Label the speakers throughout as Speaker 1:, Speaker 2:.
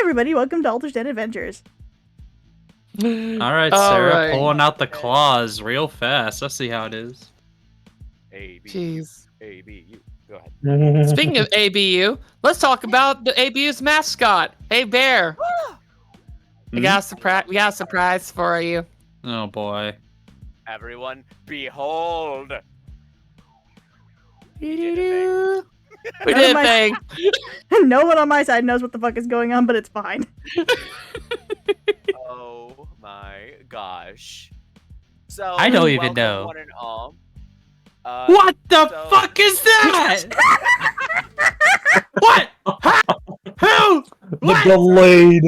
Speaker 1: everybody, welcome to Altered Adventures.
Speaker 2: Alright, Sarah, pulling out the claws real fast. Let's see how it is.
Speaker 3: Jeez.
Speaker 4: ABU. Go ahead.
Speaker 3: Speaking of ABU, let's talk about the ABU's mascot. Hey, Bear. We got a surprise for you.
Speaker 2: Oh boy.
Speaker 4: Everyone, behold.
Speaker 3: We did a thing.
Speaker 1: No one on my side knows what the fuck is going on, but it's fine.
Speaker 4: Oh my gosh. So
Speaker 2: I don't even know.
Speaker 4: One and all.
Speaker 2: What the fuck is that? What? Who?
Speaker 5: The delayed.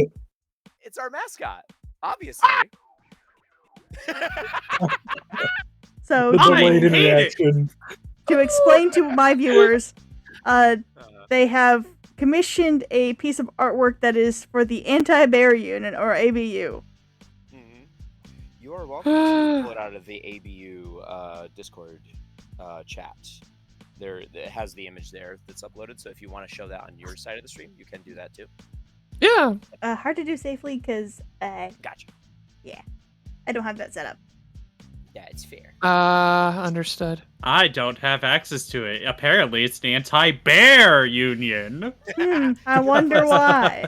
Speaker 4: It's our mascot, obviously.
Speaker 1: So
Speaker 5: The delayed reaction.
Speaker 1: to explain to my viewers, they have commissioned a piece of artwork that is for the Anti-Bear Unit, or ABU.
Speaker 4: You are welcome to pull it out of the ABU Discord chat. It has the image there that's uploaded, so if you want to show that on your side of the stream, you can do that too.
Speaker 3: Yeah.
Speaker 1: Hard to do safely because,
Speaker 4: Gotcha.
Speaker 1: Yeah, I don't have that set up.
Speaker 4: Yeah, it's fair.
Speaker 3: Understood.
Speaker 2: I don't have access to it. Apparently, it's the Anti-Bear Union.
Speaker 1: I wonder why.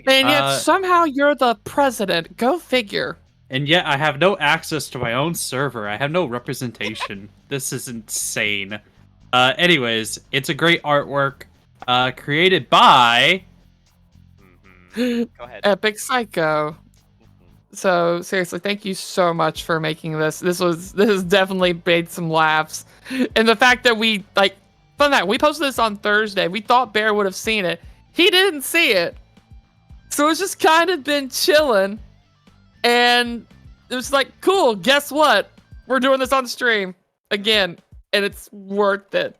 Speaker 3: And yet somehow you're the president. Go figure.
Speaker 2: And yet I have no access to my own server. I have no representation. This is insane. Anyways, it's a great artwork created by...
Speaker 4: Go ahead.
Speaker 3: Epic Psycho. So seriously, thank you so much for making this. This has definitely made some laughs. And the fact that we we posted this on Thursday. We thought Bear would have seen it. He didn't see it. So it's just kind of been chilling. And it was like, cool, guess what? We're doing this on stream again, and it's worth it.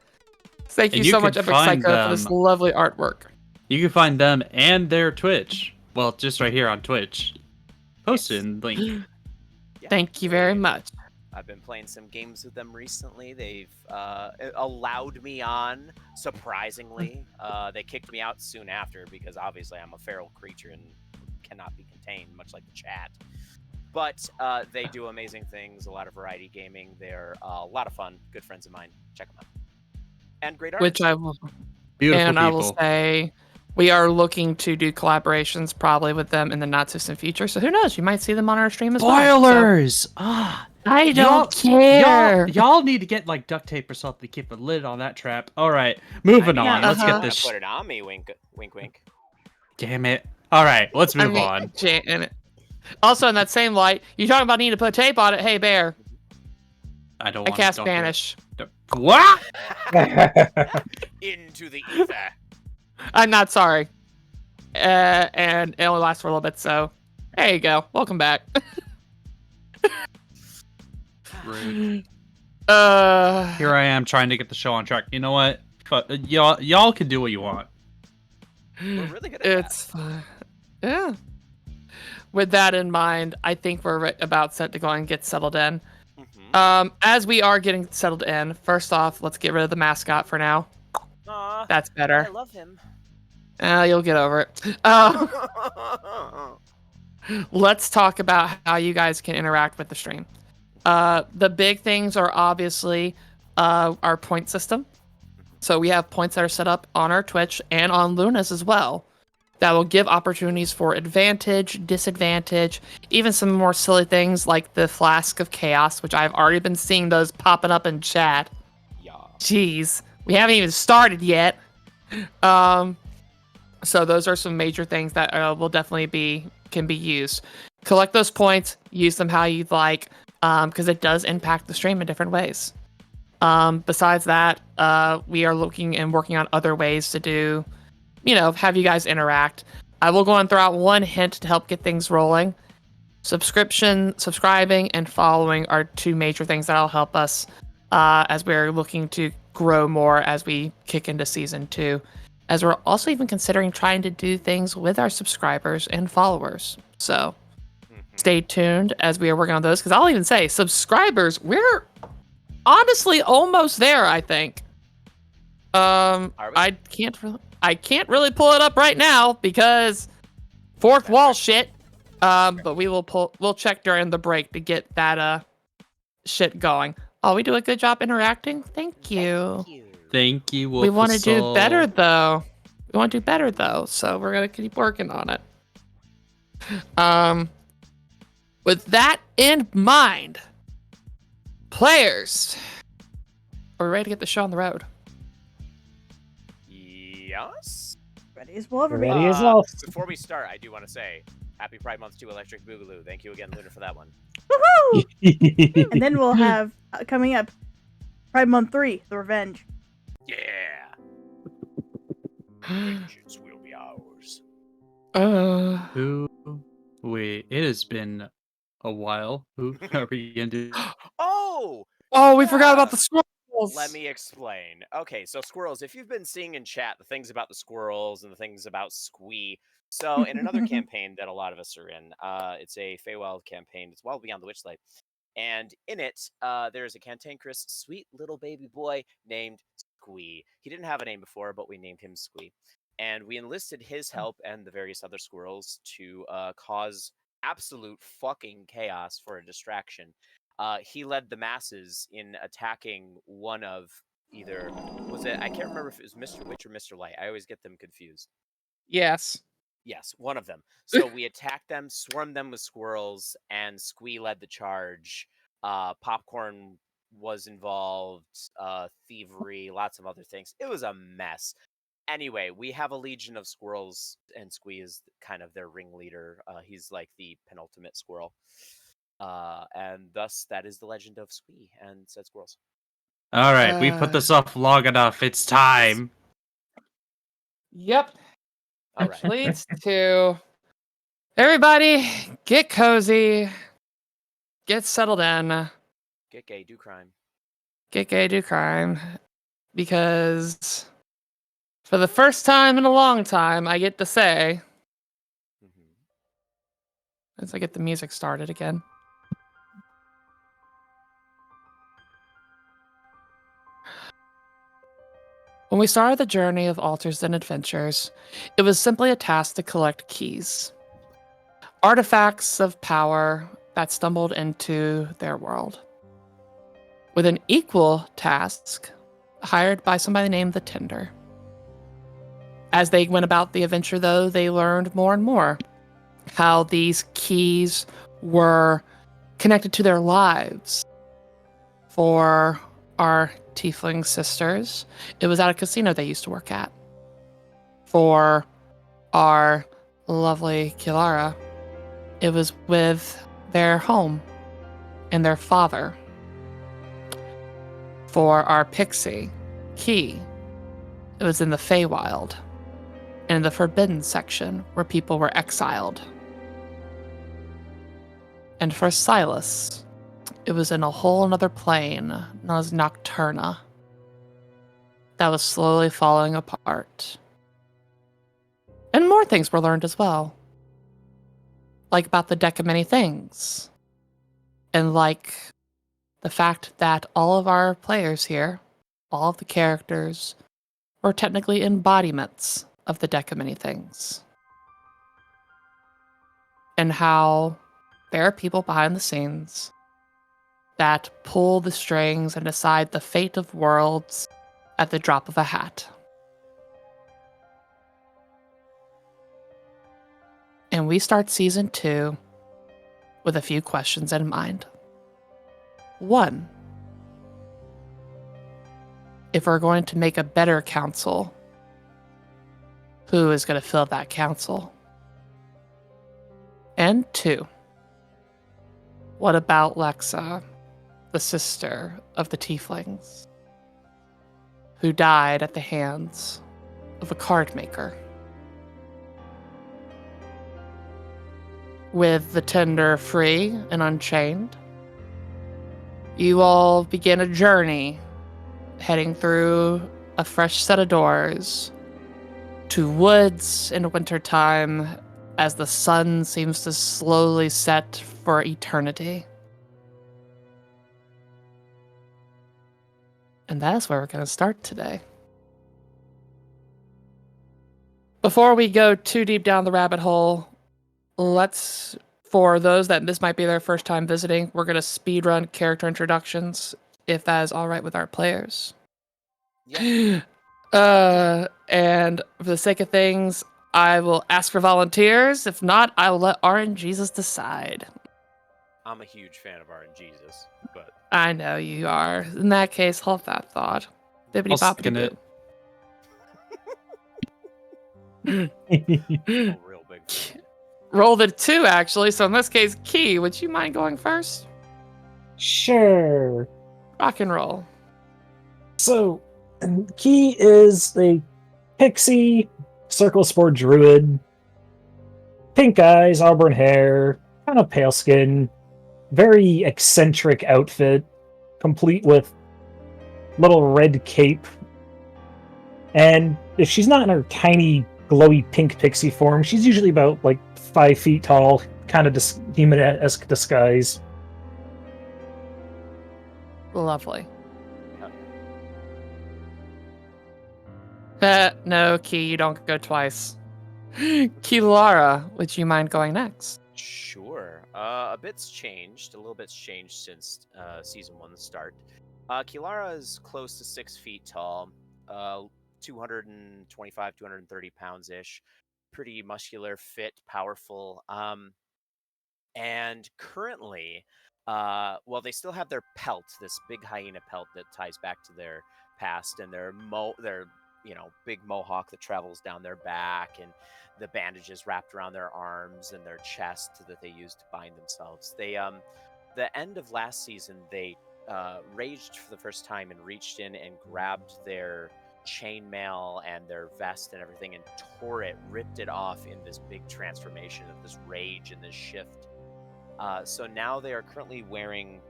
Speaker 3: Thank you so much, Epic Psycho, for this lovely artwork.
Speaker 2: You can find them and their Twitch. Well, just right here on Twitch. Posted in the link.
Speaker 4: Yeah.
Speaker 3: Thank you very much.
Speaker 4: I've been playing some games with them recently. They've allowed me on, surprisingly. They kicked me out soon after because obviously I'm a feral creature and cannot be contained, much like the chat. But they do amazing things, a lot of variety gaming. They're a lot of fun. Good friends of mine. Check them out. And great art.
Speaker 3: Which I will.
Speaker 2: Beautiful
Speaker 3: and
Speaker 2: people.
Speaker 3: I will say, we are looking to do collaborations probably with them in the not-too-distant future. So who knows? You might see them on our stream as well.
Speaker 2: Spoilers!
Speaker 3: I don't care.
Speaker 2: Y'all need to get like duct tape or something to keep a lid on that trap. All right, moving on. Let's get this.
Speaker 4: Put it on me, wink, wink, wink.
Speaker 2: Damn it! All right, let's move on.
Speaker 3: Also, in that same light, you talking about needing to put tape on it? Hey, Bear.
Speaker 2: I don't.
Speaker 3: I cast Banish.
Speaker 2: What?
Speaker 4: Into the ether.
Speaker 3: I'm not sorry. And it only lasts for a little bit, so there you go. Welcome back.
Speaker 2: Rude. Here I am trying to get the show on track. You know what? Y'all can do what you want.
Speaker 4: We're really good at
Speaker 3: It's fine. Yeah. With that in mind, I think we're about set to go and get settled in. As we are getting settled in, first off, let's get rid of the mascot for now.
Speaker 4: Aww,
Speaker 3: that's better.
Speaker 4: I love him.
Speaker 3: You'll get over it. Let's talk about how you guys can interact with the stream. The big things are obviously our point system. So we have points that are set up on our Twitch and on Luna's as well. That will give opportunities for advantage, disadvantage, even some more silly things like the Flask of Chaos, which I've already been seeing those popping up in chat.
Speaker 4: Yeah.
Speaker 3: Jeez, we haven't even started yet. So those are some major things that will definitely can be used. Collect those points, use them how you'd like, because it does impact the stream in different ways. Besides that, we are looking and working on other ways to do, have you guys interact. I will go and throw out one hint to help get things rolling. Subscribing, and following are two major things that'll help us as we're looking to grow more as we kick into season 2. As we're also even considering trying to do things with our subscribers and followers. So stay tuned as we are working on those, because I'll even say subscribers, we're honestly almost there, I think. I can't really pull it up right now because Fourth wall shit. But we'll check during the break to get that shit going. Oh, we do a good job interacting. Thank you.
Speaker 2: Thank you, Wolf
Speaker 3: We want to
Speaker 2: of
Speaker 3: do
Speaker 2: Soul.
Speaker 3: better though. So we're gonna keep working on it. With that in mind, players, are we ready to get the show on the road?
Speaker 4: Yes.
Speaker 1: Ready as we'll ever be.
Speaker 5: Ready as well.
Speaker 4: Before we start, I do want to say Happy Pride Month to Electric Boogaloo. Thank you again, Luna, for that one.
Speaker 1: Woohoo! And then we'll have coming up Pride Month 3, The Revenge.
Speaker 4: Yeah. Vengeance will be ours.
Speaker 2: Wait, it has been a while. Who are we gonna do?
Speaker 4: Oh!
Speaker 3: We forgot about the squirrels.
Speaker 4: Let me explain. Okay, so squirrels, if you've been seeing in chat the things about the squirrels and the things about Squee, so in another campaign that a lot of us are in, it's a Feywild campaign. It's Wild Beyond the Witchlight. And in it, there's a cantankerous, sweet little baby boy named Squee. He didn't have a name before, but we named him Squee. And we enlisted his help and the various other squirrels to cause absolute fucking chaos for a distraction. He led the masses in attacking one of either, I can't remember if it was Mr. Witch or Mr. Light. I always get them confused.
Speaker 3: Yes.
Speaker 4: Yes, one of them. So we attacked them, swarmed them with squirrels, and Squee led the charge. Popcorn was involved, thievery, lots of other things. It was a mess. Anyway, we have a legion of squirrels, and Squee is kind of their ringleader. He's like the penultimate squirrel. And thus, that is the legend of Squee and said squirrels.
Speaker 2: All right, we put this off long enough. It's time.
Speaker 3: Yep.
Speaker 4: All
Speaker 3: Which
Speaker 4: right.
Speaker 3: leads to everybody get cozy, get settled in,
Speaker 4: Get gay, do crime.
Speaker 3: get gay, do crime, because for the first time in a long time, I get to say, as I get the music started again. When we started the journey of Altars and Adventures, it was simply a task to collect keys. Artifacts of power that stumbled into their world. With an equal task hired by somebody named the Tender. As they went about the adventure, though, they learned more and more how these keys were connected to their lives. For our tiefling sisters, it was at a casino they used to work at. For our lovely Kilara, it was with their home and their father. For our pixie, Key, it was in the Feywild, and in the Forbidden section where people were exiled. And for Silas, it was in a whole another plane known as Nocturna that was slowly falling apart. And more things were learned as well. Like about the Deck of Many Things. And like the fact that all of our players here, all of the characters, were technically embodiments of the Deck of Many Things. And how there are people behind the scenes that pull the strings and decide the fate of worlds at the drop of a hat. And we start season 2 with a few questions in mind. 1. If we're going to make a better council, who is going to fill that council? And 2. What about Lexa, the sister of the tieflings, who died at the hands of a card maker? With the Tender free and unchained, you all begin a journey heading through a fresh set of doors to woods in wintertime as the sun seems to slowly set for eternity. And that's where we're going to start today. Before we go too deep down the rabbit hole, For those that this might be their first time visiting, we're gonna speedrun character introductions, if that is all right with our players.
Speaker 4: Yeah.
Speaker 3: And for the sake of things, I will ask for volunteers. If not, I will let RNGesus decide.
Speaker 4: I'm a huge fan of RNGesus, but
Speaker 3: I know you are. In that case, hold that thought. Bibbidi
Speaker 2: I'll
Speaker 3: boppity
Speaker 2: skin it.
Speaker 3: boo.
Speaker 4: I'm a real big fan.
Speaker 3: Rolled a 2, actually. So in this case, Key, would you mind going first?
Speaker 5: Sure.
Speaker 3: Rock and roll.
Speaker 5: So, Key is a pixie circle spore druid. Pink eyes, auburn hair, kind of pale skin, very eccentric outfit, complete with little red cape. And if she's not in her tiny, glowy pink pixie form, she's usually about 5 feet tall, kind of human-esque disguise.
Speaker 3: Lovely.
Speaker 4: Oh,
Speaker 3: No, Key, you don't go twice. Kilara, would you mind going next?
Speaker 4: Sure. A little bit's changed since season 1 start. Kilara is close to 6 feet tall, 225, 230 pounds ish, pretty muscular, fit, powerful. And currently, well, they still have their pelt, this big hyena pelt that ties back to their past, and their big mohawk that travels down their back, and the bandages wrapped around their arms and their chest that they use to bind themselves. The end of last season, they raged for the first time and reached in and grabbed their chainmail and their vest and everything and tore it, ripped it off in this big transformation of this rage and this shift. So now they are currently wearing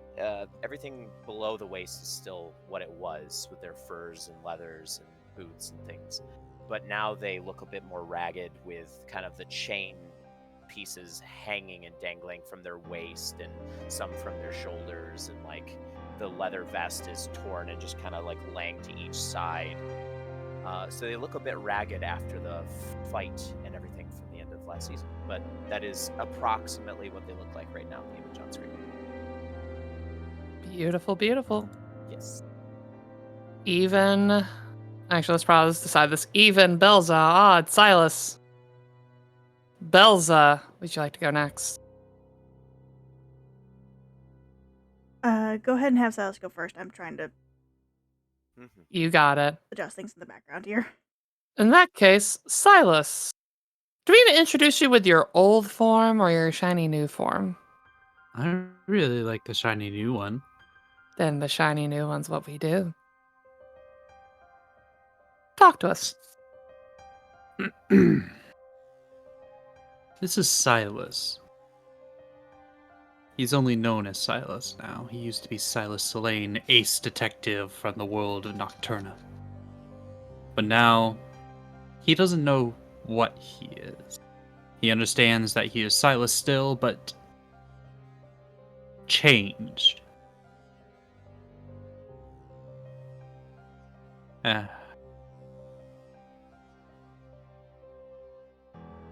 Speaker 4: everything below the waist is still what it was, with their furs and leathers and boots and things. But now they look a bit more ragged, with kind of the chain pieces hanging and dangling from their waist and some from their shoulders, and the leather vest is torn and just kind of laying to each side. So they look a bit ragged after the fight and everything from the end of last season. But that is approximately what they look like right now in the image on screen.
Speaker 3: Beautiful, beautiful.
Speaker 4: Yes.
Speaker 3: Actually, let's decide this. Even, Belza, Odd, Silas. Belza, would you like to go next?
Speaker 1: Go ahead and have Silas go first. I'm trying to
Speaker 3: You got it.
Speaker 1: adjust things in the background here.
Speaker 3: In that case, Silas, do we need to introduce you with your old form or your shiny new form?
Speaker 2: I really like the shiny new one.
Speaker 3: Then the shiny new one's what we do. Talk to us.
Speaker 2: This is Silas. He's only known as Silas now. He used to be Silas Selene, ace detective from the world of Nocturna. But now, he doesn't know what he is. He understands that he is Silas still, but changed.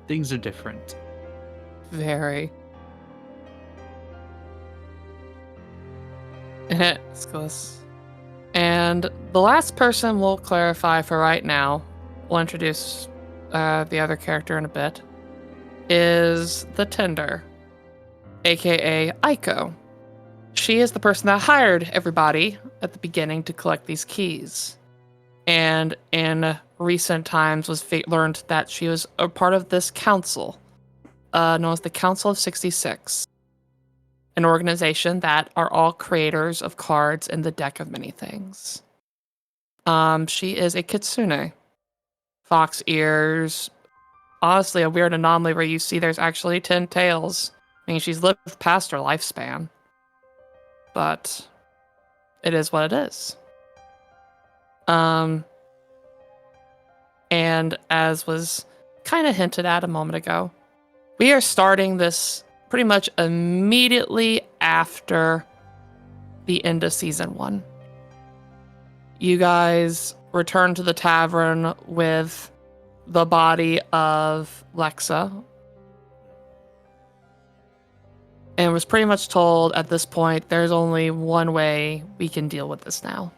Speaker 2: Things are different.
Speaker 3: Very. Skills. And the last person we'll clarify for right now, we'll introduce the other character in a bit, is the Tender, aka Aiko. She is the person that hired everybody at the beginning to collect these keys. And in recent times was learned that she was a part of this council, known as the Council of 66. An organization that are all creators of cards in the deck of many things. She is a kitsune. Fox ears. Honestly, a weird anomaly where you see there's actually 10 tails. I mean, she's lived past her lifespan. But it is what it is. And as was kind of hinted at a moment ago, we are starting this pretty much immediately after the end of season 1. You guys return to the tavern with the body of Lexa. and was pretty much told at this point there's only one way we can deal with this now.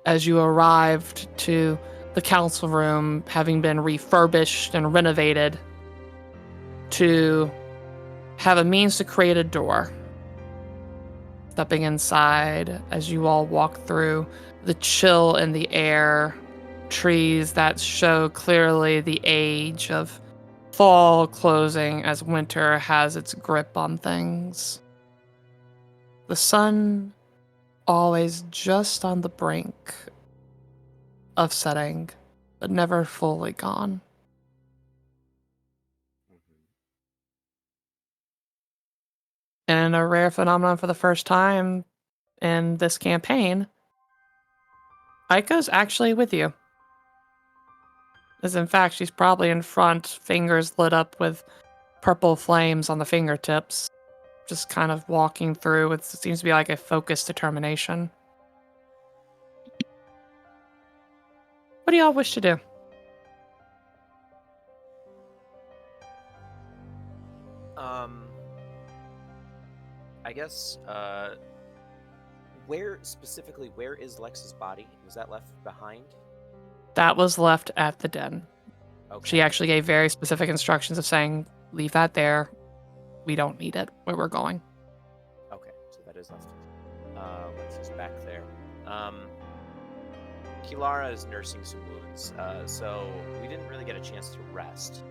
Speaker 3: As you arrived to the council room, having been refurbished and renovated, to have a means to create a door. Stepping inside, as you all walk through, the chill in the air, trees that show clearly the age of fall closing as winter has its grip on things. The sun always just on the brink of setting, but never fully gone. And in a rare phenomenon for the first time in this campaign, Aika's actually with you. As in fact, she's probably in front, fingers lit up with purple flames on the fingertips, just kind of walking through with what seems to be like a focused determination. What do y'all wish to do?
Speaker 4: I guess, where is Lex's body? Was that left behind?
Speaker 3: That was left at the den.
Speaker 4: Okay.
Speaker 3: She actually gave very specific instructions of saying, leave that there. We don't need it where we're going.
Speaker 4: Okay, so that is left. Lex is back there. Kilara is nursing some wounds, so we didn't really get a chance to rest.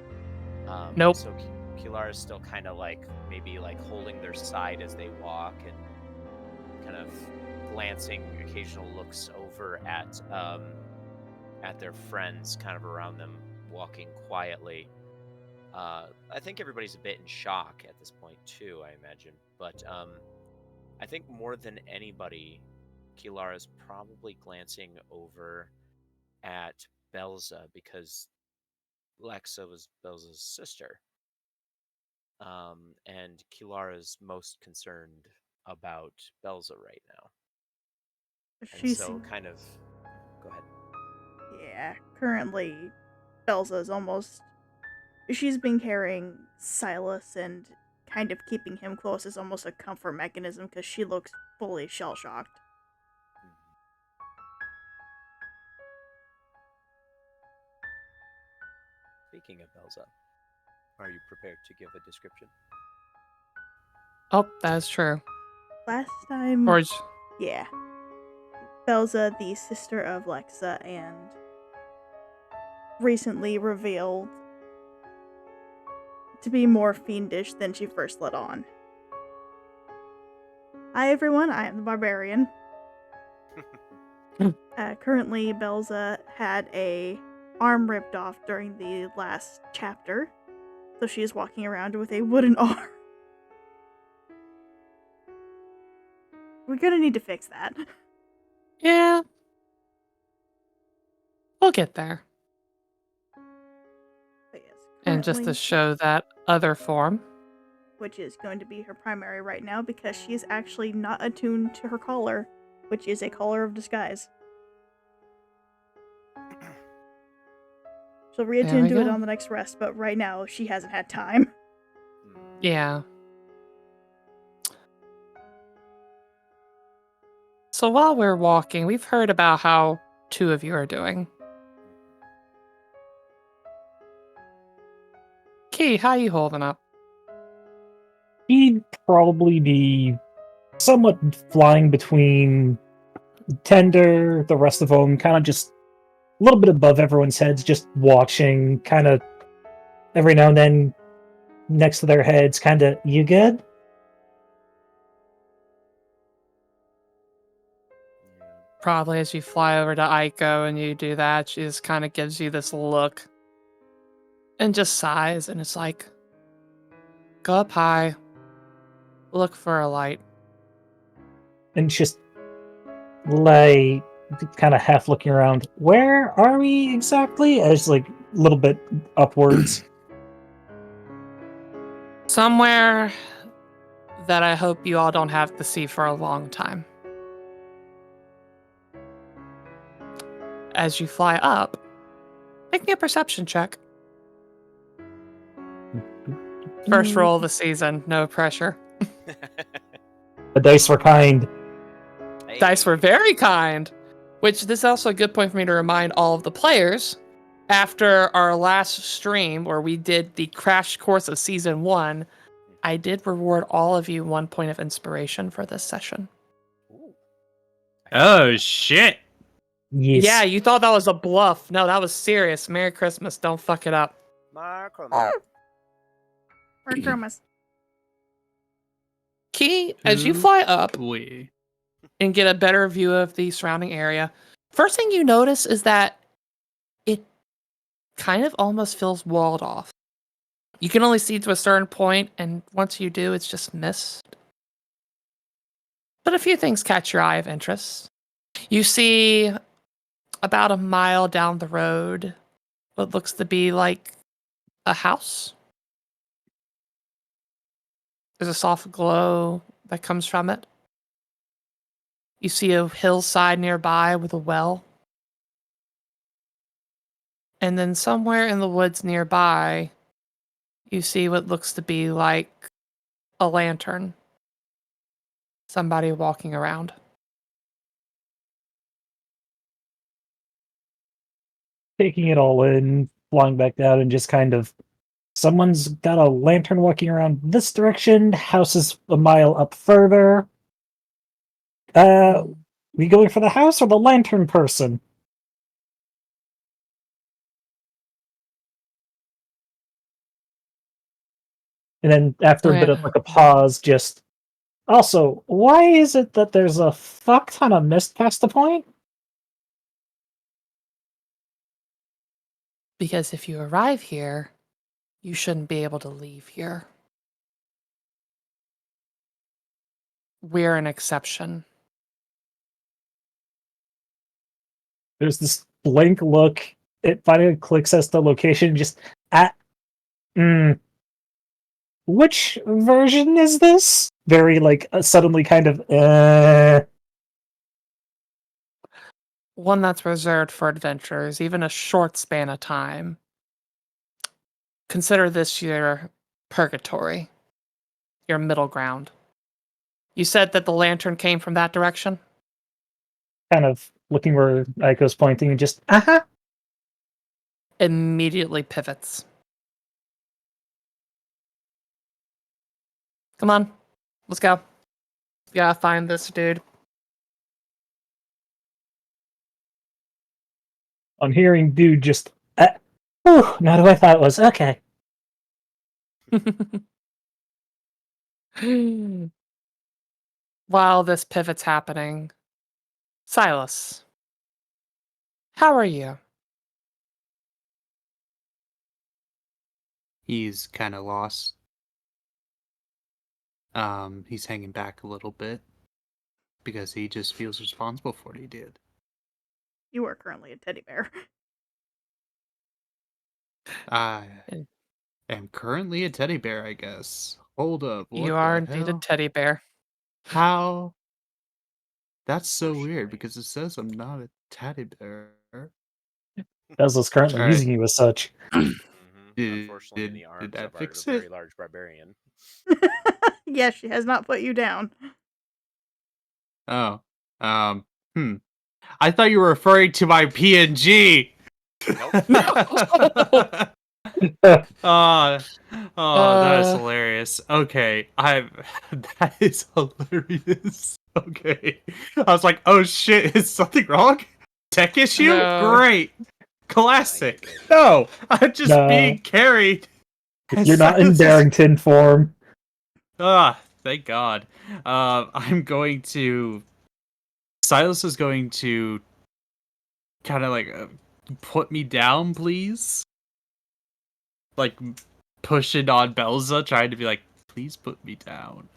Speaker 3: Nope.
Speaker 4: So Kilara is still kind of like maybe like holding their side as they walk and kind of glancing occasional looks over at their friends kind of around them walking quietly. I think everybody's a bit in shock at this point too, I imagine. But I think more than anybody, Kilara's probably glancing over at Belza because Lexa was Belza's sister. And Kilara's most concerned about Belza right now. And
Speaker 1: She's
Speaker 4: so kind of... Go ahead.
Speaker 1: yeah. Currently, Belza is almost. She's been carrying Silas and kind of keeping him close as almost a comfort mechanism because she looks fully shell shocked.
Speaker 4: Speaking of Belza, are you prepared to give a description?
Speaker 3: Oh, that's true.
Speaker 1: Last time,
Speaker 3: Or
Speaker 1: yeah, Belza, the sister of Lexa, and recently revealed to be more fiendish than she first let on. Hi everyone, I am the Barbarian. Currently, Belza had a arm ripped off during the last chapter, so she is walking around with a wooden arm. We're gonna need to fix that.
Speaker 3: yeah. We'll get there.
Speaker 1: But yes,
Speaker 3: And just to
Speaker 1: currently,
Speaker 3: show that other form.
Speaker 1: which is going to be her primary right now because she is actually not attuned to her collar, which is a collar of disguise. She'll reattune to it on the next rest, but right now she hasn't had time.
Speaker 3: Yeah. So while we're walking, we've heard about how two of you are doing. Key, how you holding up?
Speaker 5: He'd probably be somewhat flying between Tender, the rest of them, kind of just a little bit above everyone's heads, just watching, kind of every now and then next to their heads, kind of, you good?
Speaker 3: Probably as you fly over to Aiko and you do that, she just kind of gives you this look and just sighs, and it's like, go up high, look for a light.
Speaker 5: And just like kind of half looking around, where are we exactly? As like a little bit upwards.
Speaker 3: Somewhere that I hope you all don't have to see for a long time. As you fly up, make me a perception check. First roll of the season, no pressure.
Speaker 5: The dice were kind.
Speaker 3: Dice were very kind. Which this is also a good point for me to remind all of the players. After our last stream where we did the crash course of season 1, I did reward all of you 1 point of inspiration for this session.
Speaker 4: Ooh.
Speaker 2: Oh shit!
Speaker 5: Yes.
Speaker 3: Yeah, you thought that was a bluff. No, that was serious. Merry Christmas. Don't fuck it up.
Speaker 4: Marco.
Speaker 1: Or Chromas.
Speaker 3: Key, as you fly up
Speaker 2: We.
Speaker 3: and get a better view of the surrounding area, first thing you notice is that it kind of almost feels walled off. You can only see to a certain point, and once you do, it's just mist. But a few things catch your eye of interest. You see about a mile down the road what looks to be like a house. There's a soft glow that comes from it. You see a hillside nearby with a well. And then somewhere in the woods nearby, you see what looks to be like a lantern. Somebody walking around.
Speaker 5: Taking it all in, flying back down, and just kind of. Someone's got a lantern walking around this direction. House is a mile up further. We going for the house or the lantern person? And then after a bit of like a pause, just also, why is it that there's a fuck ton of mist past the point?
Speaker 3: Because if you arrive here, you shouldn't be able to leave here. We're an exception.
Speaker 5: There's this blank look. It finally clicks as the location. Just at. Which version is this? Very like suddenly kind of.
Speaker 3: One that's reserved for adventurers, even a short span of time. Consider this your purgatory, your middle ground. You said that the lantern came from that direction?
Speaker 5: Kind of looking where Aiko's pointing and just,
Speaker 3: Immediately pivots. Come on, let's go. We gotta find this dude.
Speaker 5: On hearing dude just, not who I thought it was. Okay.
Speaker 3: While this pivot's happening, Silas, how are you?
Speaker 2: He's kind of lost. He's hanging back a little bit because he just feels responsible for what he did.
Speaker 1: You are currently a teddy bear.
Speaker 2: I am currently a teddy bear, I guess. Hold up. What
Speaker 3: You
Speaker 2: the
Speaker 3: are indeed a
Speaker 2: hell?
Speaker 3: teddy bear.
Speaker 2: How? That's so weird because it says I'm not a teddy bear.
Speaker 5: Bezos currently
Speaker 2: All right.
Speaker 5: using you as such.
Speaker 4: Unfortunately, the
Speaker 2: Did
Speaker 4: arms
Speaker 2: that
Speaker 4: of our
Speaker 2: fix
Speaker 4: very
Speaker 2: it?
Speaker 4: large barbarian.
Speaker 1: Yes, she has not put you down.
Speaker 2: Oh. I thought you were referring to my PNG.
Speaker 4: Nope.
Speaker 2: Oh, that is hilarious. Okay, that is hilarious. Okay, I was like, oh shit, is something wrong? Tech issue?
Speaker 3: No.
Speaker 2: Great, classic. No, I'm just
Speaker 5: No.
Speaker 2: being carried.
Speaker 5: You're not in Barrington form.
Speaker 2: Thank God. I'm going to. Silas is going to kind of like put me down, please. Like pushing on Belza, trying to be like, please put me down.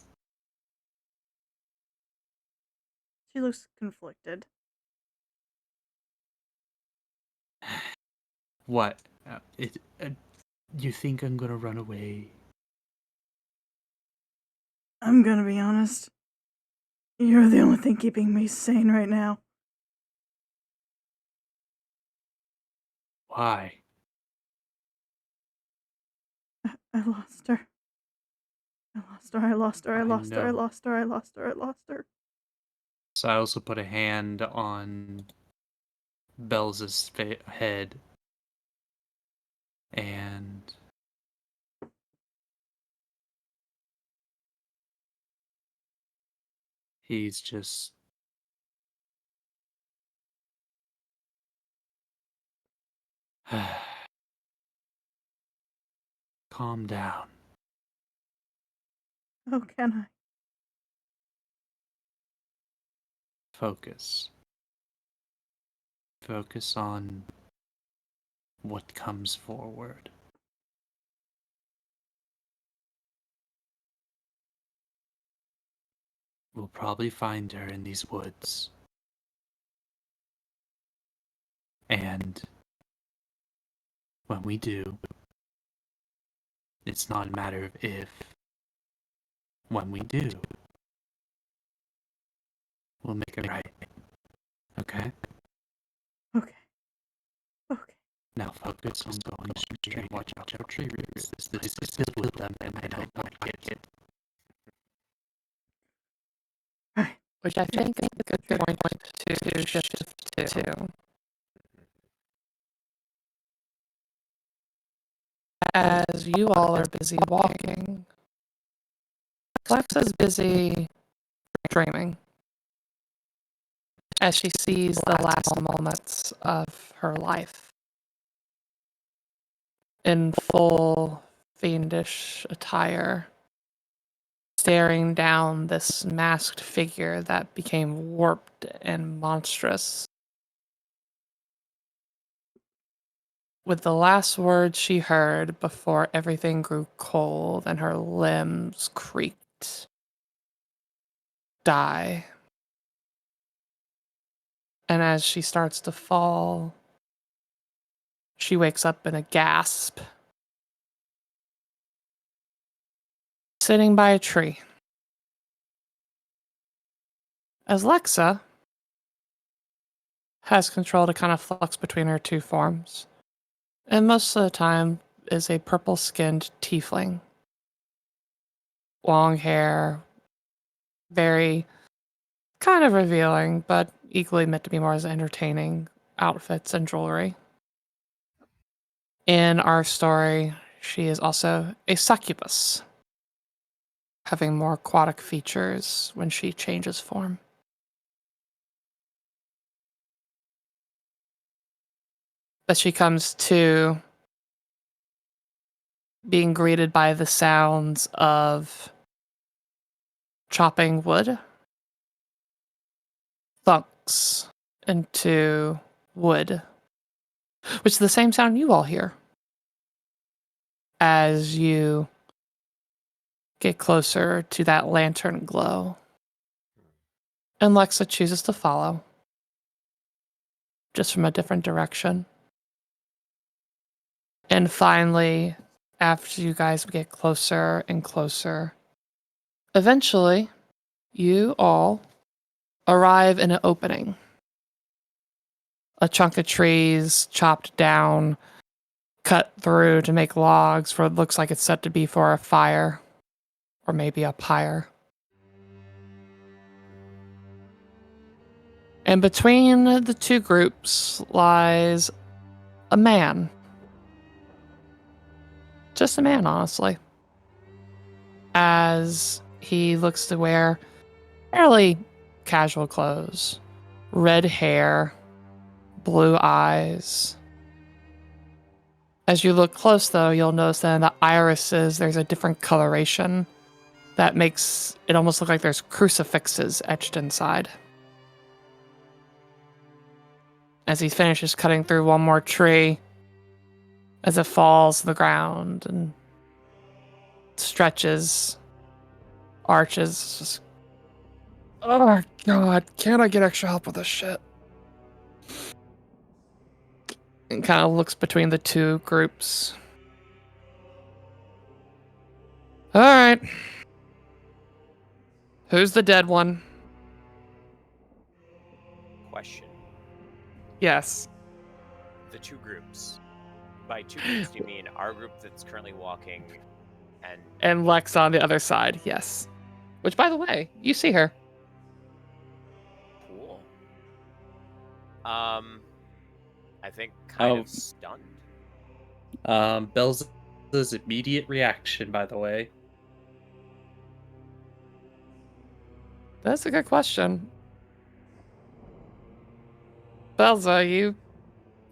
Speaker 1: She looks conflicted.
Speaker 2: What? You think I'm gonna run away?
Speaker 1: I'm gonna be honest. You're the only thing keeping me sane right now.
Speaker 2: Why?
Speaker 1: I lost her. I lost her. I lost her. I
Speaker 2: I
Speaker 1: lost her. I
Speaker 2: know.
Speaker 1: lost her. I lost her. I lost her.
Speaker 2: So I also put a hand on Bells' head, and he's just calm down.
Speaker 1: How can I?
Speaker 2: Focus. Focus on what comes forward. We'll probably find her in these woods. And when we do, it's not a matter of if. When we do, we'll make it right. Okay?
Speaker 1: Okay. Okay.
Speaker 2: Now focus on going straight. Watch out for tree roots. This place is filled with them, and I don't like it.
Speaker 1: Right.
Speaker 3: Which I think is a good point to shift to. As you all are busy walking, Alexa's busy dreaming as she sees the last moments of her life in full fiendish attire, staring down this masked figure that became warped and monstrous. With the last words she heard before everything grew cold and her limbs creaked, die. And as she starts to fall, she wakes up in a gasp, sitting by a tree. As Lexa has control to kind of flux between her two forms, and most of the time is a purple-skinned tiefling. Long hair, very kind of revealing, but equally meant to be more as entertaining outfits and jewelry. In our story, she is also a succubus, having more aquatic features when she changes form. But she comes to being greeted by the sounds of chopping wood, thunks into wood, which is the same sound you all hear as you get closer to that lantern glow. And Lexa chooses to follow, just from a different direction. And finally, after you guys get closer and closer, eventually, you all arrive in an opening. A chunk of trees chopped down, cut through to make logs for what looks like it's set to be for a fire, or maybe a pyre. And between the two groups lies a man. Just a man, honestly. As he looks to wear fairly casual clothes, red hair, blue eyes. As you look close, though, you'll notice that in the irises, there's a different coloration that makes it almost look like there's crucifixes etched inside. As he finishes cutting through one more tree, as it falls to the ground and stretches, arches. Just, oh god, can't I get extra help with this shit? And kind of looks between the two groups. Alright. Who's the dead one?
Speaker 4: Question.
Speaker 3: Yes.
Speaker 4: The two groups. By two groups, do you mean our group that's currently walking
Speaker 3: And Lex on the other side, yes. Which, by the way, you see her.
Speaker 4: Cool. I think kind
Speaker 2: Oh.
Speaker 4: of stunned.
Speaker 2: Belza's immediate reaction, by the way.
Speaker 3: That's a good question. Belza, you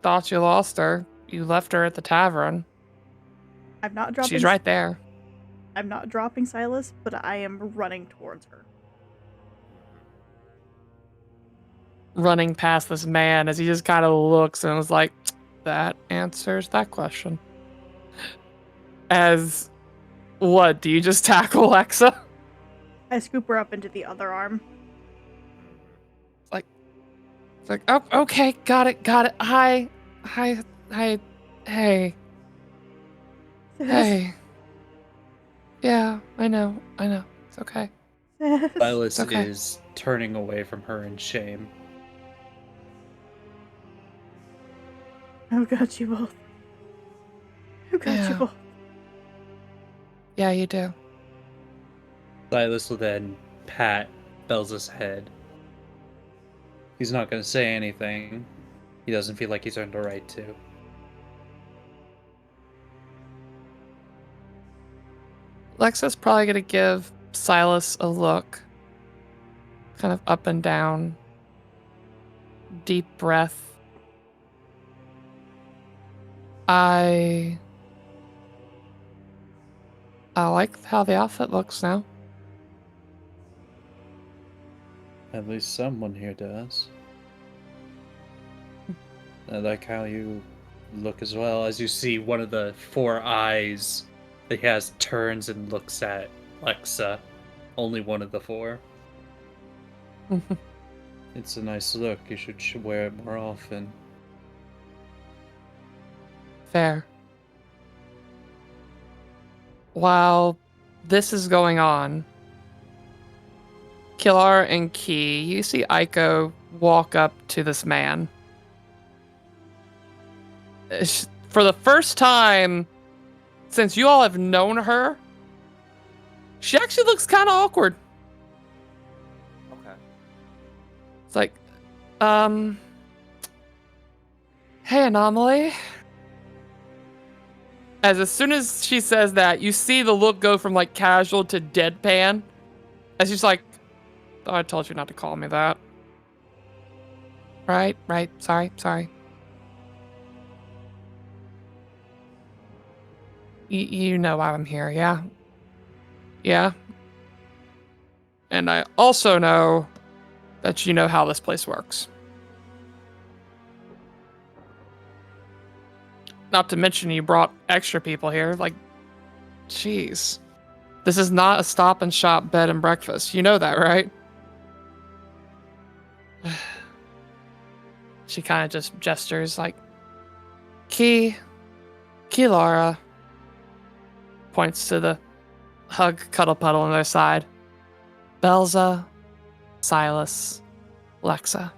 Speaker 3: thought you lost her. You left her at the tavern.
Speaker 1: I'm not dropping.
Speaker 3: She's right there.
Speaker 1: I'm not dropping Silas, but I am running towards her.
Speaker 3: Running past this man as he just kind of looks and is like, that answers that question. As what? Do you just tackle Lexa?
Speaker 1: I scoop her up into the other arm.
Speaker 3: It's like, oh, okay, got it. Hi, hey. Hey. Yeah, I know. It's okay.
Speaker 2: Silas
Speaker 3: Okay.
Speaker 2: is turning away from her in shame.
Speaker 1: I've got you both. I've got
Speaker 3: Yeah.
Speaker 1: you both.
Speaker 3: Yeah, you do.
Speaker 2: Silas will then pat Belza's head. He's not going to say anything. He doesn't feel like he's earned a right to.
Speaker 3: Lexa's probably gonna give Silas a look. Kind of up and down. Deep breath. I like how the outfit looks now.
Speaker 2: At least someone here does. I like how you look as well, as you see one of the 4 eyes that he has turns and looks at Lexa. Only one of the 4. It's a nice look. You should wear it more often.
Speaker 3: Fair. While this is going on, Kilar and Key, you see Aiko walk up to this man. For the first time since you all have known her, she actually looks kind of awkward.
Speaker 4: Okay.
Speaker 3: It's like, hey, Anomaly. As soon as she says that, you see the look go from like casual to deadpan. As she's like, oh, I told you not to call me that. Right, sorry. You know why I'm here, yeah? Yeah. And I also know that you know how this place works. Not to mention you brought extra people here. Like, jeez. This is not a stop and shop bed and breakfast. You know that, right? She kind of just gestures like, Key Laura. Points to the hug cuddle puddle on their side. Belza, Silas, Lexa.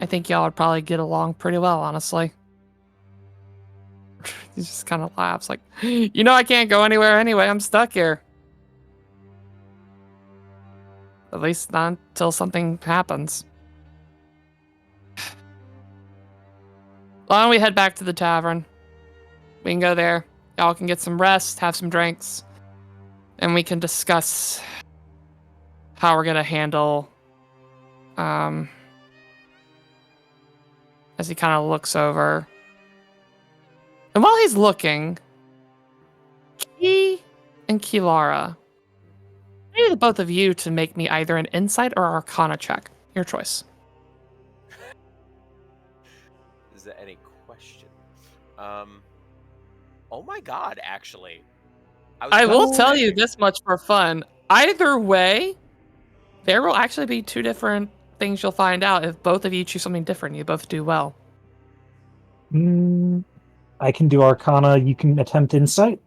Speaker 3: I think y'all would probably get along pretty well, honestly. He just kind of laughs like, you know I can't go anywhere anyway, I'm stuck here. At least not until something happens. Why don't we head back to the tavern? We can go there. Y'all can get some rest, have some drinks, and we can discuss how we're gonna handle. As he kind of looks over, and while he's looking, Key and Kilara, I need the both of you to make me either an insight or arcana check. Your choice.
Speaker 4: Is there any question? Oh my god, actually.
Speaker 3: I will tell you this much for fun. Either way, there will actually be 2 different things you'll find out if both of you choose something different. You both do well.
Speaker 5: I can do Arcana. You can attempt Insight.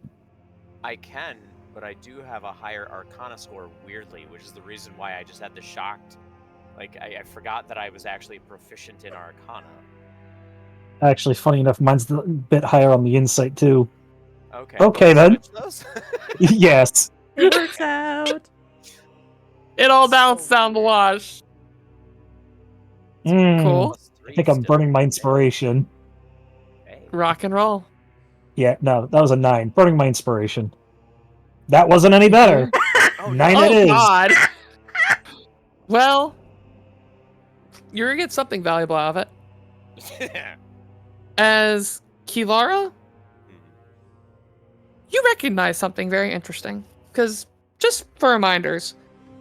Speaker 4: I can, but I do have a higher Arcana score, weirdly, which is the reason why I just had the shocked. Like, I forgot that I was actually proficient in Arcana.
Speaker 5: Actually, funny enough, mine's a bit higher on the Insight, too.
Speaker 4: Okay.
Speaker 5: Okay,
Speaker 4: but we'll
Speaker 5: then.
Speaker 4: switch those?
Speaker 5: Yes.
Speaker 1: It works out.
Speaker 3: It all
Speaker 4: So
Speaker 3: bounced down the
Speaker 4: weird.
Speaker 3: wash. Cool.
Speaker 5: I think I'm burning my inspiration.
Speaker 4: Hey.
Speaker 3: Rock and roll.
Speaker 5: Yeah, no, that was a 9. Burning my inspiration. That wasn't any better.
Speaker 4: Oh
Speaker 5: 9
Speaker 4: no.
Speaker 5: it is.
Speaker 3: God. Well, you're gonna get something valuable out of it. As Kilara, you recognize something very interesting. Because, just for reminders,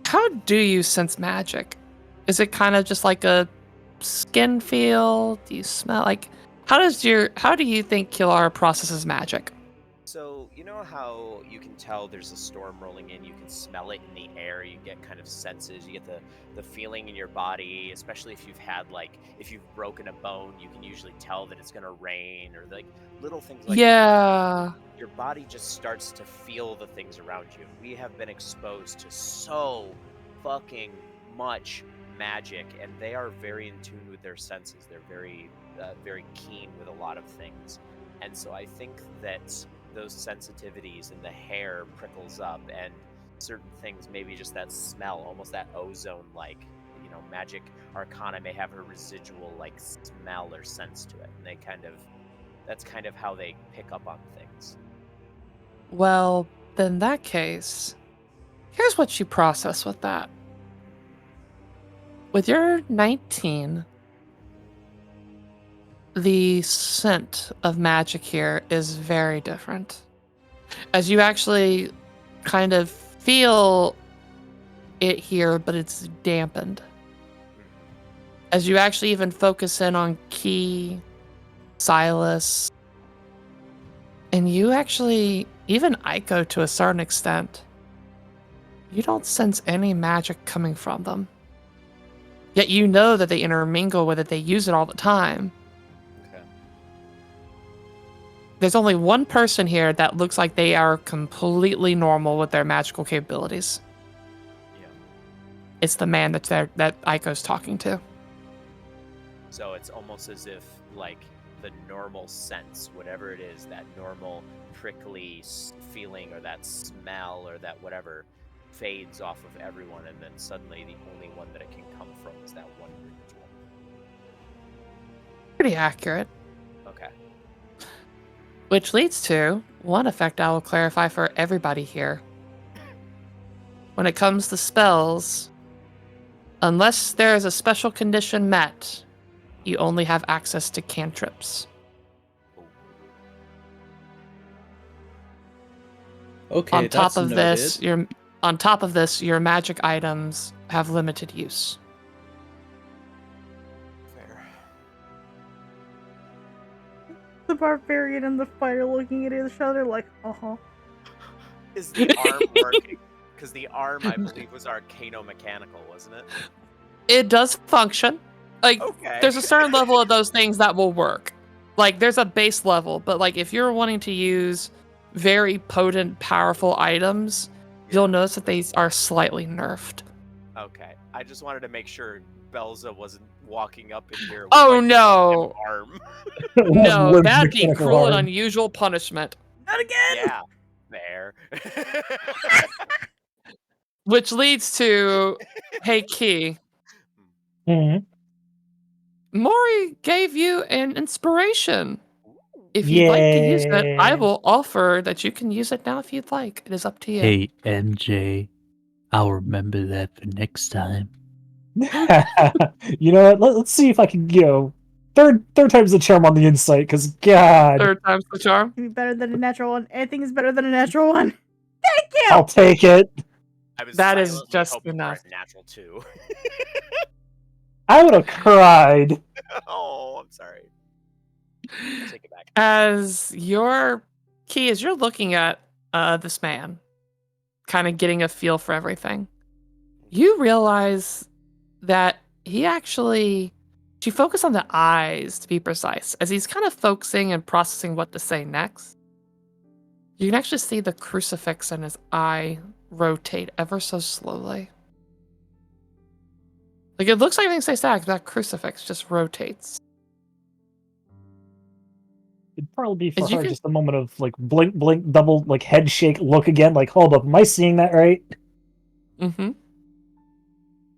Speaker 3: how do you sense magic? Is it kind of just like a skin feel? Do you smell like how do you think Kilara processes magic?
Speaker 4: So, you know how you can tell there's a storm rolling in, you can smell it in the air, you get kind of senses, you get the feeling in your body, especially if if you've broken a bone, you can usually tell that it's gonna rain, or like little things like that.
Speaker 3: Yeah.
Speaker 4: Your body just starts to feel the things around you. We have been exposed to so fucking much magic, and they are very in tune with their senses. They're very keen with a lot of things. And so I think that those sensitivities and the hair prickles up, and certain things, maybe just that smell, almost that ozone like, magic arcana may have a residual like smell or sense to it. And that's kind of how they pick up on things.
Speaker 3: Well, then in that case, here's what you process with that. With your 19, the scent of magic here is very different. As you actually kind of feel it here, but it's dampened. As you actually even focus in on Key, Silas, and you actually, even Aiko to a certain extent, you don't sense any magic coming from them. Yet you know that they intermingle with it, they use it all the time.
Speaker 4: Okay.
Speaker 3: There's only one person here that looks like they are completely normal with their magical capabilities.
Speaker 4: Yeah.
Speaker 3: It's the man that's there that Aiko's talking to.
Speaker 4: So it's almost as if, like, the normal sense, whatever it is, that normal prickly feeling or that smell or that whatever, fades off of everyone, and then suddenly the only one that it can come from is that one individual.
Speaker 3: Pretty accurate.
Speaker 4: Okay.
Speaker 3: Which leads to one effect I will clarify for everybody here. When it comes to spells, unless there is a special condition met, you only have access to cantrips.
Speaker 2: Okay,
Speaker 3: On top
Speaker 2: that's
Speaker 3: of
Speaker 2: noted.
Speaker 3: this, your magic items have limited use.
Speaker 4: Fair.
Speaker 1: The barbarian and the fighter looking at each other like, uh-huh.
Speaker 4: Is the arm working? Because the arm, I believe, was arcano-mechanical, wasn't it?
Speaker 3: It does function. Like,
Speaker 4: Okay.
Speaker 3: there's a certain level of those things that will work. Like, there's a base level, but like if you're wanting to use very potent, powerful items, you'll notice that they are slightly nerfed.
Speaker 4: Okay. I just wanted to make sure Belza wasn't walking up in here with
Speaker 3: Oh,
Speaker 4: like
Speaker 3: no.
Speaker 4: an arm.
Speaker 3: No,
Speaker 5: Limp
Speaker 3: that'd be
Speaker 5: mechanical
Speaker 3: cruel and
Speaker 5: arm.
Speaker 3: unusual punishment.
Speaker 1: Not again!
Speaker 4: Yeah. There.
Speaker 3: Which leads to, hey, Key,
Speaker 5: Mhm.
Speaker 3: Mori gave you an inspiration. If you'd like to use it, I will offer that you can use it now if you'd like. It is up to you.
Speaker 2: Hey, MJ, I'll remember that for next time.
Speaker 5: You know what? Let's see if I can, third time's the charm on the insight, because God,
Speaker 3: Third time's the charm.
Speaker 1: Can be better than a natural one. Anything is better than a natural one. Thank you!
Speaker 5: I'll take it.
Speaker 4: I was
Speaker 3: That is
Speaker 4: silently
Speaker 3: just
Speaker 4: hoping
Speaker 3: enough.
Speaker 4: for a natural 2.
Speaker 5: I would have cried.
Speaker 4: Oh, I'm sorry. I'll take it back.
Speaker 3: As your Key, as you're looking at this man, kind of getting a feel for everything, you realize that he actually, you focus on the eyes to be precise, as he's kind of focusing and processing what to say next. You can actually see the crucifix in his eye rotate ever so slowly. Like, it looks like everything stays static, but that crucifix just rotates.
Speaker 5: It'd probably be for
Speaker 3: As you
Speaker 5: her
Speaker 3: can-
Speaker 5: just a moment of like blink, blink, double like head shake, look again, like hold up, am I seeing that right?
Speaker 3: Mm-hmm.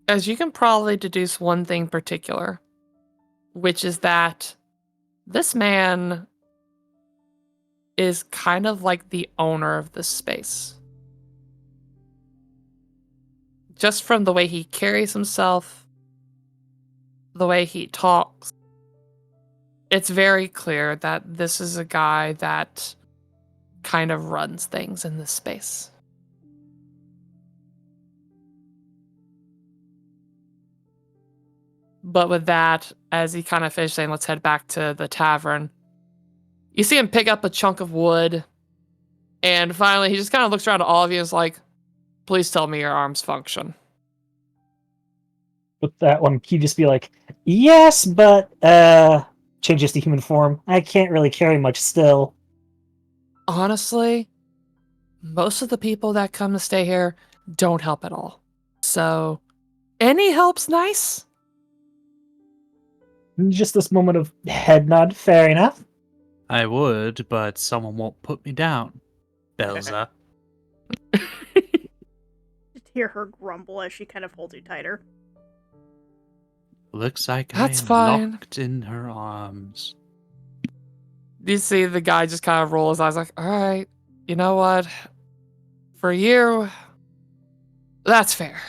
Speaker 3: As you can probably deduce one thing particular, which is that this man is kind of like the owner of this space. Just from the way he carries himself, the way he talks, it's very clear that this is a guy that kind of runs things in this space. But with that, as he kind of finishes saying, let's head back to the tavern, you see him pick up a chunk of wood, and finally he just kind of looks around at all of you and is like, please tell me your arms function.
Speaker 5: With that one, he'd just be like, yes, but changes to human form. I can't really carry much still.
Speaker 3: Honestly, most of the people that come to stay here don't help at all. So, any help's nice.
Speaker 5: Just this moment of head nod, fair enough.
Speaker 2: I would, but someone won't put me down. Belza.
Speaker 1: Just hear her grumble as she kind of holds you tighter.
Speaker 2: Looks like
Speaker 3: That's
Speaker 2: I am
Speaker 3: fine.
Speaker 2: locked in her arms.
Speaker 3: You see the guy just kind of roll his eyes like, all right, you know what? For you, that's fair.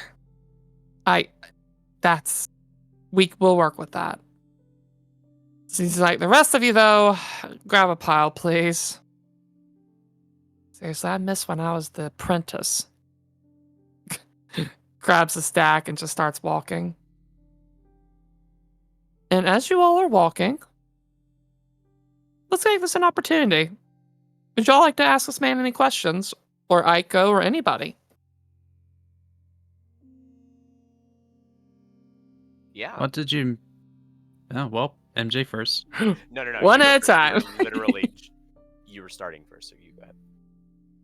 Speaker 3: We'll work with that. So he's like, the rest of you though, grab a pile, please. Seriously, I miss when I was the apprentice. Grabs a stack and just starts walking. And as you all are walking, let's make this an opportunity. Would y'all like to ask this man any questions? Or Aiko or anybody?
Speaker 4: Yeah.
Speaker 2: What did you... Oh, well, MJ first.
Speaker 4: No.
Speaker 3: One
Speaker 4: you go
Speaker 3: at a
Speaker 4: first.
Speaker 3: time.
Speaker 4: You literally, you were starting first, so you go ahead.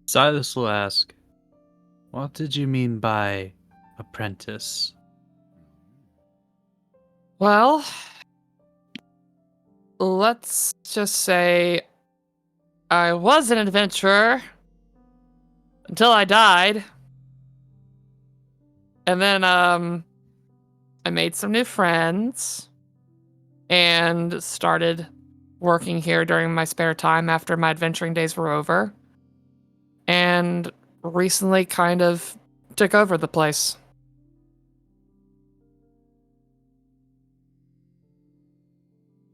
Speaker 2: Silas will ask, what did you mean by apprentice?
Speaker 3: Well, let's just say I was an adventurer until I died. And then I made some new friends and started working here during my spare time after my adventuring days were over. And recently kind of took over the place.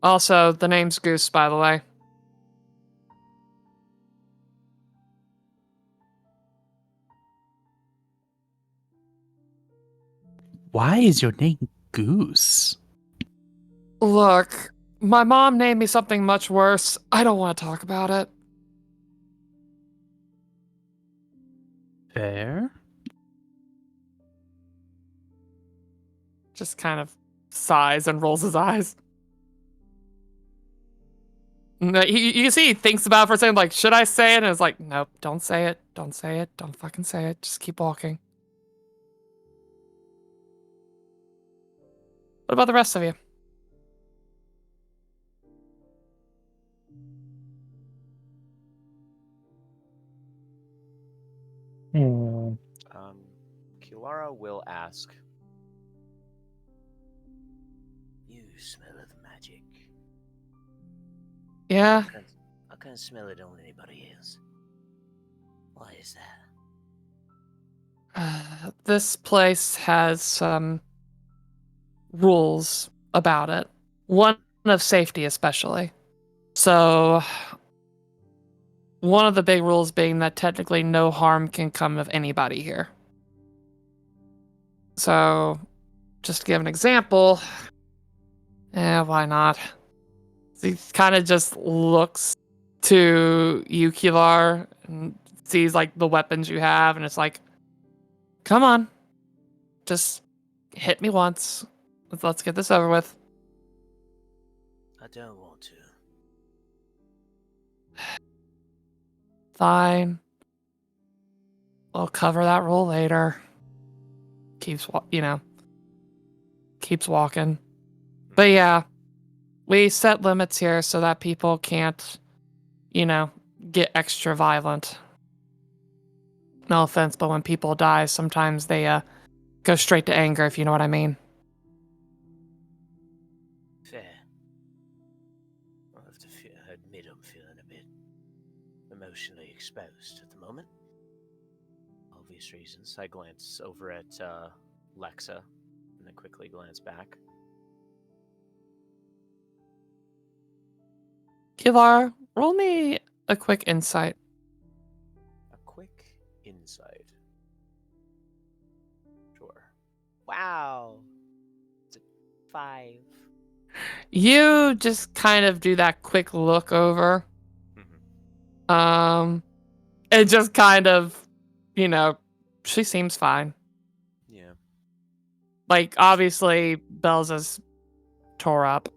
Speaker 3: Also, the name's Goose, by the way.
Speaker 2: Why is your name Goose?
Speaker 3: Look, my mom named me something much worse. I don't want to talk about it.
Speaker 2: Fair?
Speaker 3: Just kind of sighs and rolls his eyes. You can see he thinks about it for a second, like, should I say it? And it's like, nope, don't say it. Don't say it. Don't fucking say it. Just keep walking. What about the rest of you?
Speaker 5: Hmm.
Speaker 4: Kilara will ask, you smell of magic.
Speaker 3: Yeah,
Speaker 4: I can't smell it on anybody else. Why is that?
Speaker 3: this place has some rules about it. One of safety, especially. So, one of the big rules being that technically no harm can come of anybody here. So, just to give an example, why not? He kind of just looks to you, Kilar, and sees like the weapons you have, and it's like, come on, just hit me once. Let's get this over with.
Speaker 4: I don't want to.
Speaker 3: Fine. We'll cover that rule later. Keeps walking. But yeah, we set limits here so that people can't get extra violent. No offense, but when people die, sometimes they go straight to anger, if you know what I mean.
Speaker 4: Fair. I'll have to admit I'm feeling a bit emotionally exposed at the moment. Obvious reasons. I glance over at Lexa and then quickly glance back.
Speaker 3: Kilar, roll me a quick insight.
Speaker 4: A quick insight. Sure. Wow. It's a 5.
Speaker 3: You just kind of do that quick look over. It just kind of, she seems fine.
Speaker 4: Yeah.
Speaker 3: Like, obviously, Belza's tore up,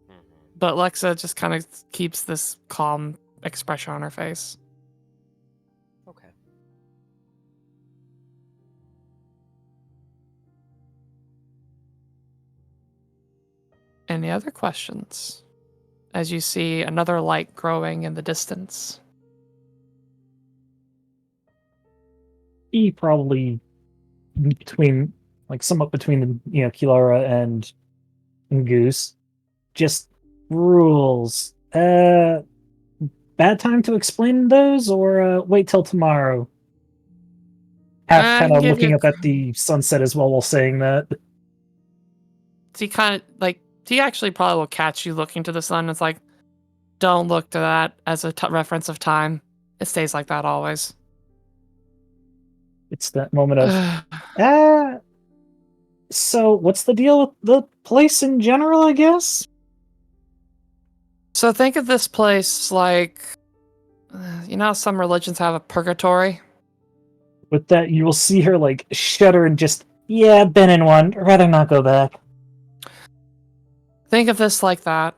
Speaker 4: Mm-hmm.
Speaker 3: but Lexa just kind of keeps this calm expression on her face.
Speaker 4: Okay.
Speaker 3: Any other questions? As you see another light growing in the distance.
Speaker 5: He probably between, like, somewhat between, Kilara and Goose, just rules. Bad time to explain those, or wait till tomorrow? Half
Speaker 3: I
Speaker 5: kind
Speaker 3: can
Speaker 5: of
Speaker 3: give
Speaker 5: looking
Speaker 3: you.
Speaker 5: up at the sunset as well while saying that.
Speaker 3: He actually probably will catch you looking to the sun. It's like, don't look to that as a reference of time. It stays like that always.
Speaker 5: It's that moment of, ah. So, what's the deal with the place in general, I guess?
Speaker 3: So think of this place like, how some religions have a purgatory?
Speaker 5: With that, you will see her, like, shudder and just, yeah, been in one. Rather not go back.
Speaker 3: Think of this like that.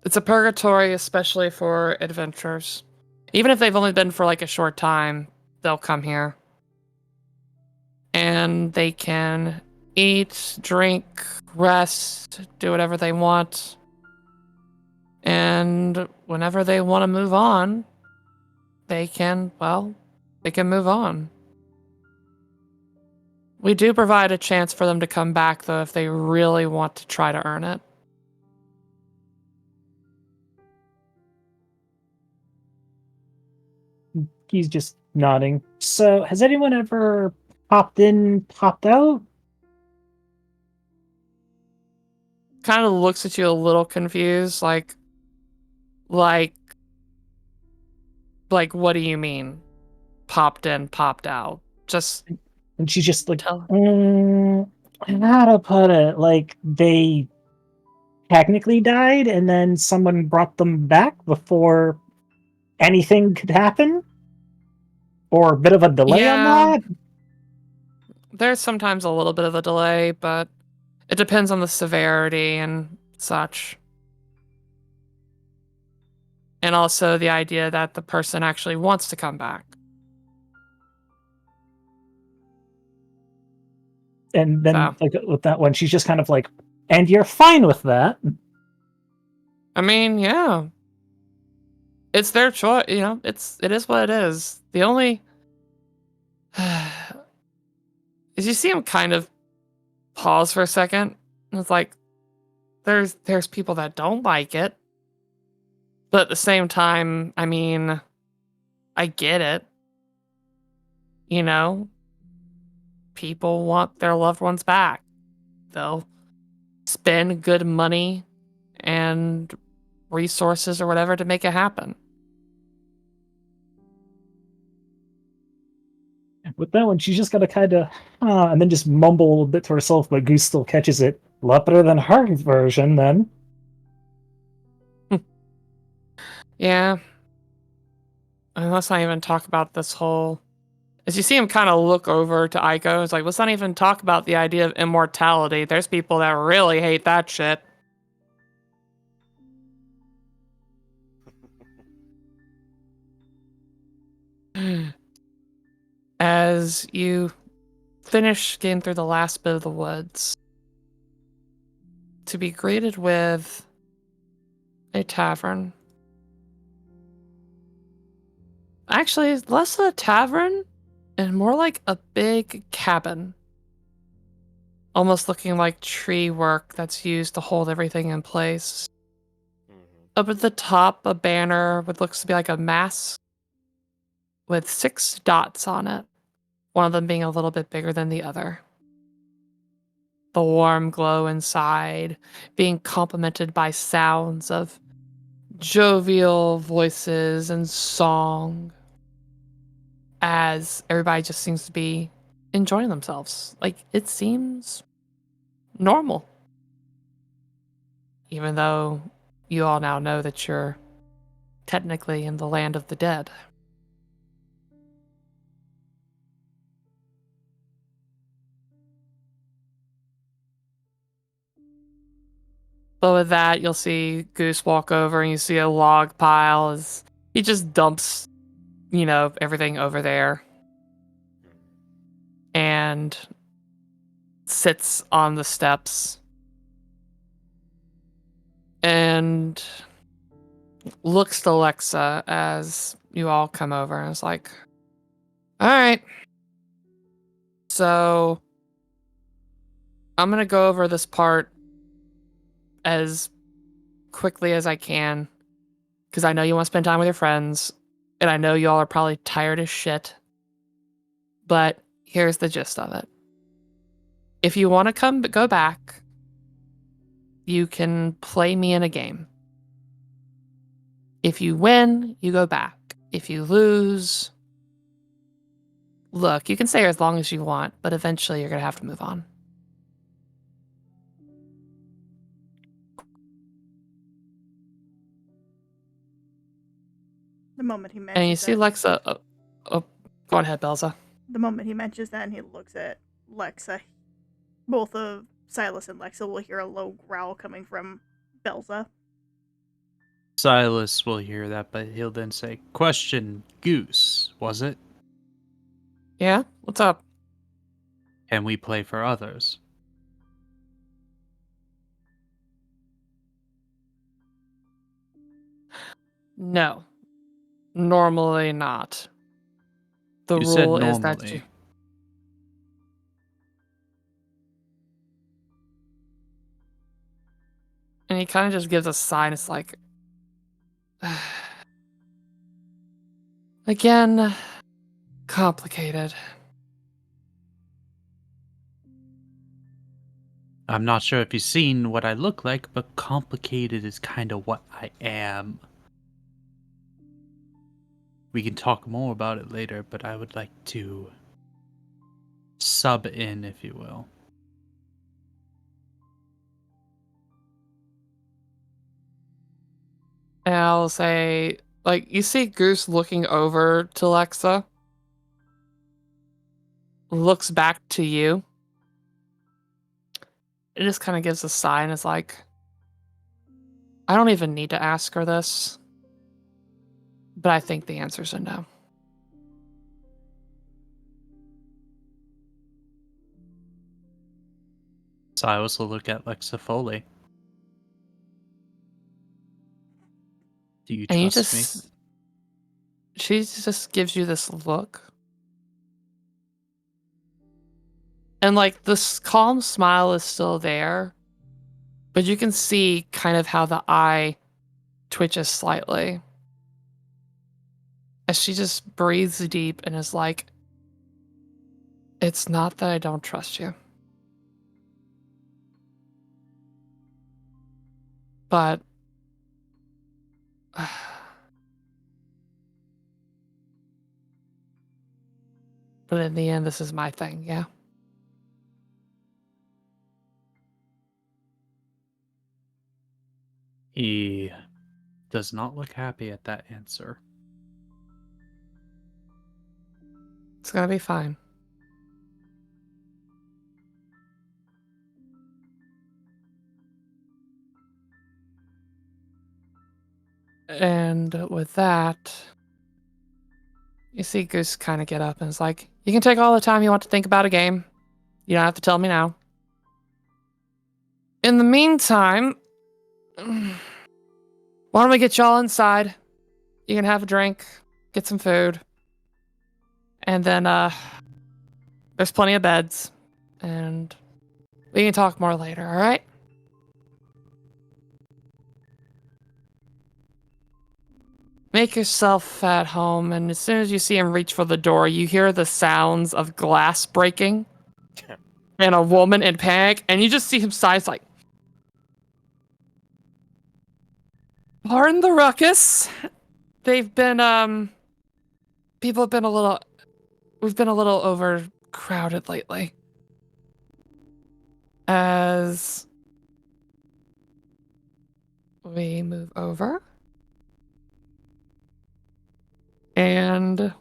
Speaker 3: It's a purgatory, especially for adventurers. Even if they've only been for like a short time, they'll come here. And they can eat, drink, rest, do whatever they want. And whenever they want to move on, they can move on. We do provide a chance for them to come back, though, if they really want to try to earn it.
Speaker 5: He's just nodding. So, has anyone ever popped in, popped out?
Speaker 3: Kind of looks at you a little confused, like, what do you mean? Popped in, popped out. Just
Speaker 5: And she's just like,
Speaker 3: tell.
Speaker 5: how to put it? Like, they technically died, and then someone brought them back before anything could happen? Or a bit of a delay on
Speaker 3: Yeah,
Speaker 5: that?
Speaker 3: there's sometimes a little bit of a delay, but it depends on the severity and such. And also the idea that the person actually wants to come back.
Speaker 5: And then,
Speaker 3: So,
Speaker 5: like, with that one, she's just kind of like, and you're fine with that?
Speaker 3: I mean, yeah. It's their choice, it is what it is. The only is you see him kind of pause for a second. And it's like there's people that don't like it. But at the same time, I mean, I get it. People want their loved ones back. They'll spend good money and resources or whatever to make it happen.
Speaker 5: With that one, she's just gonna kind of, and then just mumble a little bit to herself, but Goose still catches it. A lot better than her version, then.
Speaker 3: Yeah. And let's not even talk about this whole. As you see him kind of look over to Aiko, it's like, let's not even talk about the idea of immortality. There's people that really hate that shit. As you finish getting through the last bit of the woods, to be greeted with a tavern Actually, it's less a tavern and more like a big cabin. Almost looking like tree work that's used to hold everything in place. Up at the top, a banner what looks to be like a mask with 6 dots on it. One of them being a little bit bigger than the other. The warm glow inside being complemented by sounds of jovial voices and song as everybody just seems to be enjoying themselves. Like, it seems normal. Even though you all now know that you're technically in the land of the dead. But with that, you'll see Goose walk over and you see a log pile as he just dumps, everything over there. And sits on the steps. And looks to Alexa as you all come over and is like, all right. So I'm going to go over this part as quickly as I can because I know you want to spend time with your friends and I know y'all are probably tired as shit. But here's the gist of it. If you want to go back, you can play me in a game. If you win, you go back. If you lose, look, you can stay here as long as you want, but eventually you're going to have to move on.
Speaker 1: The moment he mentions
Speaker 3: And you see Lexa. Go ahead, Belza.
Speaker 1: The moment he mentions that and he looks at Lexa, both of Silas and Lexa will hear a low growl coming from Belza.
Speaker 2: Silas will hear that, but he'll then say, "Question, Goose, was it?
Speaker 3: Yeah? What's up?
Speaker 2: Can we play for others?"
Speaker 3: No. Normally not. The
Speaker 2: You
Speaker 3: rule
Speaker 2: said
Speaker 3: is that
Speaker 2: normally.
Speaker 3: you... And he kind of just gives a sigh and it's like... Again, complicated.
Speaker 2: I'm not sure if you've seen what I look like, but complicated is kind of what I am. We can talk more about it later, but I would like to sub in, if you will.
Speaker 3: And I'll say, you see Goose looking over to Lexa, looks back to you. It just kind of gives a sigh and is like, I don't even need to ask her this, but I think the answer's a no.
Speaker 2: Silas will look at Lexa Foley. Do you
Speaker 3: And
Speaker 2: trust me?
Speaker 3: She just gives you this look. And this calm smile is still there, but you can see kind of how the eye twitches slightly. As she just breathes deep and is like, it's not that I don't trust you. But in the end, this is my thing, yeah?
Speaker 2: He does not look happy at that answer.
Speaker 3: It's gonna be fine. And with that, you see Goose kind of get up and is like, you can take all the time you want to think about a game. You don't have to tell me now. In the meantime, why don't we get y'all inside? You can have a drink. get some food, and then there's plenty of beds, and we can talk more later. All right? Make yourself at home, and as soon as you see him reach for the door, you hear the sounds of glass breaking and a woman in panic, and you just see him sighs like, pardon the ruckus. They've been, people have been we've been a little overcrowded lately. As we move over. And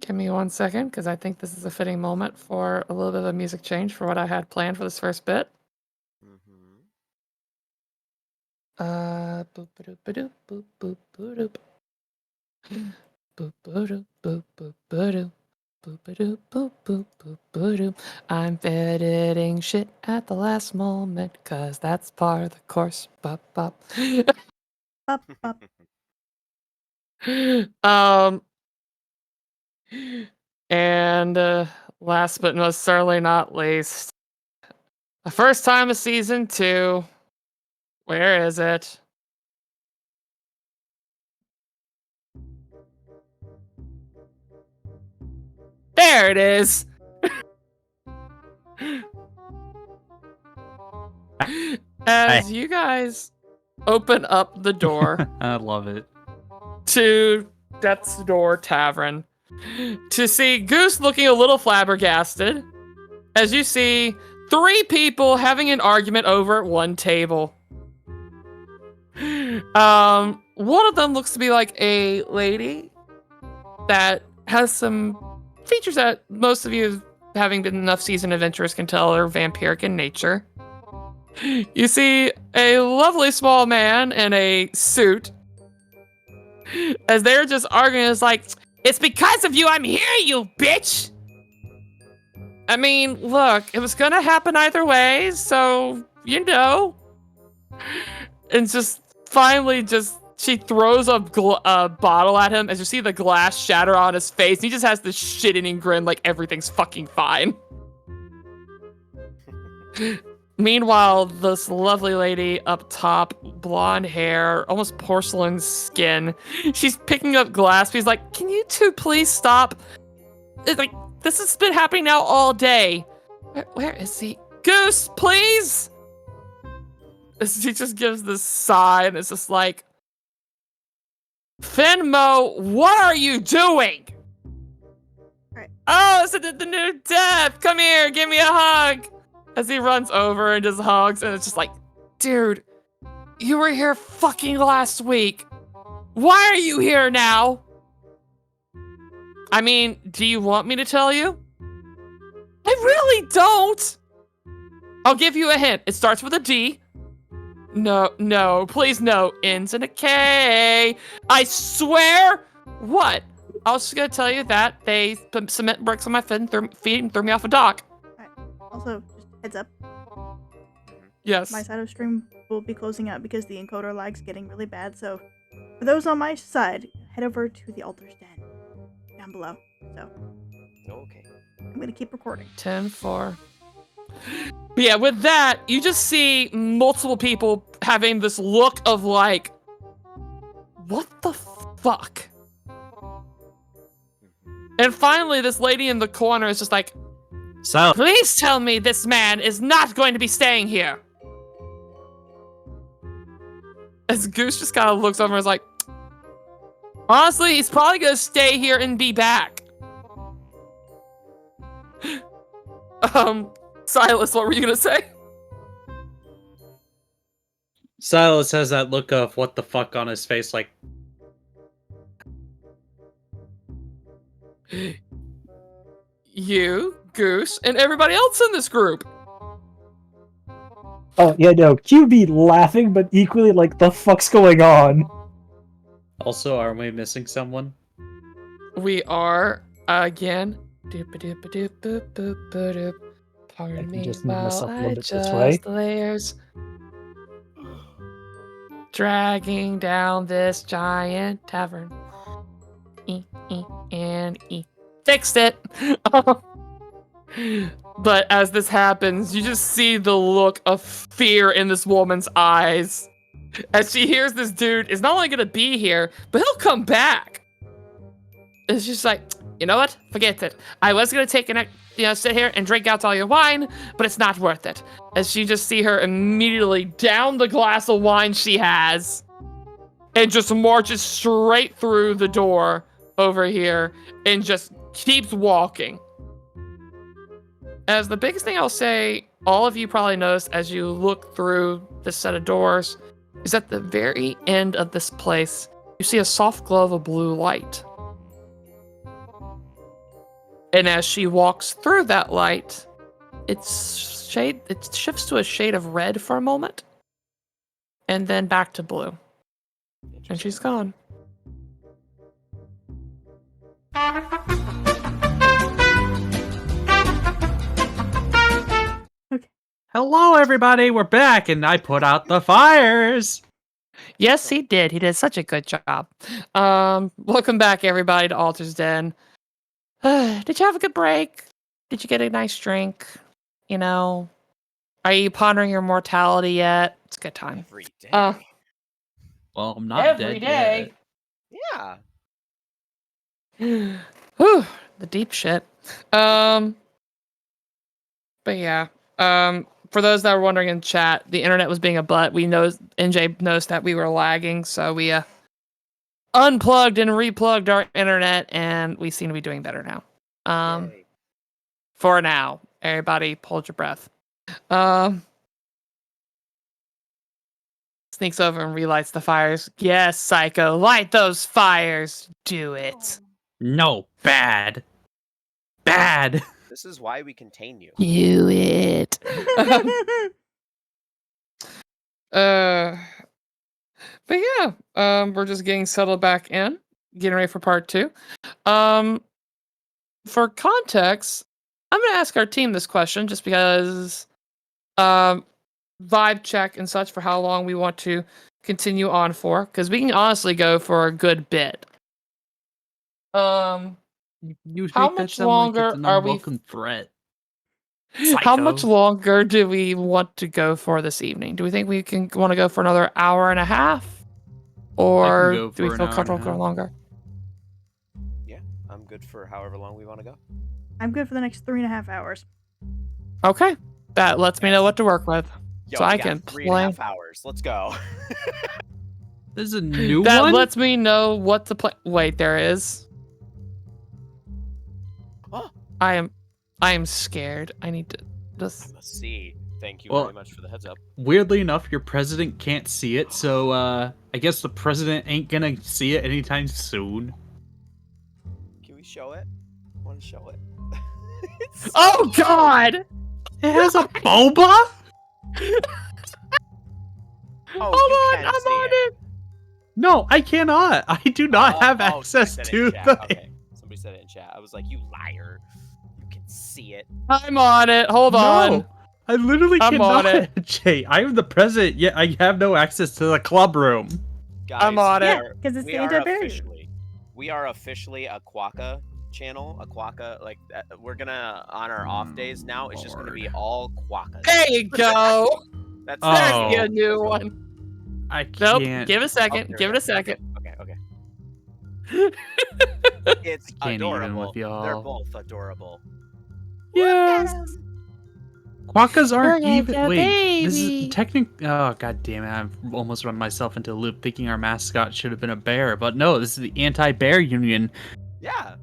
Speaker 3: give me 1 second, because I think this is a fitting moment for a little bit of a music change for what I had planned for this first bit. Boop ba doop ba doop boop boop ba doop. Boop ba doop boop boop ba doop. Boop ba doop boop boop boop ba doop. I'm editing shit at the last moment, cause that's part of the course. Bop bop.
Speaker 1: Bop, bop.
Speaker 3: And last but most certainly not least, the first time of season 2. Where is it? There it is. As you guys open up the door
Speaker 2: I love it.
Speaker 3: to Death's Door Tavern to see Goose looking a little flabbergasted, as you see 3 people having an argument over at one table. One of them looks to be like a lady that has some features that most of you, having been enough seasoned adventurers, can tell are vampiric in nature. You see a lovely small man in a suit, as they're just arguing. It's like, it's because of you I'm here, you bitch! I mean, look, it was gonna happen either way, so, you know. And just finally she throws a bottle at him, as you see the glass shatter on his face, and he just has this shit-eating grin like everything's fucking fine. Meanwhile, this lovely lady up top, blonde hair, almost porcelain skin, she's picking up glass. She's like, can you two please stop? It's like, this has been happening now all day. Where is he? Goose, please! She just gives this sigh, and it's just like, Finmo, what are you doing?
Speaker 1: Right.
Speaker 3: Oh, it's the new death. Come here, give me a hug. As he runs over and just hugs, and it's just like, dude, you were here fucking last week. Why are you here now? I mean, do you want me to tell you? I really don't. I'll give you a hint. It starts with a D. No, please no. Ends in a K. I swear. What? I was just gonna tell you that they put cement bricks on my feet and threw me off a dock.
Speaker 1: Right. Also, just heads up,
Speaker 3: Yes.
Speaker 1: my side of stream will be closing out because the encoder lag's getting really bad, so for those on my side, head over to the altar's den down below. So,
Speaker 4: Okay.
Speaker 1: I'm gonna keep recording.
Speaker 3: 10-4. But yeah, with that, you just see multiple people having this look of like, what the fuck? And finally, this lady in the corner is just like,
Speaker 2: So,
Speaker 3: please tell me this man is not going to be staying here. As Goose just kind of looks over and is like, honestly, he's probably going to stay here and be back. Silas, what were you going to say?
Speaker 2: Silas has that look of what the fuck on his face, like,
Speaker 3: You, Goose, and everybody else in this group.
Speaker 5: Oh, yeah, no, QB laughing, but equally like, the fuck's going on?
Speaker 2: also, are we missing someone?
Speaker 3: We are, again, pardon
Speaker 5: I can
Speaker 3: me
Speaker 5: just
Speaker 3: while
Speaker 5: mess up a
Speaker 3: I
Speaker 5: little bit this way.
Speaker 3: adjust the layers. dragging down this giant tavern. E. Fixed it. But as this happens, you just see the look of fear in this woman's eyes as she hears this dude is not only gonna be here, but he'll come back. It's just like, you know what? Forget it. I was gonna sit here and drink out all your wine, but it's not worth it. As you just see her immediately down the glass of wine she has, and just marches straight through the door over here, and just keeps walking. As the biggest thing I'll say, all of you probably noticed as you look through this set of doors, is at the very end of this place, you see a soft glow of a blue light. And as she walks through that light, it shifts to a shade of red for a moment, and then back to blue. And she's gone.
Speaker 2: Hello, everybody. We're back, and I put out the fires.
Speaker 3: Yes, he did. He did such a good job. Welcome back, everybody, to Altar's Den. Did you have a good break? Did you get a nice drink? You know, are you pondering your mortality yet? It's a good time.
Speaker 4: Every day.
Speaker 2: Well, I'm not
Speaker 3: Every
Speaker 2: dead
Speaker 3: day.
Speaker 2: yet.
Speaker 4: Yeah.
Speaker 3: Whew, the deep shit. But yeah. For those that were wondering in chat, the internet was being a butt. NJ noticed that we were lagging, so we unplugged and replugged our internet, and we seem to be doing better now.
Speaker 4: Yay.
Speaker 3: For now, everybody, hold your breath. Sneaks over and relights the fires. Yes, Psycho, light those fires. Do it.
Speaker 2: No, bad. Bad.
Speaker 4: This is why we contain you.
Speaker 3: Do it. But yeah, we're just getting settled back in, getting ready for part 2. For context, I'm gonna ask our team this question just because vibe check and such for how long we want to continue on for, because we can honestly go for a good bit.
Speaker 2: You
Speaker 3: How
Speaker 2: make that
Speaker 3: much
Speaker 2: sound like it's
Speaker 3: longer
Speaker 2: an
Speaker 3: are we-
Speaker 2: unwelcome threat.
Speaker 3: How much
Speaker 2: Psycho.
Speaker 3: longer do we want to go for this evening? Do we think we want to go for another hour and a half? Or
Speaker 2: go
Speaker 3: do we
Speaker 2: for
Speaker 3: feel
Speaker 2: an hour and a
Speaker 3: comfortable going
Speaker 2: half.
Speaker 3: longer?
Speaker 4: Yeah, I'm good for however long we want to go.
Speaker 1: I'm good for the next 3.5 hours.
Speaker 3: Okay. That lets me know what to work with.
Speaker 4: Yo,
Speaker 3: So
Speaker 4: we
Speaker 3: I
Speaker 4: got
Speaker 3: can
Speaker 4: 3.5
Speaker 3: play.
Speaker 4: hours. Let's go.
Speaker 2: There's a new
Speaker 3: That
Speaker 2: one?
Speaker 3: lets me know what to play. Wait, there is.
Speaker 4: Oh.
Speaker 3: I am scared. I need to just.
Speaker 4: Let's see. Thank you
Speaker 2: Well-
Speaker 4: very much for the heads up.
Speaker 2: Weirdly enough, your president can't see it, so I guess the president ain't gonna see it anytime soon.
Speaker 4: Can we show it? I want to show it. It's so
Speaker 3: Oh
Speaker 4: cute.
Speaker 3: God!
Speaker 2: It has a boba?
Speaker 4: Oh,
Speaker 3: Hold
Speaker 4: you
Speaker 3: on,
Speaker 4: can
Speaker 3: I'm
Speaker 4: see
Speaker 3: on
Speaker 4: it.
Speaker 3: it.
Speaker 2: No, I cannot. I do not have
Speaker 4: Oh,
Speaker 2: access
Speaker 4: somebody said it
Speaker 2: to
Speaker 4: in
Speaker 2: the
Speaker 4: chat. Okay, somebody said it in chat. I was like, you liar. You can see it.
Speaker 3: I'm on it. Hold
Speaker 2: No,
Speaker 3: on.
Speaker 2: I literally
Speaker 3: I'm
Speaker 2: cannot.
Speaker 3: on it.
Speaker 2: Jay, I am the president, yet I have no access to the club room.
Speaker 4: Guys,
Speaker 3: I'm on
Speaker 4: we
Speaker 3: it.
Speaker 1: Yeah,
Speaker 4: are-
Speaker 1: because it's
Speaker 4: we
Speaker 1: the
Speaker 4: are
Speaker 1: anti-barrier.
Speaker 4: we are officially a Quokka channel. A Quokka, like, we're gonna, on our off days now, it's just gonna be
Speaker 2: Lord.
Speaker 4: all Quokkas.
Speaker 3: There you go.
Speaker 4: That's
Speaker 2: Oh.
Speaker 3: There's your new one.
Speaker 2: I
Speaker 3: Nope.
Speaker 2: can't.
Speaker 3: Give it a
Speaker 4: Oh,
Speaker 3: second.
Speaker 4: there we
Speaker 3: Give it
Speaker 4: go.
Speaker 3: a second.
Speaker 4: Okay. It's
Speaker 2: I can't even
Speaker 4: adorable.
Speaker 2: with y'all.
Speaker 4: They're both adorable.
Speaker 3: Yes.
Speaker 2: Quokkas aren't
Speaker 3: Look at
Speaker 2: even.
Speaker 3: the
Speaker 2: Wait, this
Speaker 3: baby.
Speaker 2: is technically. Oh god damn it! I've almost run myself into a loop thinking our mascot should have been a bear, but no, this is the anti-bear union.
Speaker 4: Yeah.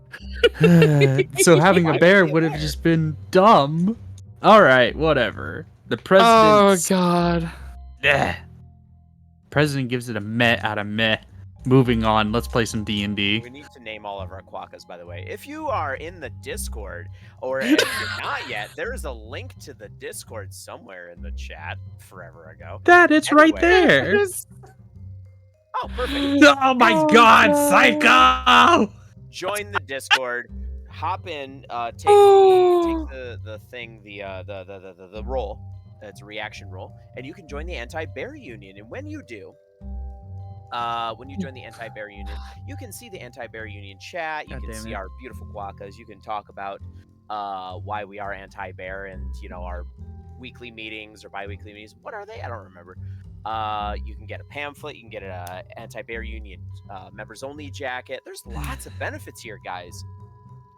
Speaker 2: So having
Speaker 4: Why
Speaker 2: a
Speaker 4: would
Speaker 2: bear
Speaker 4: it be a
Speaker 2: would have
Speaker 4: bear?
Speaker 2: just been dumb. All right, whatever. The
Speaker 3: Oh
Speaker 2: president.
Speaker 3: God.
Speaker 2: President gives it a meh out of meh. Moving on, let's play some D&D.
Speaker 4: We need to name all of our Quokkas, by the way. If you are in the Discord, or if you're not yet, there is a link to the Discord somewhere in the chat forever ago.
Speaker 2: That it's right
Speaker 4: Anyway.
Speaker 2: there.
Speaker 4: Oh, perfect.
Speaker 2: Oh my
Speaker 3: Oh,
Speaker 2: god,
Speaker 3: God.
Speaker 2: psycho!
Speaker 4: Join the Discord. Hop in. Take
Speaker 3: Oh.
Speaker 4: the thing, the roll. It's a reaction roll, and you can join the anti-bear union. And when you do, when you join the Anti-Bear Union, you can see the Anti-Bear Union chat. You
Speaker 2: God
Speaker 4: can
Speaker 2: damn
Speaker 4: see
Speaker 2: it.
Speaker 4: our beautiful quokkas. You can talk about why we are anti-bear and our weekly meetings or bi-weekly meetings. What are they? I don't remember. You can get a pamphlet. You can get an Anti-Bear Union members only jacket. There's lots of benefits here, guys.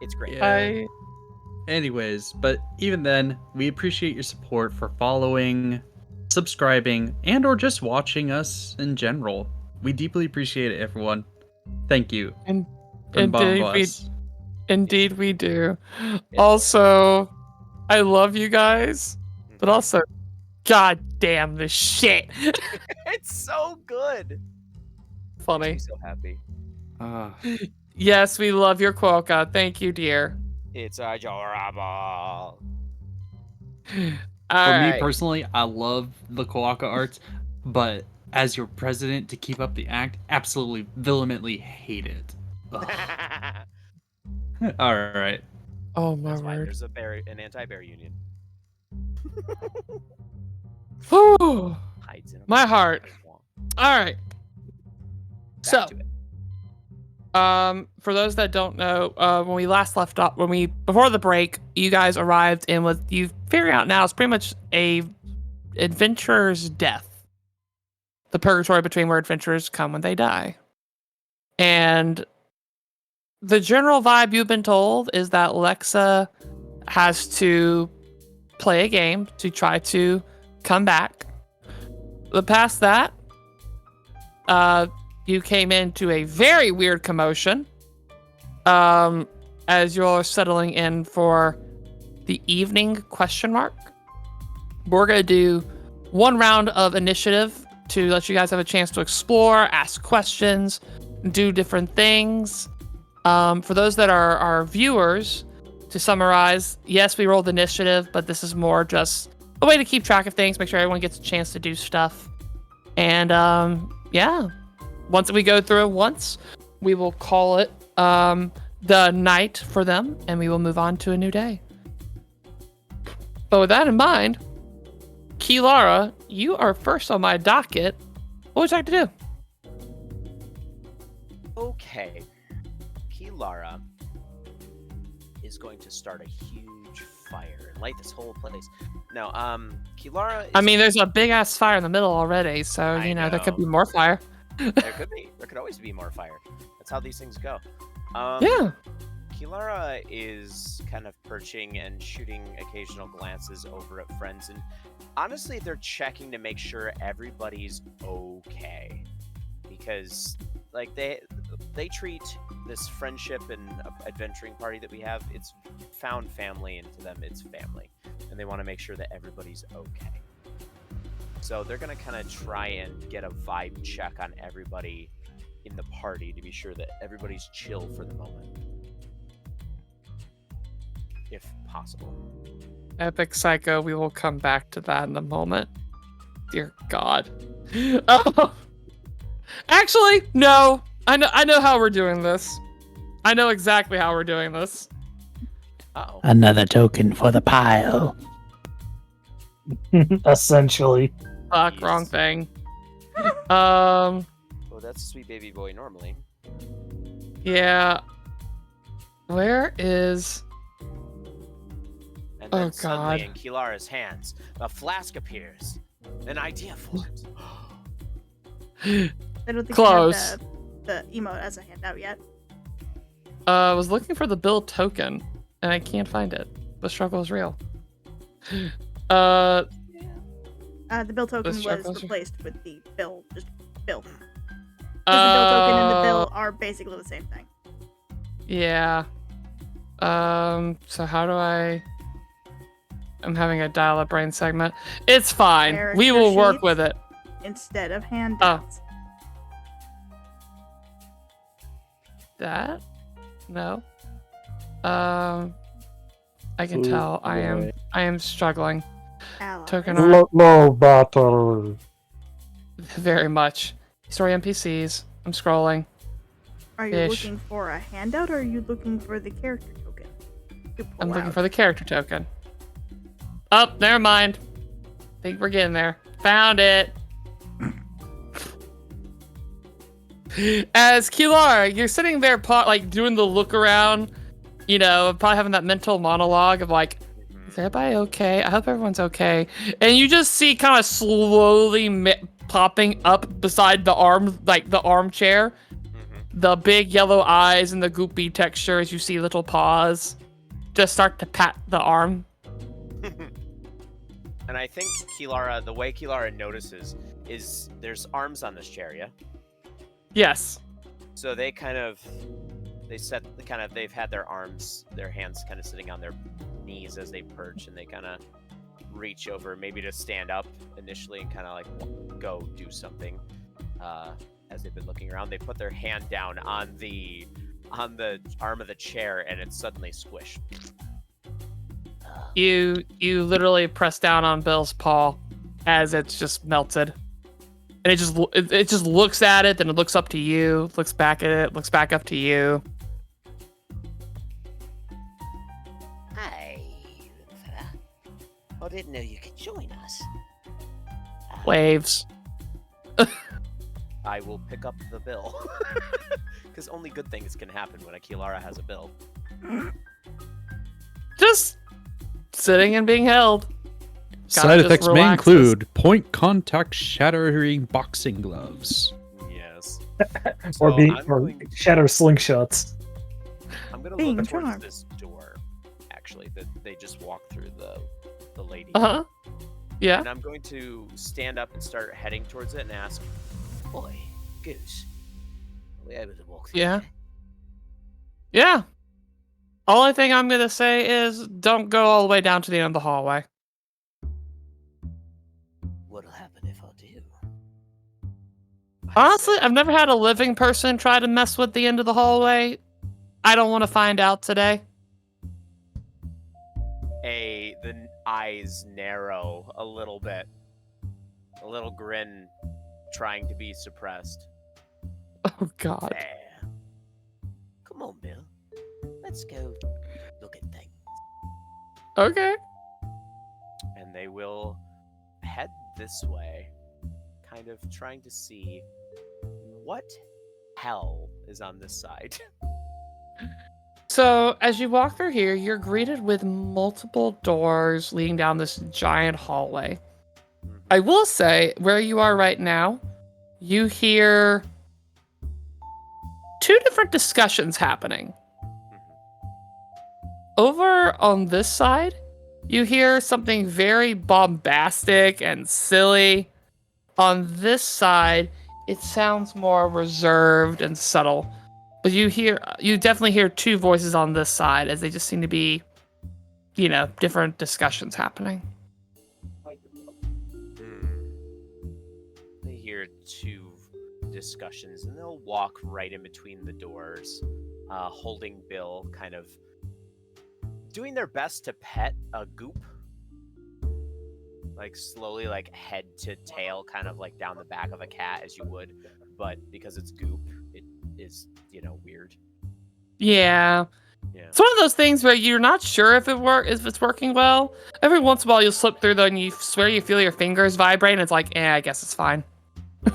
Speaker 4: It's great.
Speaker 2: Yeah. Anyways, but even then, we appreciate your support for following, subscribing, and or just watching us in general. We deeply appreciate it, everyone. Thank you.
Speaker 3: And
Speaker 2: From both
Speaker 3: indeed,
Speaker 2: of us.
Speaker 3: indeed we do. Also, I love you guys, but also, god damn the shit.
Speaker 4: It's so good.
Speaker 3: Funny.
Speaker 4: Makes me so happy.
Speaker 3: Yes, we love your quokka. Thank you, dear.
Speaker 4: It's adorable.
Speaker 2: For me personally, I love the Koaka arts, but as your president to keep up the act, absolutely vehemently hate it. All right.
Speaker 3: Oh my
Speaker 4: That's why
Speaker 3: word.
Speaker 4: there's an anti-bear union.
Speaker 3: Whew.
Speaker 4: Hides in a
Speaker 3: My heart.
Speaker 4: wall.
Speaker 3: All right.
Speaker 4: Back to it.
Speaker 3: For those that don't know, when we last left off, before the break, you guys arrived and what you figure out now is pretty much a adventurer's death. The purgatory between where adventurers come when they die. And the general vibe you've been told is that Lexa has to play a game to try to come back. But past that, you came into a very weird commotion as you're settling in for the evening ? We're going to do one round of initiative to let you guys have a chance to explore, ask questions, do different things. For those that are our viewers, to summarize, yes, we rolled initiative, but this is more just a way to keep track of things, make sure everyone gets a chance to do stuff. And yeah, once we go through it once, we will call it the night for them, and we will move on to a new day. But with that in mind, Kilara, you are first on my docket. What would you like to do?
Speaker 4: Okay. Kilara is going to start a huge fire and light this whole place. No, Kilara is...
Speaker 3: I mean, there's a big ass fire in the middle already, so
Speaker 4: I
Speaker 3: there could
Speaker 4: know.
Speaker 3: be more fire.
Speaker 4: There could be. There could always be more fire. That's how these things go.
Speaker 3: Yeah.
Speaker 4: Kilara is kind of perching and shooting occasional glances over at friends, and honestly, they're checking to make sure everybody's okay, because like they treat this friendship and adventuring party that we have, it's found family, and to them it's family, and they want to make sure that everybody's okay. So they're gonna kind of try and get a vibe check on everybody in the party to be sure that everybody's chill for the moment, if possible.
Speaker 3: Epic Psycho, we will come back to that in a moment. Dear God. Oh. Actually, no. I know how we're doing this. I know exactly how we're doing this.
Speaker 4: Uh-oh.
Speaker 6: Another token for the pile.
Speaker 5: Essentially.
Speaker 3: Fuck,
Speaker 4: Jeez.
Speaker 3: wrong thing.
Speaker 4: Oh, that's a sweet baby boy normally.
Speaker 3: Yeah. Where is...
Speaker 4: And then
Speaker 3: Oh,
Speaker 4: suddenly
Speaker 3: God.
Speaker 4: in Kilara's hands, a flask appears. An idea forms.
Speaker 1: I don't think
Speaker 3: Close.
Speaker 1: we have the emote as a handout yet.
Speaker 3: I was looking for the bill token, and I can't find it. The struggle is real.
Speaker 1: The bill token
Speaker 3: The
Speaker 1: was
Speaker 3: struggles are-
Speaker 1: replaced with the bill, just bill. Because the bill token and the bill are basically the same thing.
Speaker 3: Yeah. So how do I... I'm having a dial-up brain segment. It's fine. We
Speaker 1: Character
Speaker 3: will work
Speaker 1: sheets.
Speaker 3: with it.
Speaker 1: Instead of handouts.
Speaker 3: That? No. I can tell I am struggling
Speaker 1: Ally.
Speaker 3: Token
Speaker 5: Low battle.
Speaker 3: very much. Story NPCs. I'm scrolling.
Speaker 1: Are you
Speaker 3: Fish.
Speaker 1: looking for a handout or are you looking for the character token? to pull
Speaker 3: I'm looking
Speaker 1: out?
Speaker 3: for the character token. Oh, never mind. Think we're getting there. Found it. As Kilara, you're sitting there, like doing the look around, you know, probably having that mental monologue of like, is everybody okay? I hope everyone's okay. And you just see kind of slowly popping up beside the arm, like the armchair, the big yellow eyes and the goopy texture as you see little paws just start to pat the arm.
Speaker 4: And I think Kilara, the way Kilara notices is there's arms on this chair, yeah?
Speaker 3: Yes.
Speaker 4: So they've had their arms, their hands kind of sitting on their knees as they perch, and they kind of reach over, maybe to stand up initially and kind of like go do something. As they've been looking around, they put their hand down on the arm of the chair, and it's suddenly squished.
Speaker 3: You literally press down on Bill's paw as it's just melted. And it just looks at it, then it looks up to you, looks back at it, looks back up to you.
Speaker 7: Hi, little fella. I didn't know you could join us.
Speaker 3: Waves.
Speaker 4: I will pick up the bill. Because only good things can happen when a Kilara has a bill.
Speaker 3: Just sitting and being held.
Speaker 2: Side
Speaker 3: just
Speaker 2: effects may
Speaker 3: relaxes.
Speaker 2: include point contact shattering boxing gloves.
Speaker 4: Yes.
Speaker 5: Or
Speaker 4: So
Speaker 5: shatter slingshots.
Speaker 4: I'm gonna
Speaker 1: Being
Speaker 4: look towards
Speaker 1: charmed.
Speaker 4: this door. Actually, that they just walked through the lady.
Speaker 3: Uh-huh. Yeah.
Speaker 4: And I'm going to stand up and start heading towards it and ask,
Speaker 7: Boy, Goose. Are we able to walk through
Speaker 3: Yeah.
Speaker 7: there?
Speaker 3: Yeah. Only thing I'm gonna say is don't go all the way down to the end of the hallway.
Speaker 7: What'll happen if I do?
Speaker 3: Honestly, I've never had a living person try to mess with the end of the hallway. I don't want to find out today.
Speaker 4: the eyes narrow a little bit. A little grin trying to be suppressed.
Speaker 3: Oh, God.
Speaker 7: There. Come on, Bill. Let's go look at things.
Speaker 3: Okay.
Speaker 4: And they will head this way, kind of trying to see what hell is on this side.
Speaker 3: So, as you walk through here, you're greeted with multiple doors leading down this giant hallway. I will say, where you are right now, you hear two different discussions happening. Over on this side, you hear something very bombastic and silly. On this side, it sounds more reserved and subtle. But you definitely hear two voices on this side, as they just seem to be, different discussions happening.
Speaker 4: They hear two discussions, and they'll walk right in between the doors, holding Bill, kind of doing their best to pet a goop. Like slowly, like head to tail, kind of like down the back of a cat as you would, but because it's goop, it is, weird.
Speaker 3: Yeah.
Speaker 4: Yeah.
Speaker 3: It's one of those things where you're not sure if it's working well. Every once in a while you'll slip through and you swear you feel your fingers vibrate, and it's like, I guess it's fine.
Speaker 7: What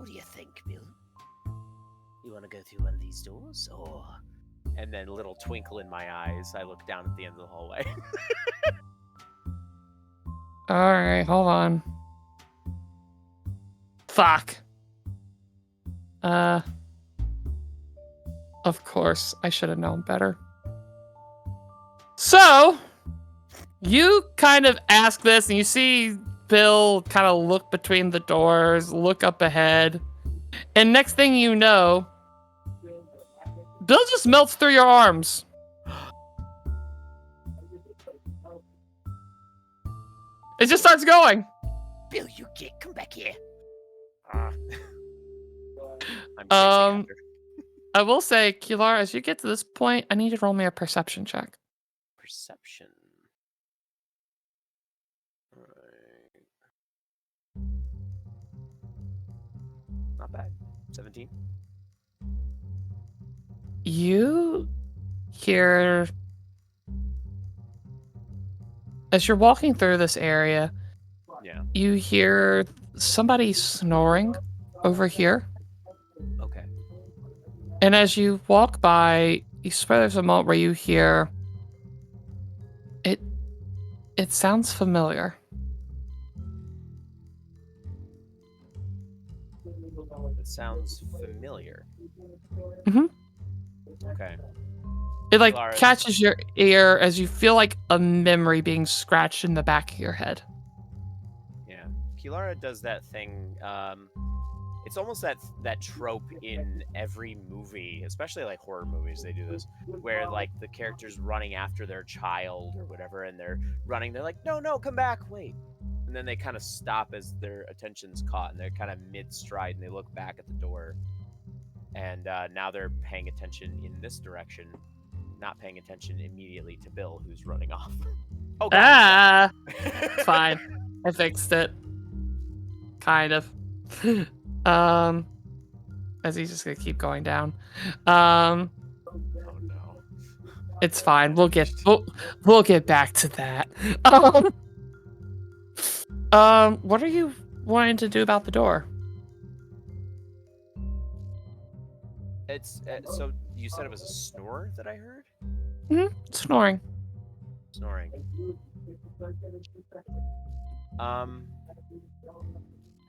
Speaker 7: do you think, Bill? You want to go through one of these doors, or...
Speaker 4: And then a little twinkle in my eyes, I look down at the end of the hallway.
Speaker 3: Alright, hold on. Fuck. Of course, I should have known better. So, you kind of ask this, and you see Bill kind of look between the doors, look up ahead, and next thing you know, Bill just melts through your arms. It just starts going.
Speaker 7: Bill, you get, come back here.
Speaker 4: I'm chasing after.
Speaker 3: I will say, Kilar, as you get to this point, I need you to roll me a perception check.
Speaker 4: Perception. Alright. Not bad. 17.
Speaker 3: You hear, as you're walking through this area,
Speaker 4: Yeah.
Speaker 3: you hear somebody snoring over here. And as you walk by, you swear there's a moment where you hear it sounds familiar.
Speaker 4: It sounds familiar.
Speaker 3: Mhm.
Speaker 4: Okay.
Speaker 3: It like
Speaker 4: Laura-
Speaker 3: catches your ear as you feel like a memory being scratched in the back of your head.
Speaker 4: Yeah. Kilara does that thing. It's almost that trope in every movie, especially like horror movies. They do this where like the character's running after their child or whatever, and they're running. They're like, no, come back, wait. And then they kind of stop as their attention's caught, and they're kind of mid-stride, and they look back at the door. And now they're paying attention in this direction, not paying attention immediately to Bill, who's running off. Oh, God.
Speaker 3: Ah, fine. I fixed it. Kind of. As he's just gonna keep going down.
Speaker 4: Oh, no.
Speaker 3: It's fine. We'll get back to that. What are you wanting to do about the door?
Speaker 4: It's so you said it was a snore that I heard?
Speaker 3: Snoring.
Speaker 4: Snoring.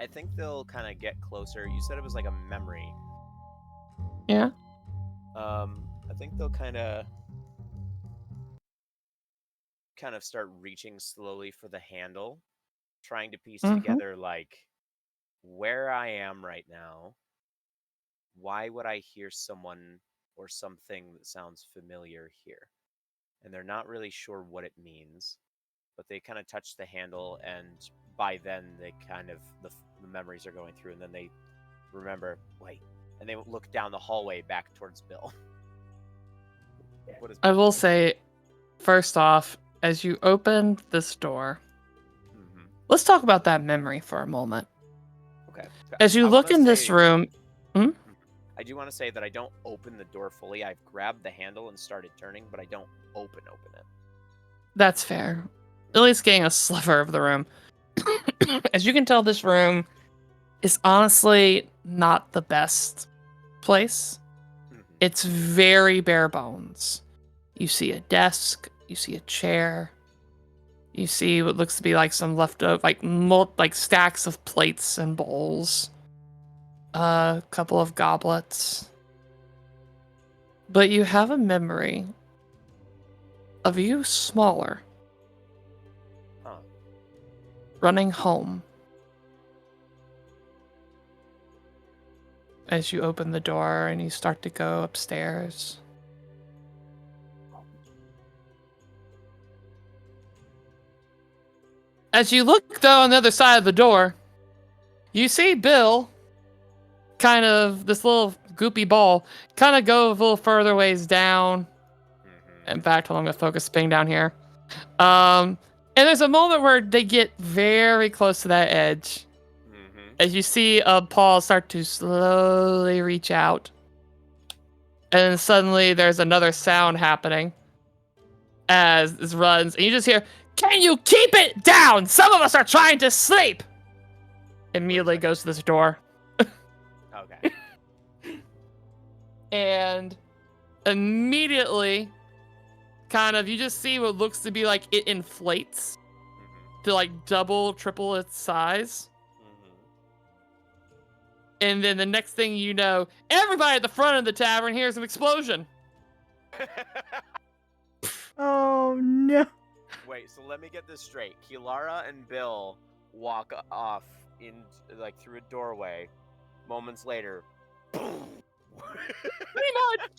Speaker 4: I think they'll kind of get closer. You said it was like a memory.
Speaker 3: Yeah.
Speaker 4: I think they'll kind of start reaching slowly for the handle, trying to piece together like where I am right now. Why would I hear someone or something that sounds familiar here? And they're not really sure what it means, but they kind of touch the handle, and by then they kind of the memories are going through, and then they remember, wait, and they look down the hallway back towards Bill.
Speaker 3: I will say, first off, as you open this door, let's talk about that memory for a moment.
Speaker 4: Okay.
Speaker 3: As you look in this room,
Speaker 4: I do want to say that I don't open the door fully. I've grabbed the handle and started turning, but I don't open it.
Speaker 3: That's fair. At least getting a sliver of the room. As you can tell, this room is honestly not the best place. It's very bare bones. You see a desk, you see a chair, you see what looks to be like some leftover, like stacks of plates and bowls, a couple of goblets. But you have a memory of you smaller, running home. As you open the door and you start to go upstairs. As you look, though, on the other side of the door, you see Bill, kind of, this little goopy ball, kind of go a little further ways down. In fact, I'm going to focus ping down here. And there's a moment where they get very close to that edge. As you see a paw start to slowly reach out. And then suddenly there's another sound happening as this runs. And you just hear, "Can you keep it down? Some of us are trying to sleep!" Immediately goes to this door.
Speaker 4: Okay.
Speaker 3: And immediately, kind of, you just see what looks to be like it inflates to like double, triple its size. And then the next thing you know, everybody at the front of the tavern hears an explosion.
Speaker 1: Oh no.
Speaker 4: Wait, so let me get this straight. Kilara and Bill walk off like through a doorway. Moments later, boom.
Speaker 3: Pretty much.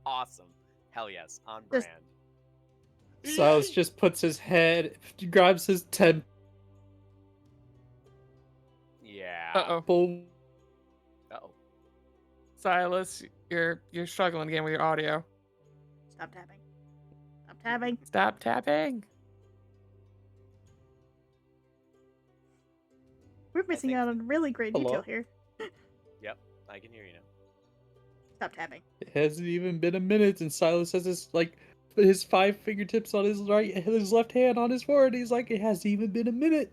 Speaker 4: Awesome. Hell yes, on brand.
Speaker 2: Silas just puts his head, grabs his tent.
Speaker 4: Yeah.
Speaker 3: Uh-oh.
Speaker 4: Uh-oh.
Speaker 3: Silas, you're struggling again with your audio.
Speaker 1: Stop tapping. Stop tapping.
Speaker 3: Stop tapping.
Speaker 1: We're missing out on really great detail here.
Speaker 4: Yep, I can hear you now.
Speaker 1: Stop tapping.
Speaker 2: It hasn't even been a minute, and Silas has his 5 fingertips on his left hand on his forehead. He's like, it hasn't even been a minute.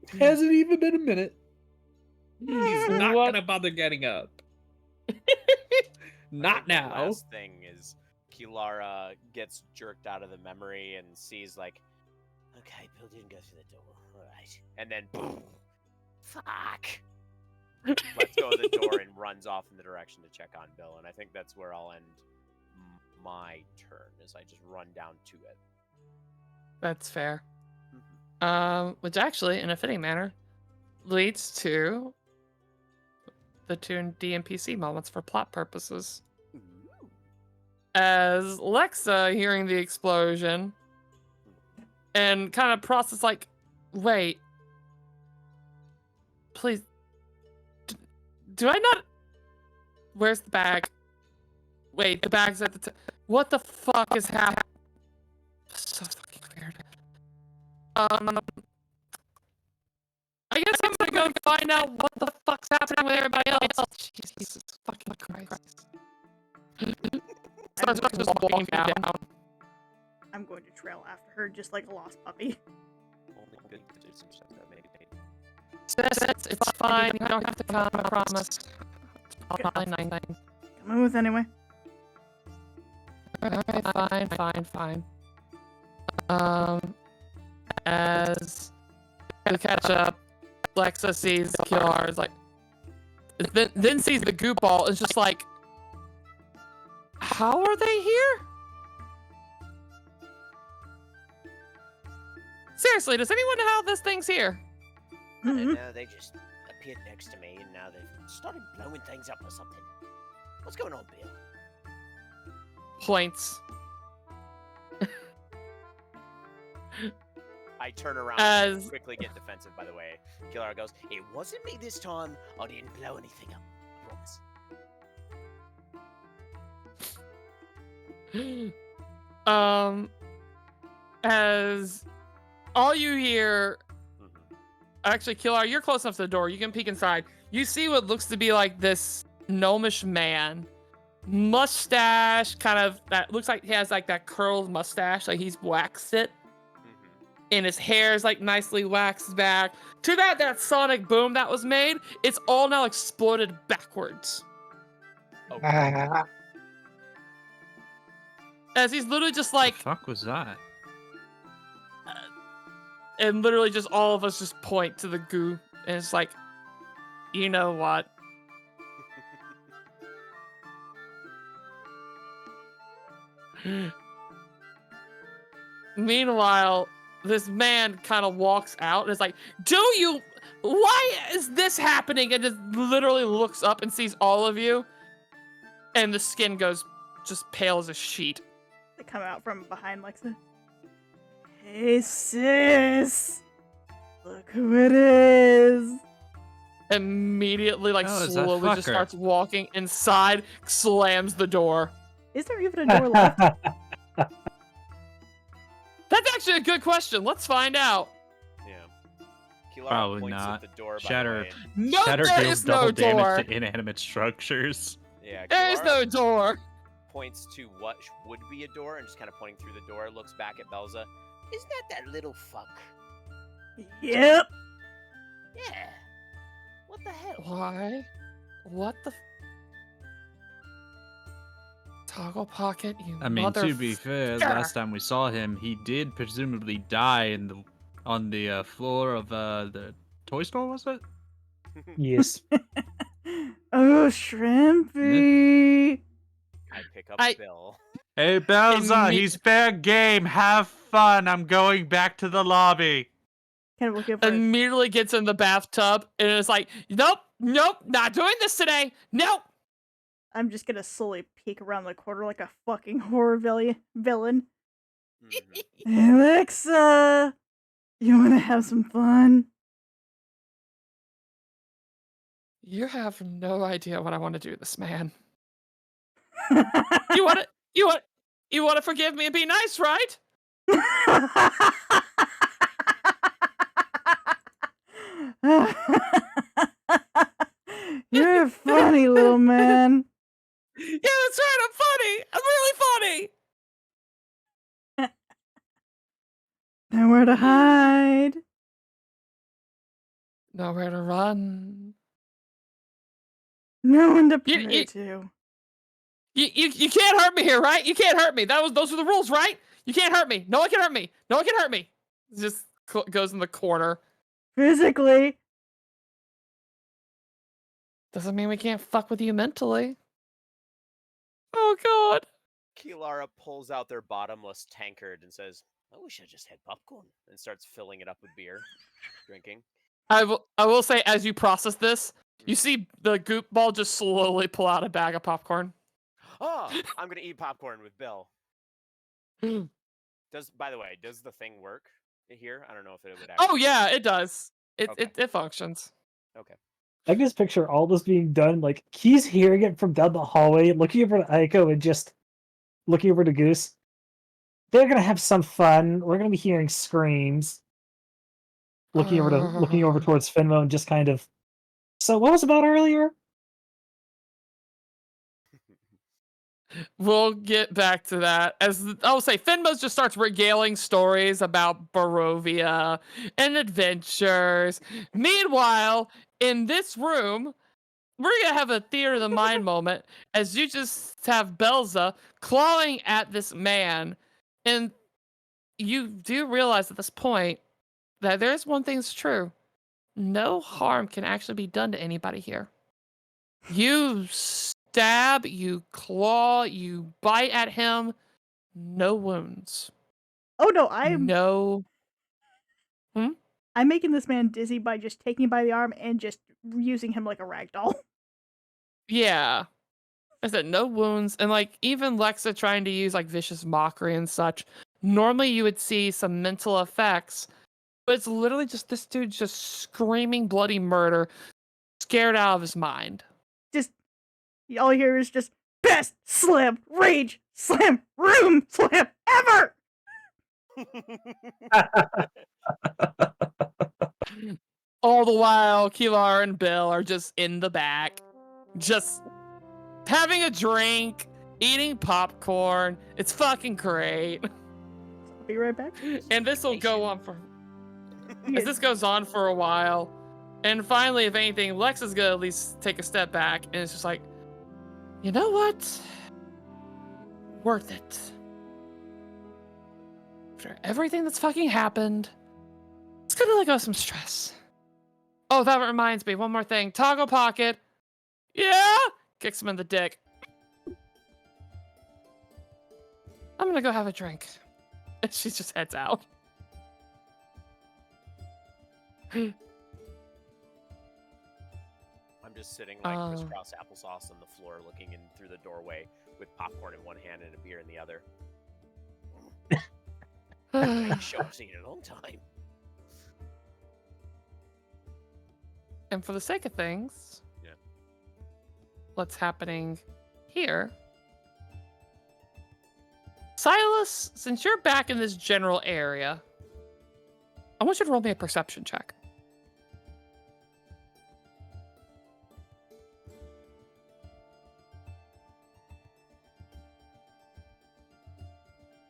Speaker 2: It hasn't even been a minute. He's not
Speaker 3: What?
Speaker 2: gonna bother getting up. Not
Speaker 4: The
Speaker 2: now.
Speaker 4: last thing is Kilara gets jerked out of the memory and sees like, okay, Bill didn't go through the door. All right, and then boom, fuck. Lets go of the door and runs off in the direction to check on Bill. And I think that's where I'll end my turn, is I just run down to it.
Speaker 3: That's fair.
Speaker 4: Mhm.
Speaker 3: Which actually, in a fitting manner, leads to the two DMPC moments for plot purposes.
Speaker 4: Ooh.
Speaker 3: As Lexa, hearing the explosion, and kind of process like, wait, please, do I not? Where's the bag? Wait, the bag's at the what the fuck is happening? So fucking weird. I guess I'm gonna go find out what the fuck's happening with everybody else. Jesus fucking Christ. So I'm just walking down.
Speaker 1: I'm going to trail after her just like a lost puppy.
Speaker 4: Only good to do some stuff that maybe.
Speaker 3: It's fine. You don't have to come, I promise. I'll probably 9.
Speaker 1: Come with anyway.
Speaker 3: Alright, fine. As we catch up, Lexa sees Kilar, is like, then sees the goop ball, is just like, how are they here? Seriously, does anyone know how this thing's here?
Speaker 7: I don't
Speaker 1: Mhm.
Speaker 7: know, they just appeared next to me and now they've started blowing things up or something. What's going on, Bill?
Speaker 3: Points.
Speaker 4: I turn around
Speaker 3: As-
Speaker 4: and quickly get defensive, by the way. Kilara goes,
Speaker 7: It wasn't me this time. I didn't blow anything up. I promise.
Speaker 3: As all you hear,
Speaker 4: mhm.
Speaker 3: actually, Kilar, you're close enough to the door. You can peek inside. You see what looks to be like this gnomish man, mustache, kind of that looks like he has like that curled mustache, like he's waxed it, and his hair is like nicely waxed back. To that sonic boom that was made, it's all now exploded backwards.
Speaker 4: Okay.
Speaker 3: As he's literally just like,
Speaker 2: the fuck was that?
Speaker 3: and literally just all of us just point to the goo, and it's like, you know what? Meanwhile, this man kind of walks out and is like, why is this happening? And just literally looks up and sees all of you, and the skin goes just pale as a sheet.
Speaker 1: They come out from behind Lexa. Hey sis! Look who it is!
Speaker 3: Immediately, like,
Speaker 2: Oh, it's that
Speaker 3: slowly just
Speaker 2: fucker.
Speaker 3: starts walking inside, slams the door.
Speaker 1: Is there even a door left?
Speaker 3: That's actually a good question. Let's find out.
Speaker 4: Yeah. Kilara
Speaker 2: Probably
Speaker 4: points
Speaker 2: not.
Speaker 4: at the door, by
Speaker 2: Shatter.
Speaker 4: the way.
Speaker 3: No,
Speaker 2: Shatter
Speaker 3: there
Speaker 2: deals
Speaker 3: is no
Speaker 2: double
Speaker 3: door.
Speaker 2: damage to inanimate structures.
Speaker 4: Yeah,
Speaker 3: There is
Speaker 4: Kilara
Speaker 3: no door.
Speaker 4: points to what would be a door and just kind of pointing through the door, looks back at Belza.
Speaker 7: Isn't that little fuck?
Speaker 1: Yep!
Speaker 7: Yeah. What the hell?
Speaker 3: Why? What the? Toggle pocket, you
Speaker 2: I mean, to be fair,
Speaker 3: motherfucker.
Speaker 2: last time we saw him, he did presumably die on the floor of the toy store, was it?
Speaker 5: Yes.
Speaker 1: Oh, Shrimpy!
Speaker 4: I pick up
Speaker 3: I-
Speaker 4: Bill.
Speaker 2: Hey, Belza,
Speaker 3: Imme-
Speaker 2: he's fair game. Have fun. I'm going back to the lobby.
Speaker 1: Kind of looking for
Speaker 3: Immediately gets in the bathtub and is like, nope, not doing this today. Nope.
Speaker 1: I'm just gonna slowly peek around the corner like a fucking horror villain.
Speaker 4: Mhm.
Speaker 1: Alexa! You wanna have some fun?
Speaker 3: You have no idea what I want to do to this man.
Speaker 1: You
Speaker 3: You want to forgive me and be nice, right?
Speaker 1: You're a funny little man.
Speaker 3: Yeah, that's right. I'm funny. I'm really funny.
Speaker 1: Nowhere to hide.
Speaker 3: Nowhere to run.
Speaker 1: No one to
Speaker 3: You-
Speaker 1: pray
Speaker 3: you-
Speaker 1: to.
Speaker 3: You can't hurt me here, right? You can't hurt me. Those were the rules, right? You can't hurt me. No one can hurt me. No one can hurt me. Just goes in the corner.
Speaker 1: Physically.
Speaker 3: Doesn't mean we can't fuck with you mentally. Oh god.
Speaker 4: Kilara pulls out their bottomless tankard and says, "I wish I just had popcorn," and starts filling it up with beer, drinking.
Speaker 3: I will say, as you process this, you see the goop ball just slowly pull out a bag of popcorn.
Speaker 4: Oh, I'm gonna eat popcorn with Bill. By the way, does the thing work here? I don't know if it would actually.
Speaker 3: Oh yeah, it does.
Speaker 4: Okay.
Speaker 3: It functions.
Speaker 4: Okay.
Speaker 5: I can just picture all this being done. Like he's hearing it from down the hallway, looking over to Aiko and just looking over to Goose. They're gonna have some fun. We're gonna be hearing screams. Looking over towards Finmo and just kind of. So what was about earlier?
Speaker 3: We'll get back to that. As I'll say, Finmos just starts regaling stories about Barovia and adventures. Meanwhile, in this room, we're gonna have a theater of the mind moment as you just have Belza clawing at this man, and you do realize at this point that there's one thing that's true: no harm can actually be done to anybody here. You stab, you claw, you bite at him, no wounds.
Speaker 1: Oh no, I'm
Speaker 3: No.
Speaker 1: I'm making this man dizzy by just taking him by the arm and just using him like a rag doll.
Speaker 3: Yeah. I said no wounds. And like even Lexa trying to use like vicious mockery and such. Normally you would see some mental effects, but it's literally just this dude just screaming bloody murder, scared out of his mind.
Speaker 1: Just all you hear is just best slam rage slam room slam ever.
Speaker 3: All the while, Kilar and Bill are just in the back, just having a drink, eating popcorn. It's fucking great.
Speaker 1: I'll be right back.
Speaker 3: And this will go on for as this goes on for a while. And finally, if anything, Lex is gonna at least take a step back and it's just like, you know what? Worth it. After everything that's fucking happened, it's gonna let go some stress. Oh, that reminds me, one more thing. Toggle pocket. Yeah? Kicks him in the dick. I'm gonna go have a drink. And she just heads out.
Speaker 4: I'm just sitting like crisscross applesauce on the floor, looking in through the doorway with popcorn in one hand and a beer in the other. Show I've seen in a long time.
Speaker 3: And for the sake of things,
Speaker 4: yeah,
Speaker 3: what's happening here? Silas, since you're back in this general area, I want you to roll me a perception check.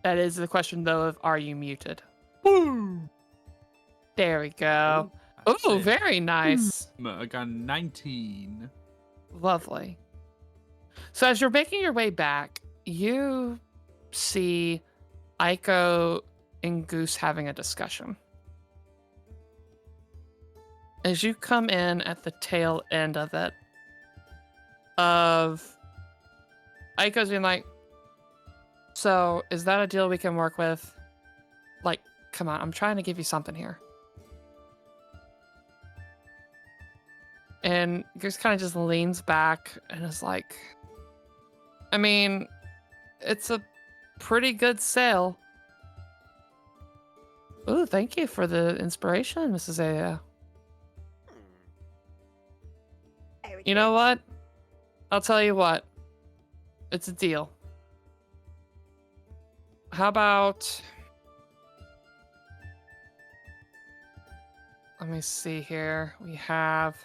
Speaker 3: That is the question, though, of are you muted?
Speaker 2: Boom!
Speaker 3: There we go.
Speaker 2: That's
Speaker 3: Oh,
Speaker 2: it.
Speaker 3: very nice.
Speaker 2: I got 19.
Speaker 3: Lovely. So as you're making your way back, you see Aiko and Goose having a discussion. As you come in at the tail end of it, Aiko's being like, so is that a deal we can work with? Like, come on, I'm trying to give you something here. And Goose kind of just leans back and is like, I mean, it's a pretty good sale. Ooh, thank you for the inspiration, Mrs. Aya. You know what? I'll tell you what. It's a deal. How about... Let me see here. We have...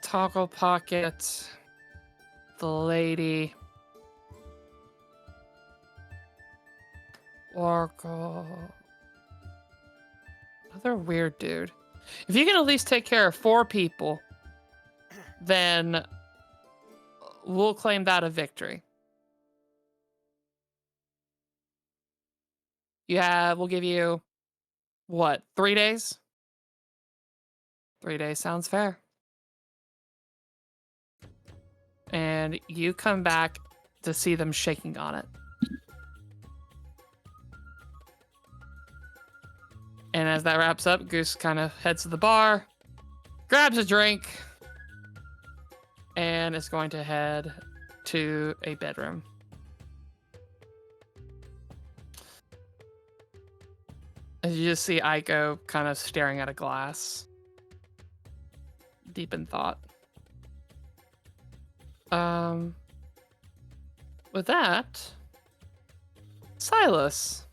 Speaker 3: Toggle Pocket. The lady. Oracle. Another weird dude. If you can at least take care of 4 people, then we'll claim that a victory. We'll give you, what, 3 days? 3 days sounds fair. And you come back to see them shaking on it. And as that wraps up, Goose kind of heads to the bar, grabs a drink, and is going to head to a bedroom. As you just see Aiko kind of staring at a glass, deep in thought. With that, Silas,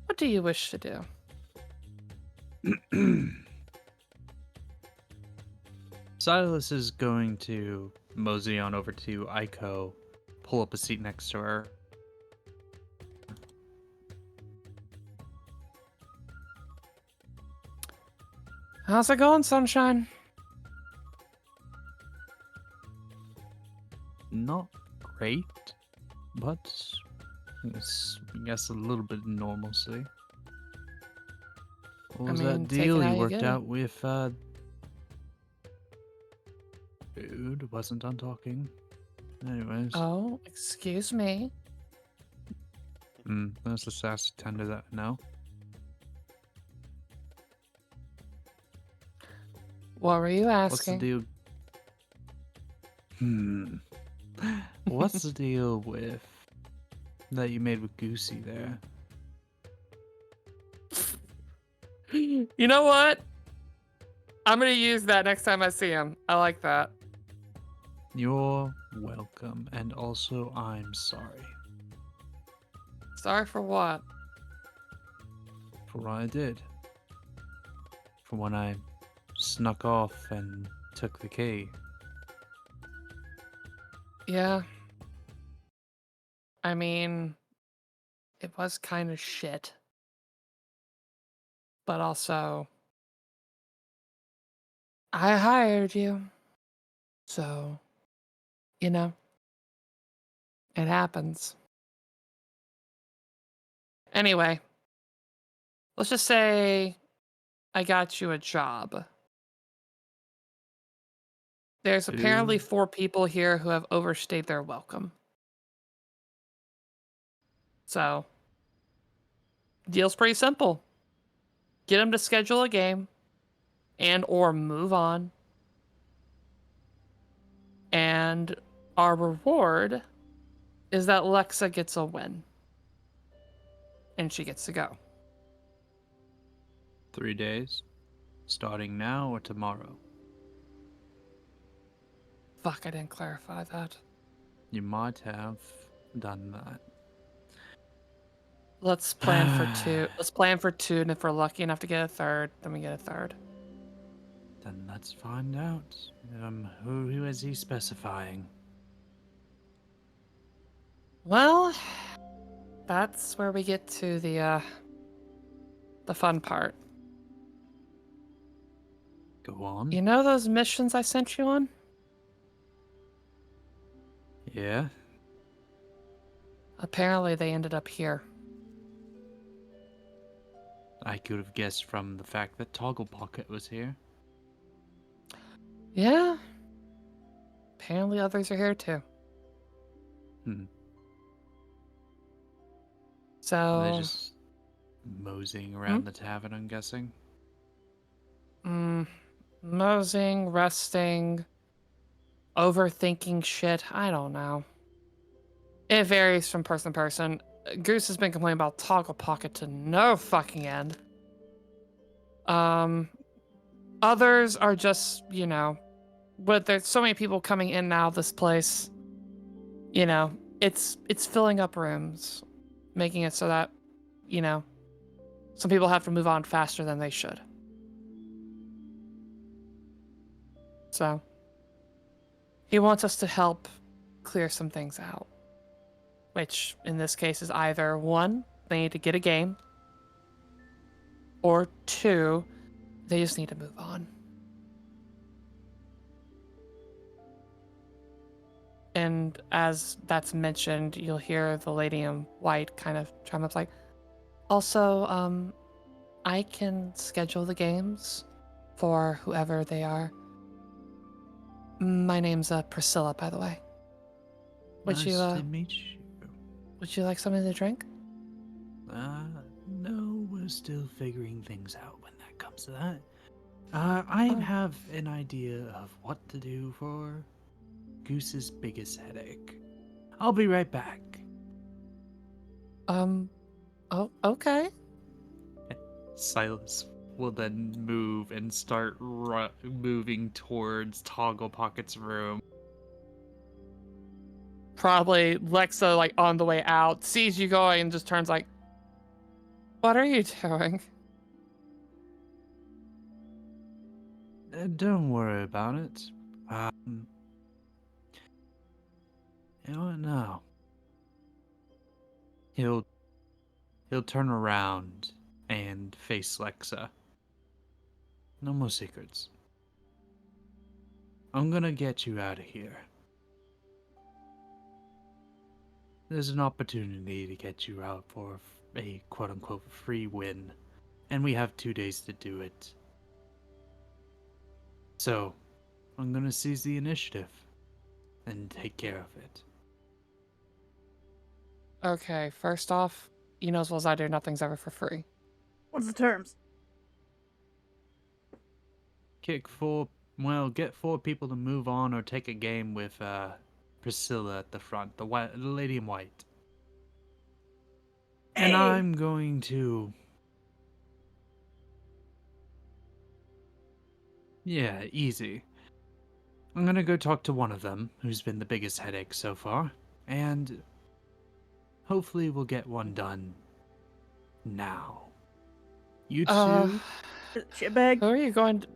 Speaker 3: what do you wish to do?
Speaker 2: Silas is going to mosey on over to Aiko, pull up a seat next to her.
Speaker 3: How's it going, Sunshine?
Speaker 2: Not great, but I guess a little bit of normalcy. What was that
Speaker 3: take it
Speaker 2: deal
Speaker 3: how
Speaker 2: you
Speaker 3: you
Speaker 2: worked
Speaker 3: get it.
Speaker 2: out with, Dude wasn't done talking. Anyways.
Speaker 3: Oh, excuse me.
Speaker 2: There's the sassy tender that I know.
Speaker 3: What were you
Speaker 2: What's the
Speaker 3: asking?
Speaker 2: deal? What's the deal with that you made with Goosey there?
Speaker 3: You know what? I'm gonna use that next time I see him. I like that.
Speaker 2: You're welcome, and also I'm sorry
Speaker 3: Sorry for what?
Speaker 2: for what I did. For when I snuck off and took the key.
Speaker 3: Yeah. I mean, it was kind of shit. But also, I hired you. So, you know, it happens. Anyway, let's just say I got you a job. There's apparently
Speaker 2: Ooh.
Speaker 3: 4 people here who have overstayed their welcome. So, deal's pretty simple. Get them to schedule a game and or move on. And our reward is that Lexa gets a win. And she gets to go.
Speaker 2: 3 days? Starting now or tomorrow?
Speaker 3: Fuck, I didn't clarify that.
Speaker 2: You might have done that.
Speaker 3: Let's plan for 2. Let's plan for 2, and if we're lucky enough to get a 3rd, then we get a 3rd.
Speaker 2: Then let's find out. Who is he specifying?
Speaker 3: Well, that's where we get to the fun part.
Speaker 2: Go on.
Speaker 3: You know those missions I sent you on?
Speaker 2: Yeah?
Speaker 3: Apparently they ended up here.
Speaker 2: I could have guessed from the fact that Toggle Pocket was here.
Speaker 3: Yeah. Apparently others are here too. So
Speaker 2: They're just moseying around the tavern, I'm guessing.
Speaker 3: mosing, resting, overthinking shit. I don't know. It varies from person to person. Goose has been complaining about Toggle Pocket to no fucking end. Others are just, you know, but there's so many people coming in now this place. You know, it's filling up rooms, making it so that, you know, some people have to move on faster than they should. So, he wants us to help clear some things out. Which, in this case, is either 1, they need to get a game, or 2, they just need to move on. And as that's mentioned, you'll hear the lady in white kind of chime up like, also, I can schedule the games for whoever they are. My name's Priscilla, by the way. Would
Speaker 2: Nice to meet you.
Speaker 3: Would you like something to drink?
Speaker 2: No, we're still figuring things out when that comes to that. I
Speaker 3: Oh.
Speaker 2: have an idea of what to do for Goose's biggest headache. I'll be right back.
Speaker 3: Oh, okay.
Speaker 2: Silas will then move and start moving towards Toggle Pocket's room.
Speaker 3: Probably Lexa, like, on the way out, sees you going and just turns like, what are you doing?
Speaker 2: Don't worry about it. You know what? No. He'll turn around and face Lexa. No more secrets. I'm gonna get you out of here. There's an opportunity to get you out for a quote-unquote free win, and we have 2 days to do it. So, I'm gonna seize the initiative and take care of it.
Speaker 3: Okay, first off, you know as well as I do, nothing's ever for free.
Speaker 1: What's the terms?
Speaker 2: Get 4 people to move on or take a game with Priscilla at the front, the lady in white. And
Speaker 1: Hey.
Speaker 2: I'm going to... Yeah, easy. I'm gonna go talk to one of them, who's been the biggest headache so far, and hopefully we'll get one done now. You two?
Speaker 1: Shitbag.
Speaker 3: Who are you going to...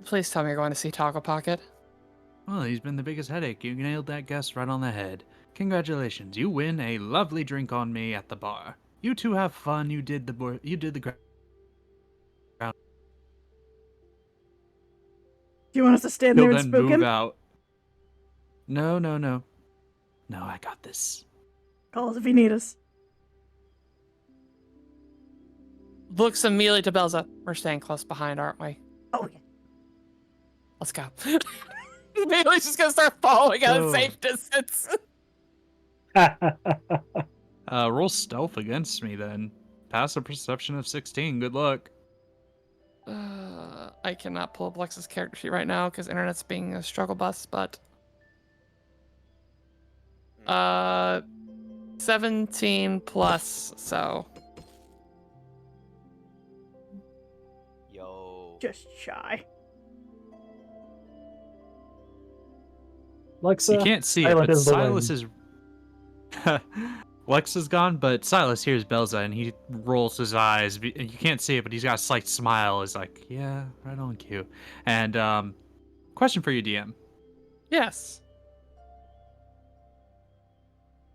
Speaker 3: Please tell me you're going to see Toggle Pocket.
Speaker 2: Well, he's been the biggest headache. You nailed that guess right on the head. Congratulations, you win a lovely drink on me at the bar. You two have fun. You did the ground.
Speaker 1: Do you want us to stand
Speaker 2: He'll
Speaker 1: there and
Speaker 2: then
Speaker 1: spook
Speaker 2: move
Speaker 1: him?
Speaker 2: out. No. No, I got this.
Speaker 1: Call us if you need us.
Speaker 3: Looks immediately to Belza. We're staying close behind, aren't we?
Speaker 1: Oh, yeah.
Speaker 3: Let's go. Immediately just gonna start following at a
Speaker 2: So-
Speaker 3: safe distance.
Speaker 2: Roll stealth against me then. Pass a perception of 16. Good luck.
Speaker 3: I cannot pull up Lex's character sheet right now because internet's being a struggle bus, but 17 plus, so
Speaker 4: Yo.
Speaker 1: Just shy.
Speaker 5: Lexa,
Speaker 2: You can't see it,
Speaker 5: silent
Speaker 2: but
Speaker 5: as the
Speaker 2: Silas
Speaker 5: wind.
Speaker 2: is... Lex is gone, but Silas hears Belza, and he rolls his eyes. You can't see it, but he's got a slight smile. He's like, yeah, right on cue. And, question for you, DM.
Speaker 3: yes.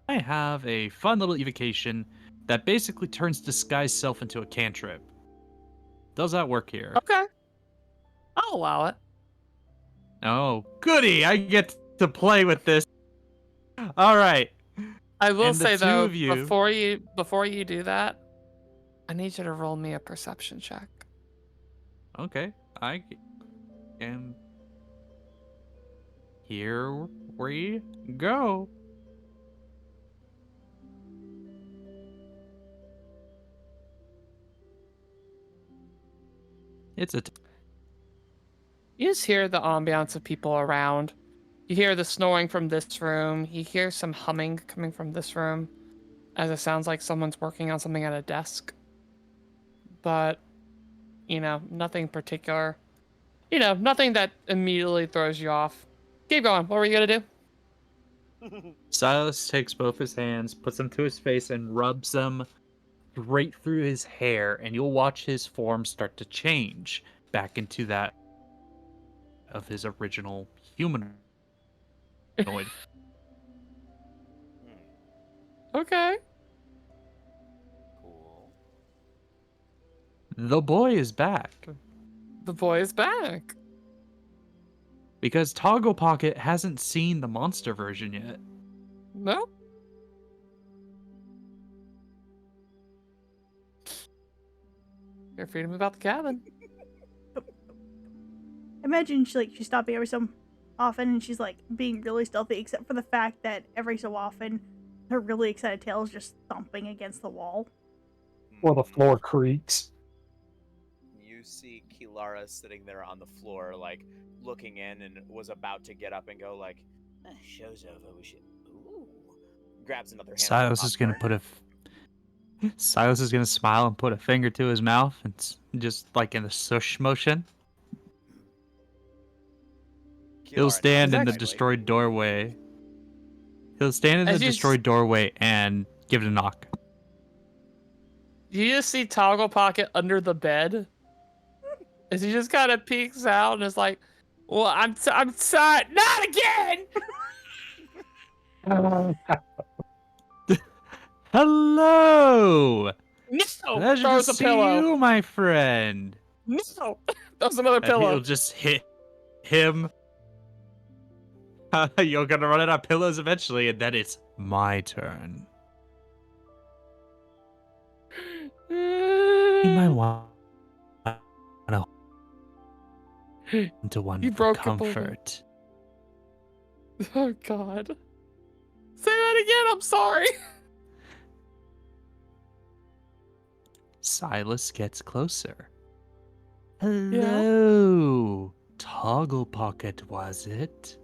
Speaker 2: I have a fun little evocation that basically turns disguise self into a cantrip. Does that work here?
Speaker 3: Okay. I'll allow it.
Speaker 2: Oh, goody! I get to play with this. All right.
Speaker 3: I will
Speaker 2: And the
Speaker 3: say
Speaker 2: two
Speaker 3: though,
Speaker 2: of you-
Speaker 3: before you do that, I need you to roll me a perception check.
Speaker 2: Okay. I am. Here we go. It's a.
Speaker 3: You just hear the ambiance of people around. You hear the snoring from this room. You hear some humming coming from this room, as it sounds like someone's working on something at a desk. But, you know, nothing particular. You know, nothing that immediately throws you off. Keep going. What were you gonna do?
Speaker 2: Silas takes both his hands, puts them to his face, and rubs them right through his hair, and you'll watch his form start to change back into that of his original humanoid.
Speaker 3: Okay.
Speaker 4: Cool.
Speaker 2: The boy is back.
Speaker 3: The boy is back.
Speaker 2: Because Toggle Pocket hasn't seen the monster version yet.
Speaker 3: No. You're free to move out the cabin.
Speaker 1: Imagine she's stopping every so often and she's like being really stealthy, except for the fact that every so often her really excited tail is just thumping against the wall.
Speaker 5: Or the floor creaks.
Speaker 4: You see Kilara sitting there on the floor, like looking in, and was about to get up and go, like, "Show's over. We should." Ooh. Grabs another hand.
Speaker 2: Silas is gonna put a. Silas is gonna smile and put a finger to his mouth and just like in a sush motion. He'll stand in the destroyed doorway. He'll stand in the destroyed doorway and give it a knock.
Speaker 3: You just see Toggle Pocket under the bed. As he just kind of peeks out and is like, "Well, I'm sorry, not again."
Speaker 2: Hello.
Speaker 3: No,
Speaker 2: Pleasure to
Speaker 3: throws a
Speaker 2: see
Speaker 3: pillow.
Speaker 2: you, my friend.
Speaker 3: No, throws another
Speaker 2: And
Speaker 3: pillow.
Speaker 2: he'll just hit him. You're gonna run out of pillows eventually, and then it's my turn. You might want to one
Speaker 3: You
Speaker 2: for
Speaker 3: broke a pillow.
Speaker 2: comfort.
Speaker 3: Oh God. Say that again. I'm sorry.
Speaker 2: Silas gets closer. Hello, Toggle Pocket, was it?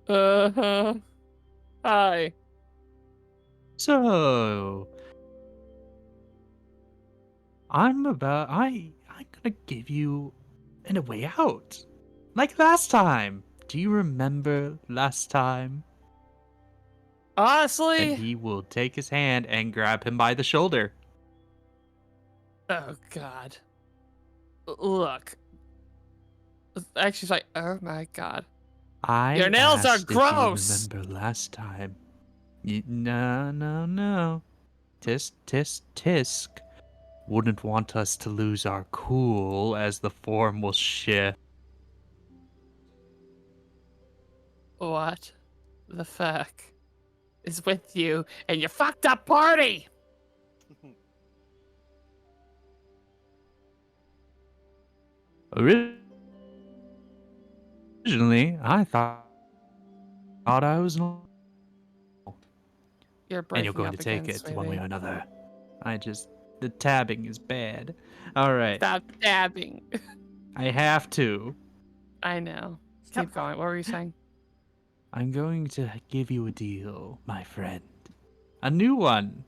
Speaker 3: Uh-huh. Hi.
Speaker 2: So, I'm gonna give you a way out, like last time. Do you remember last time?
Speaker 3: Honestly.
Speaker 2: And he will take his hand and grab him by the shoulder.
Speaker 3: Oh God. Look. Actually, it's like, oh my God. Your nails are
Speaker 2: asked
Speaker 3: gross.
Speaker 2: If you remember last time? No. Tisk. Wouldn't want us to lose our cool as the form will shift.
Speaker 3: What the fuck is with you and your fucked up party?
Speaker 2: Originally, I thought I was normal.
Speaker 3: You're
Speaker 2: And
Speaker 3: breaking
Speaker 2: you're going
Speaker 3: up
Speaker 2: to take
Speaker 3: again,
Speaker 2: it
Speaker 3: sweetie.
Speaker 2: one way or another. The tabbing is bad. Alright.
Speaker 3: Stop dabbing.
Speaker 2: I have to.
Speaker 3: I know.
Speaker 1: Stop.
Speaker 3: Keep going. What were you saying?
Speaker 2: I'm going to give you a deal, my friend. A new one.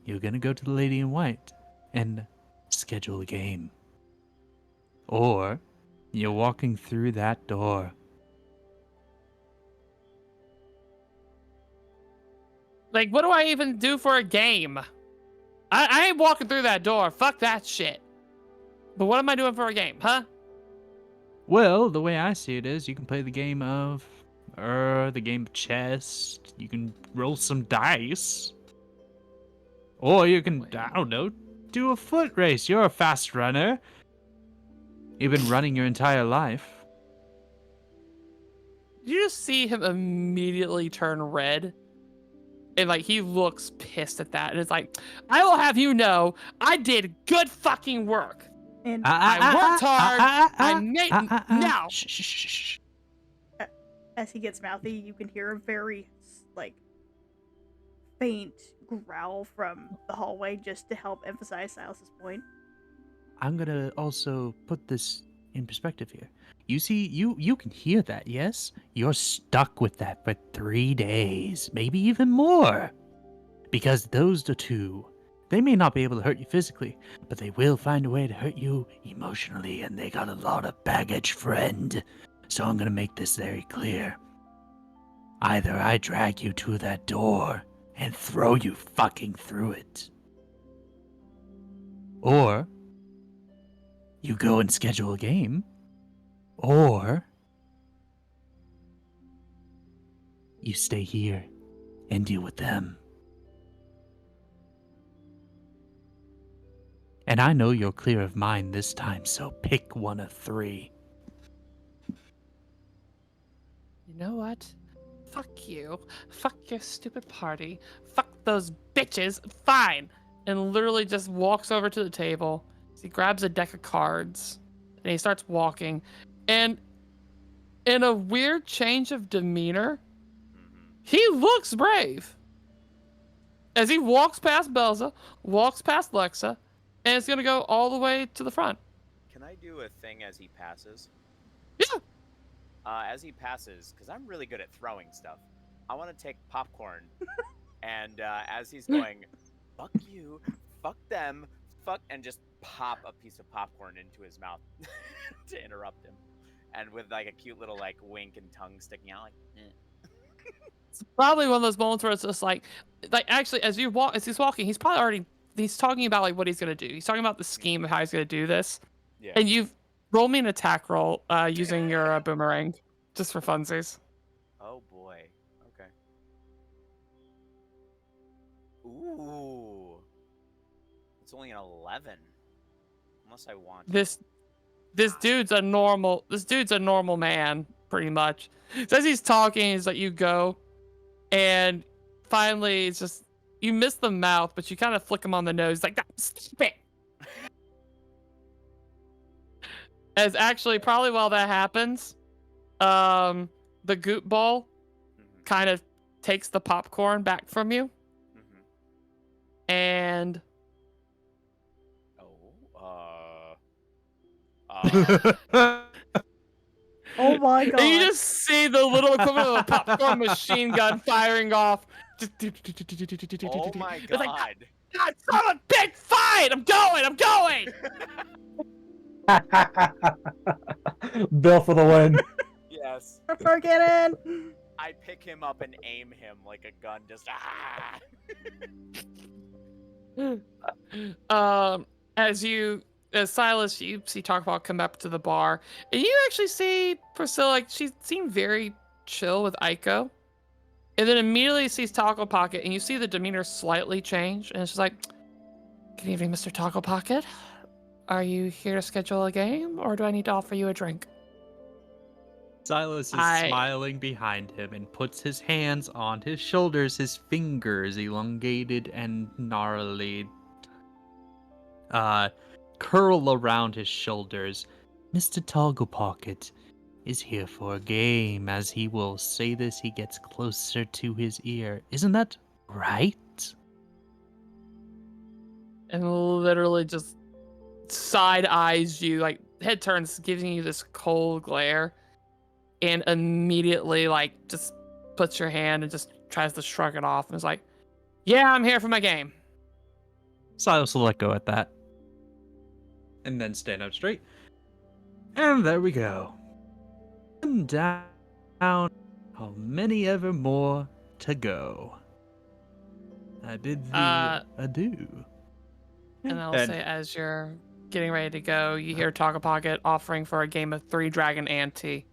Speaker 2: You're gonna go to the Lady in White and schedule a game. Or you're walking through that door.
Speaker 3: Like, what do I even do for a game? I ain't walking through that door. Fuck that shit. But what am I doing for a game, huh?
Speaker 2: Well, the way I see it is you can play the game of chess. You can roll some dice. Or you can, I don't know, do a foot race. You're a fast runner. You've been running your entire life.
Speaker 3: You just see him immediately turn red. And, like, he looks pissed at that. And it's like, I will have you know, I did good fucking work.
Speaker 1: And
Speaker 3: I worked hard. I made... Now.
Speaker 2: Shh.
Speaker 1: as he gets mouthy, you can hear a very, faint growl from the hallway just to help emphasize Silas's point.
Speaker 2: I'm gonna also put this in perspective here. You see, you can hear that, yes? You're stuck with that for 3 days, maybe even more. Because those two, they may not be able to hurt you physically, but they will find a way to hurt you emotionally, and they got a lot of baggage, friend. So I'm gonna make this very clear. Either I drag you to that door and throw you fucking through it. Or you go and schedule a game. Or you stay here and deal with them. And I know you're clear of mind this time, so pick one of 3.
Speaker 3: You know what? Fuck you. Fuck your stupid party. Fuck those bitches. Fine. And literally just walks over to the table. He grabs a deck of cards and he starts walking. And in a weird change of demeanor, he looks brave. As he walks past Belza, walks past Lexa, and it's gonna go all the way to the front.
Speaker 4: Can I do a thing as he passes?
Speaker 3: Yeah.
Speaker 4: As he passes, because I'm really good at throwing stuff, I want to take popcorn, and as he's going, fuck you, fuck them, fuck, and just pop a piece of popcorn into his mouth to interrupt him, and with like a cute little like wink and tongue sticking out, like.
Speaker 3: It's probably one of those moments where it's just like actually as he's walking, he's talking about like what he's gonna do. He's talking about the scheme of how he's gonna do this.
Speaker 4: Yeah.
Speaker 3: And you've roll me an attack roll using your boomerang, just for funsies.
Speaker 4: Oh boy. Okay. Ooh. It's only an 11. Unless I want.
Speaker 3: This dude's a normal man, pretty much. So as he's talking, he's like, you go, and finally it's just you miss the mouth, but you kind of flick him on the nose, like stop it. As actually, probably while that happens, the goop ball kind of takes the popcorn back from you, and
Speaker 1: Oh my god.
Speaker 3: and you just see the little equivalent of a popcorn machine gun firing off.
Speaker 4: Oh my
Speaker 3: It's like,
Speaker 4: god.
Speaker 3: God, son of a bitch, fine! I'm going!
Speaker 5: Bill for the win.
Speaker 4: Yes.
Speaker 1: Forget it.
Speaker 4: I pick him up and aim him like a gun, just
Speaker 3: As Silas, you see Taco Pocket come up to the bar, and you actually see Priscilla, like, she seemed very chill with Aiko. And then immediately sees Taco Pocket, and you see the demeanor slightly change, and it's just like, good evening, Mr. Taco Pocket. Are you here to schedule a game, or do I need to offer you a drink?
Speaker 2: Silas is smiling behind him and puts his hands on his shoulders, his fingers elongated and gnarly curl around his shoulders. Mr. Toggle Pocket is here for a game. As he will say this, he gets closer to his ear. Isn't that right?
Speaker 3: And literally just side eyes you, like head turns, giving you this cold glare, and immediately like just puts your hand and just tries to shrug it off and is like, yeah, I'm here for my game.
Speaker 2: Silas will let go at that. And then stand up straight. And there we go. And down. How many ever more to go? I bid thee adieu.
Speaker 3: And I'll say, as you're getting ready to go, you hear Taco Pocket offering for a game of 3 Dragon Ante,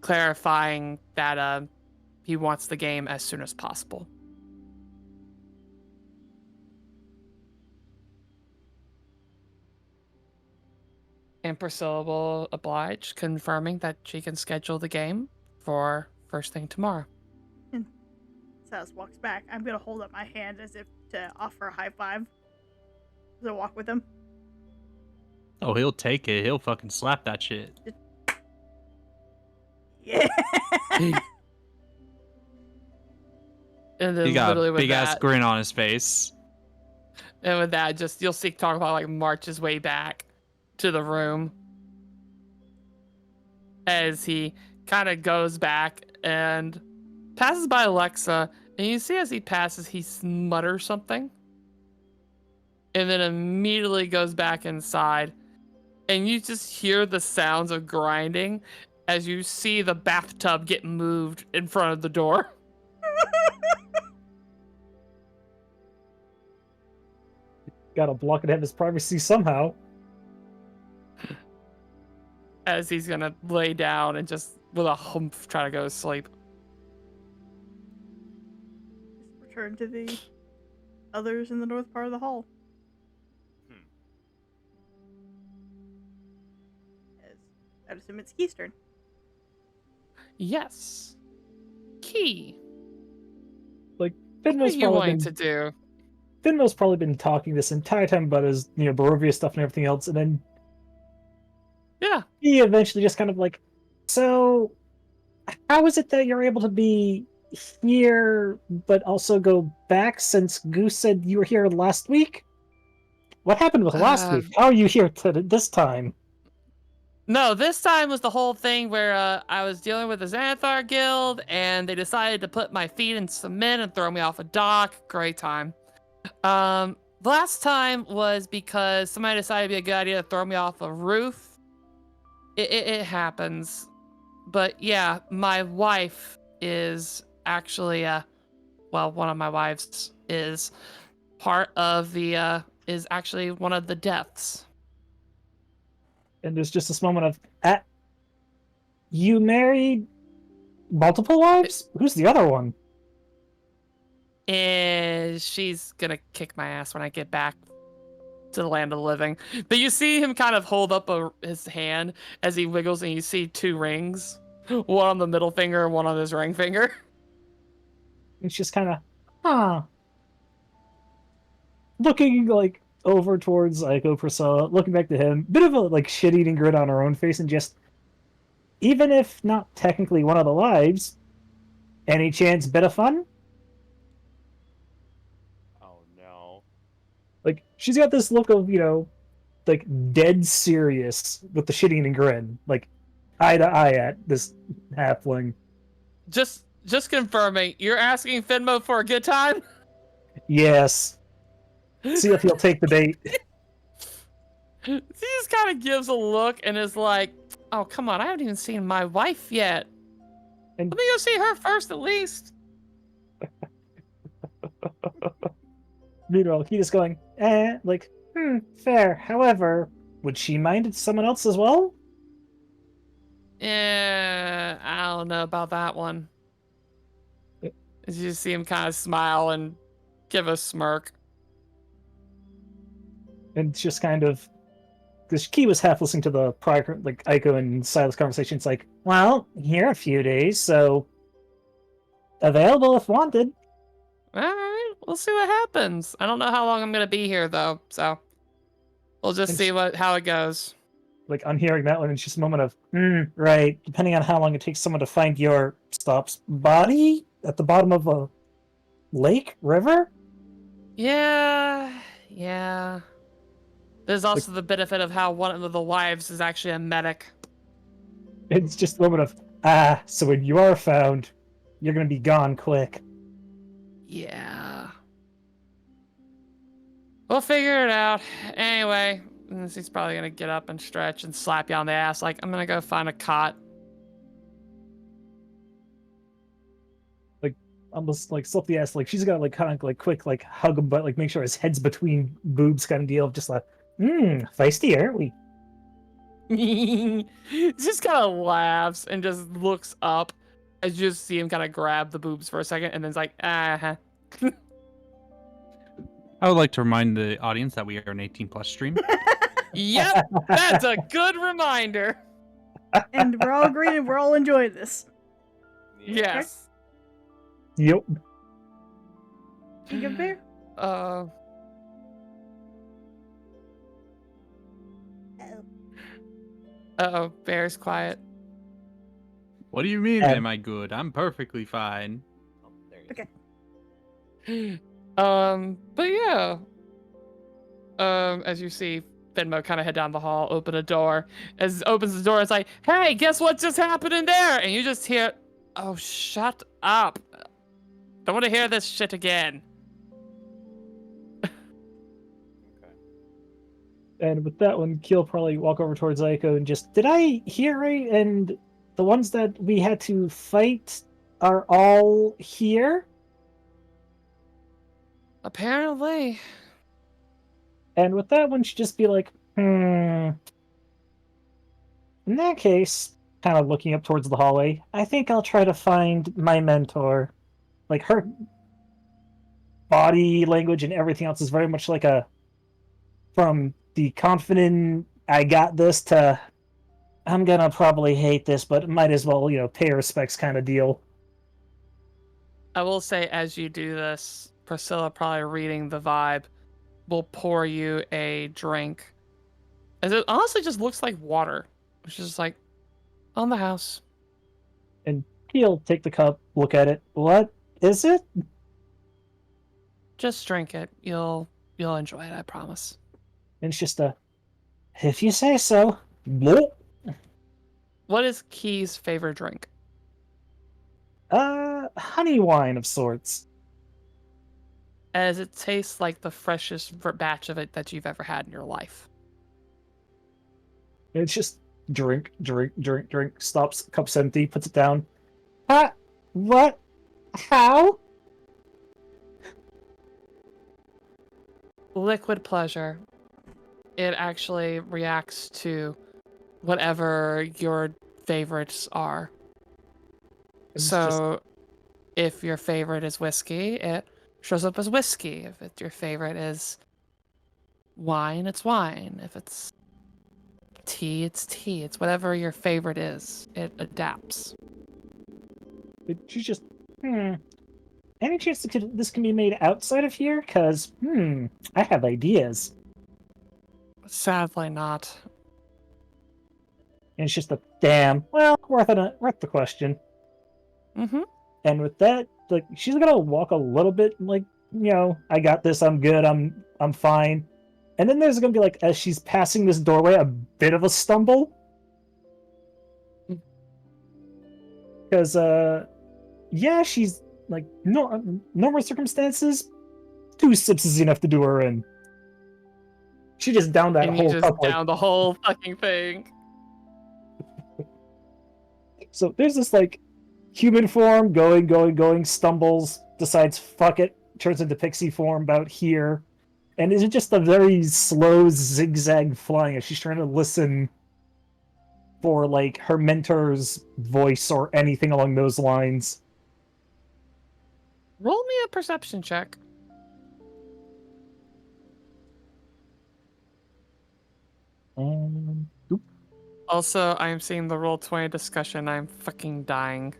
Speaker 3: clarifying that he wants the game as soon as possible. And Priscilla will oblige, confirming that she can schedule the game for first thing tomorrow.
Speaker 1: And Silas walks back. I'm gonna hold up my hand as if to offer a high five. As I walk with him.
Speaker 2: Oh, he'll take it. He'll fucking slap that shit.
Speaker 1: Yeah.
Speaker 3: And then
Speaker 2: He got
Speaker 3: literally
Speaker 2: a
Speaker 3: with
Speaker 2: big ass
Speaker 3: that,
Speaker 2: grin on his face.
Speaker 3: and with that, just you'll see Taco Pocket like march his way back to the room as he kind of goes back and passes by Alexa, and you see as he passes, he mutters something, and then immediately goes back inside, and you just hear the sounds of grinding as you see the bathtub get moved in front of the door.
Speaker 5: Gotta block it out of his privacy somehow.
Speaker 3: As he's gonna lay down and just with a humph try to go to sleep.
Speaker 1: Just return to the others in the north part of the hall. As I'd assume it's Keith's turn.
Speaker 3: Yes. Key,
Speaker 5: Like,
Speaker 3: what are
Speaker 5: Finmo's
Speaker 3: you
Speaker 5: probably
Speaker 3: wanting
Speaker 5: been
Speaker 3: to do?
Speaker 5: Finmo's probably been talking this entire time about his, Barovia stuff and everything else, and then
Speaker 3: Yeah.
Speaker 5: he eventually just kind of like, so how is it that you're able to be here but also go back since Goose said you were here last week? What happened with last
Speaker 3: Uh,
Speaker 5: week? How are you here this time?
Speaker 3: No, this time was the whole thing where I was dealing with the Xanathar Guild, and they decided to put my feet in cement and throw me off a dock. Great time. Last time was because somebody decided it'd be a good idea to throw me off a roof. It happens. But yeah, my wife is actually, one of my wives is part of is actually one of the deaths.
Speaker 5: And there's just this moment of, you married multiple wives? Who's the other one?
Speaker 3: And she's gonna kick my ass when I get back to the land of the living. But you see him kind of hold up his hand as he wiggles, and you see 2 rings, one on the middle finger and one on his ring finger.
Speaker 5: It's just kind of, huh. Looking, like, over towards Aiko Priscilla, looking back to him, bit of a, like, shit-eating grin on her own face, and just, even if not technically one of the wives, any chance bit of fun?
Speaker 4: Oh no.
Speaker 5: Like, she's got this look of, like, dead serious with the shit-eating grin, like, eye to eye at this halfling.
Speaker 3: Just confirming, you're asking Finmo for a good time?
Speaker 5: Yes. See if he'll take the bait.
Speaker 3: He just kind of gives a look and is like, oh, come on, I haven't even seen my wife yet.
Speaker 5: And
Speaker 3: Let me go see her first, at least.
Speaker 5: meanwhile, he just going, like, fair. However, would she mind if someone else as well?
Speaker 3: I don't know about that one. As you see him kind of smile and give a smirk.
Speaker 5: And it's just kind of, because Key was half listening to the prior, like, Aiko and Silas conversation. It's like, well, here a few days, so available if wanted.
Speaker 3: All right, we'll see what happens. I don't know how long I'm gonna be here though, so we'll just
Speaker 5: And
Speaker 3: see how it goes.
Speaker 5: Like, on hearing that one, it's just a moment of, right, depending on how long it takes someone to find your body at the bottom of a lake, river?
Speaker 3: Yeah. There's also the benefit of how one of the wives is actually a medic.
Speaker 5: It's just a moment of, so when you are found, you're gonna be gone quick.
Speaker 3: Yeah. We'll figure it out. Anyway, he's probably gonna get up and stretch and slap you on the ass like, I'm gonna go find a cot.
Speaker 5: Like, almost, like, slip the ass, like, she's got, like, kind of, like, quick, like, hug him, but, like, make sure his head's between boobs kind of deal, just like, feisty, aren't we?
Speaker 3: Just kind of laughs and just looks up as you just see him kind of grab the boobs for a second and then's like,
Speaker 2: I would like to remind the audience that we are an 18+ stream.
Speaker 3: Yep, that's a good reminder.
Speaker 1: And we're all agreed and we're all enjoying this.
Speaker 3: Yes.
Speaker 5: Yep.
Speaker 1: Think of bear?
Speaker 3: Uh-oh, Bear's quiet.
Speaker 2: What do you mean, am I good? I'm perfectly fine.
Speaker 4: Oh, there you
Speaker 1: Okay.
Speaker 3: But yeah. As you see Venmo kind of head down the hall, open a door. As it opens the door, it's like, hey, guess what just happened in there? And you just hear, oh, shut up. Don't want to hear this shit again.
Speaker 5: And with that one, Keel probably walk over towards Aiko and just, did I hear right? And the ones that we had to fight are all here?
Speaker 3: Apparently.
Speaker 5: And with that one, she'd just be like, In that case, kind of looking up towards the hallway, I think I'll try to find my mentor. Like, her body language and everything else is very much like from the confident, I got this, to I'm gonna probably hate this, but might as well, pay respects kind of deal.
Speaker 3: I will say, as you do this, Priscilla, probably reading the vibe, will pour you a drink. As it honestly just looks like water, which is like on the house.
Speaker 5: And he'll take the cup, look at it. What is it?
Speaker 3: Just drink it. You'll enjoy it, I promise.
Speaker 5: And it's just if you say so. Bloop.
Speaker 3: What is Key's favorite drink?
Speaker 5: Honey wine of sorts.
Speaker 3: As it tastes like the freshest batch of it that you've ever had in your life.
Speaker 5: And it's just drink, drink, drink, drink. Stops, cup's empty, puts it down. Ah, what? How?
Speaker 3: Liquid pleasure. It actually reacts to whatever your favorites are.
Speaker 5: It's
Speaker 3: So, if your favorite is whiskey, it shows up as whiskey. If your favorite is wine, it's wine. If it's tea, it's tea. It's whatever your favorite is. It adapts.
Speaker 5: She's just, Any chance that this can be made outside of here? Because, I have ideas.
Speaker 3: Sadly not.
Speaker 5: And it's just a damn, well, worth the question.
Speaker 3: Mm-hmm.
Speaker 5: And with that, like, she's gonna walk a little bit, like, I got this, I'm good, I'm fine. And then there's gonna be, like, as she's passing this doorway, a bit of a stumble. Because, yeah, she's, like, normal circumstances, 2 sips is enough to do her in. She just downed that
Speaker 3: And
Speaker 5: whole
Speaker 3: you just
Speaker 5: cup,
Speaker 3: down the whole fucking thing.
Speaker 5: So there's this, like, human form, going, stumbles, decides, fuck it, turns into pixie form about here. And it's just a very slow zigzag flying as she's trying to listen for, like, her mentor's voice or anything along those lines.
Speaker 3: Roll me a perception check.
Speaker 5: Oop.
Speaker 3: Also, I am seeing the Roll20 discussion. I'm fucking dying.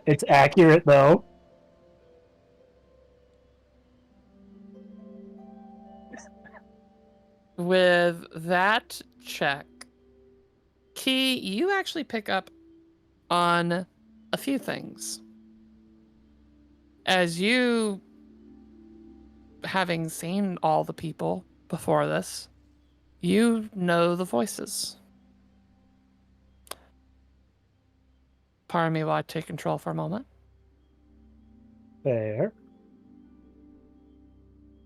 Speaker 5: It's accurate, though.
Speaker 3: With that check, Key, you actually pick up on a few things. As you, having seen all the people before this, you know the voices. Pardon me while I take control for a moment.
Speaker 5: Fair.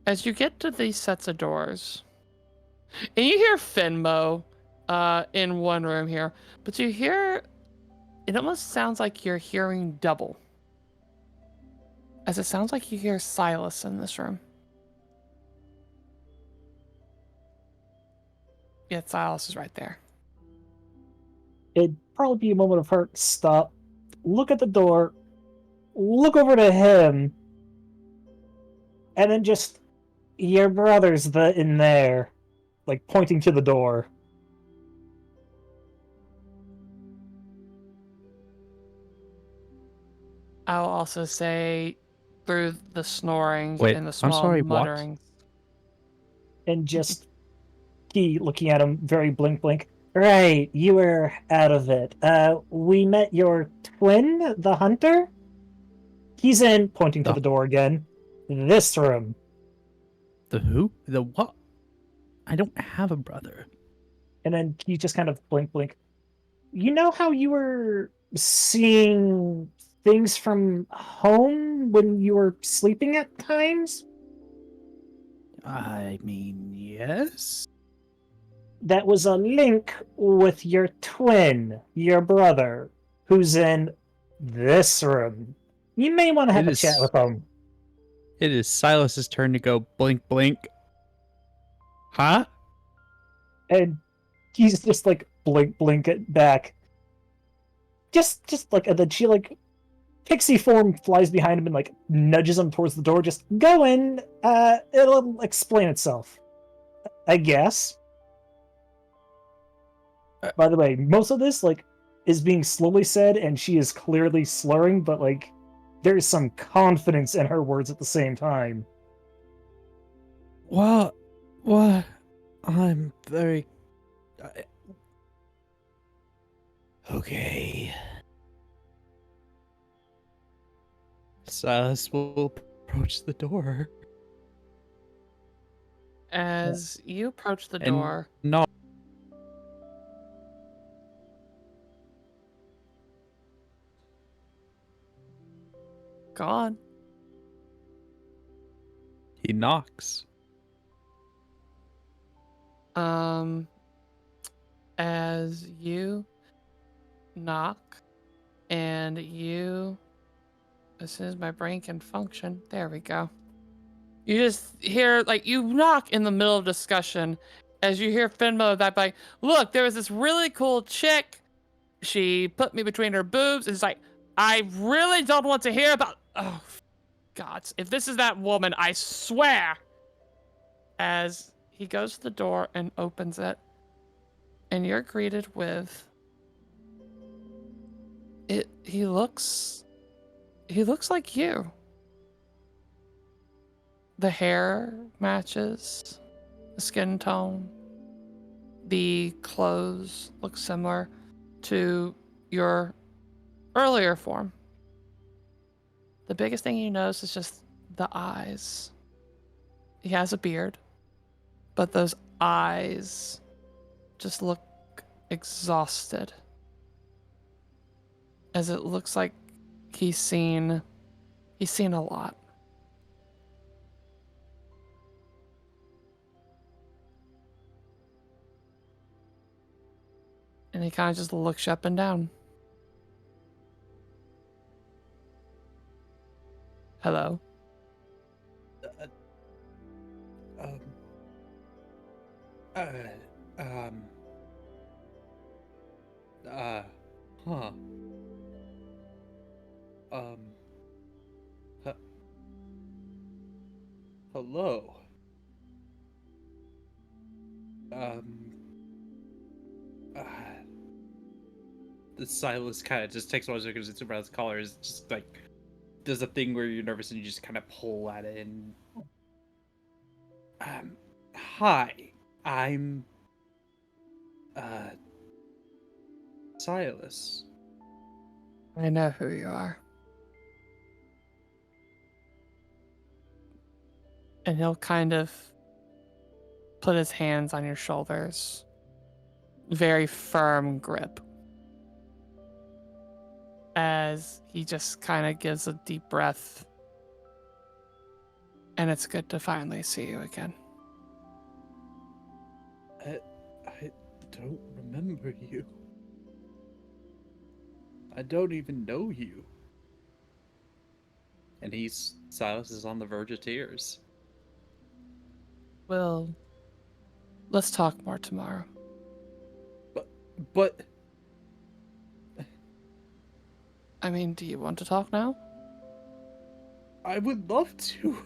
Speaker 3: As you get to these sets of doors, and you hear Finmo in one room here, but you hear, it almost sounds like you're hearing double. As it sounds like you hear Silas in this room. Yeah, Silas is right there.
Speaker 5: It'd probably be a moment of her stop, look at the door, look over to him, and then just, your brother's in there, like, pointing to the door.
Speaker 3: I'll also say, through the snoring
Speaker 2: Wait,
Speaker 3: and the
Speaker 2: I'm
Speaker 3: small
Speaker 2: sorry, what?
Speaker 3: mutterings.
Speaker 5: And just, he looking at him, very blink. Right, you were out of it. We met your twin, the hunter? He's in, pointing to the door again, this room.
Speaker 6: The who? The what? I don't have a brother.
Speaker 5: And then he just kind of blink. You know how you were seeing things from home when you were sleeping at times?
Speaker 6: I mean, yes.
Speaker 5: That was a link with your twin, your brother, who's in this room. You may want to have a chat with him.
Speaker 2: It is Silas's turn to go blink. Huh?
Speaker 5: And he's just like blink it back. Just like, and then she, like, pixie form flies behind him and, like, nudges him towards the door. Just go in. It'll explain itself, I guess. By the way, most of this, like, is being slowly said, and she is clearly slurring, but, like, there's some confidence in her words at the same time.
Speaker 6: What? I'm very. Okay. Silas will approach the door.
Speaker 3: As you approach the
Speaker 2: And
Speaker 3: door,
Speaker 2: knock.
Speaker 3: go on.
Speaker 2: He knocks.
Speaker 3: As you knock, and you, as soon as my brain can function, there we go. You just hear, like, you knock in the middle of discussion, as you hear Finmo that, like, look, there was this really cool chick. She put me between her boobs. It's like, I really don't want to hear about. Oh, God! If this is that woman, I swear. As he goes to the door and opens it, and you're greeted with it. He looks like you. The hair matches, the skin tone, the clothes look similar to your earlier form. The biggest thing you notice is just the eyes. He has a beard, but those eyes just look exhausted. As it looks like he's seen a lot. And he kind of just looks you up and down. Hello?
Speaker 2: Um. Uh. Huh. Hello. The Silas kind of just takes one second to around his collar. Is just like does a thing where you're nervous and you just kind of pull at it and. Hi, I'm. Silas.
Speaker 3: I know who you are. And he'll kind of put his hands on your shoulders. Very firm grip. As he just kind of gives a deep breath. And it's good to finally see you again.
Speaker 2: I don't remember you. I don't even know you. And Silas is on the verge of tears.
Speaker 3: Well, let's talk more tomorrow.
Speaker 2: But
Speaker 3: I mean, do you want to talk now?
Speaker 2: I would love to.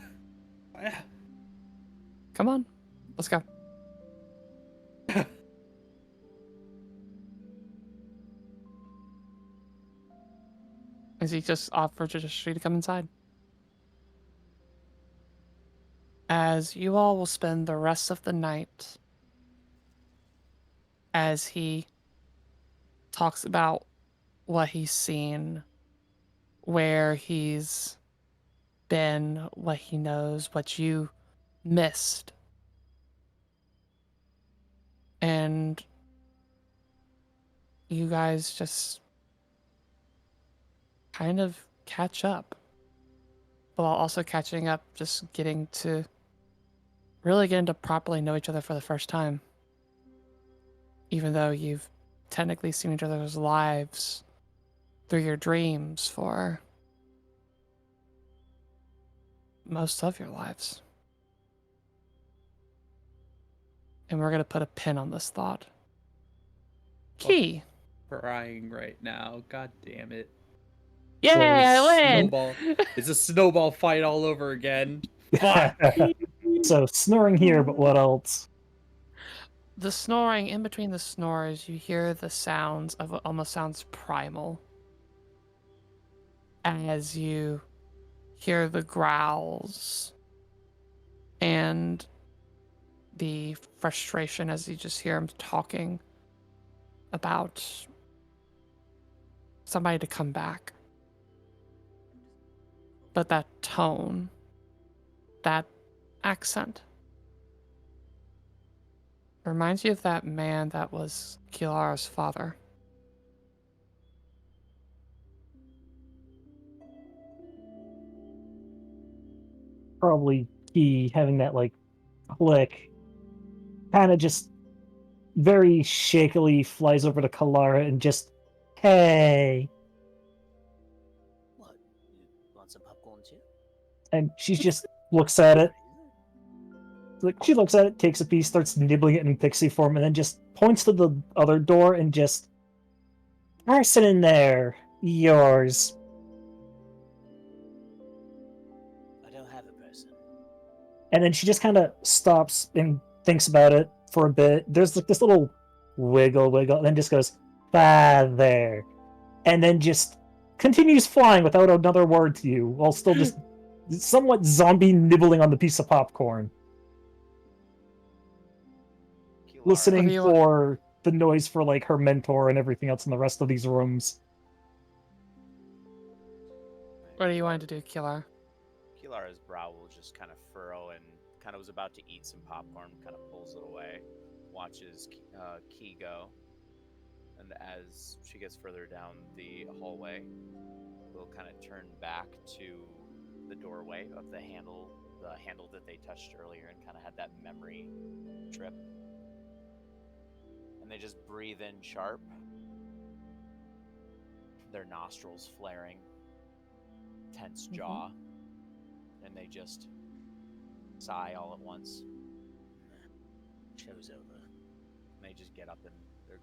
Speaker 3: Come on, let's go. As he just offers just for you to come inside. As you all will spend the rest of the night as he talks about what he's seen, where he's been, what he knows, what you missed. And you guys just kind of catch up, while also catching up, just getting to properly know each other for the first time. Even though you've technically seen each other's lives through your dreams for most of your lives. And we're going to put a pin on this thought. Key.
Speaker 2: Crying right now. God damn it.
Speaker 3: Yay, I win!
Speaker 2: Snowball. It's a snowball fight all over again. Fuck.
Speaker 5: So snoring here, but what else?
Speaker 3: The snoring, in between the snores, you hear the sounds of what almost sounds primal. As you hear the growls and the frustration as you just hear him talking about somebody to come back. But that tone, that accent, reminds you of that man that was Kilara's father.
Speaker 5: Probably Key having that like click, kind of just very shakily flies over to Kalara and just, hey.
Speaker 7: What? You want some popcorn too?
Speaker 5: And she just looks at it. Like, she looks at it, takes a piece, starts nibbling it in pixie form, and then just points to the other door and just, person in there, yours.
Speaker 7: I don't have a person.
Speaker 5: And then she just kind of stops and thinks about it for a bit. There's like this little wiggle, and then just goes, there. And then just continues flying without another word to you, while still just somewhat zombie nibbling on the piece of popcorn.
Speaker 4: Kilara,
Speaker 5: Listening
Speaker 3: you-
Speaker 5: for the noise for like her mentor and everything else in the rest of these rooms.
Speaker 3: What do you want to do, Kilara?
Speaker 4: Kilara's brow will just kind of furrow and kind of was about to eat some popcorn, kind of pulls it away, watches Key go, and as she gets further down the hallway, we'll kind of turn back to the doorway of the handle that they touched earlier and kind of had that memory trip. And they just breathe in sharp, their nostrils flaring, tense jaw, and they just sigh all at once.
Speaker 7: Show's over.
Speaker 4: And they just get up and they're,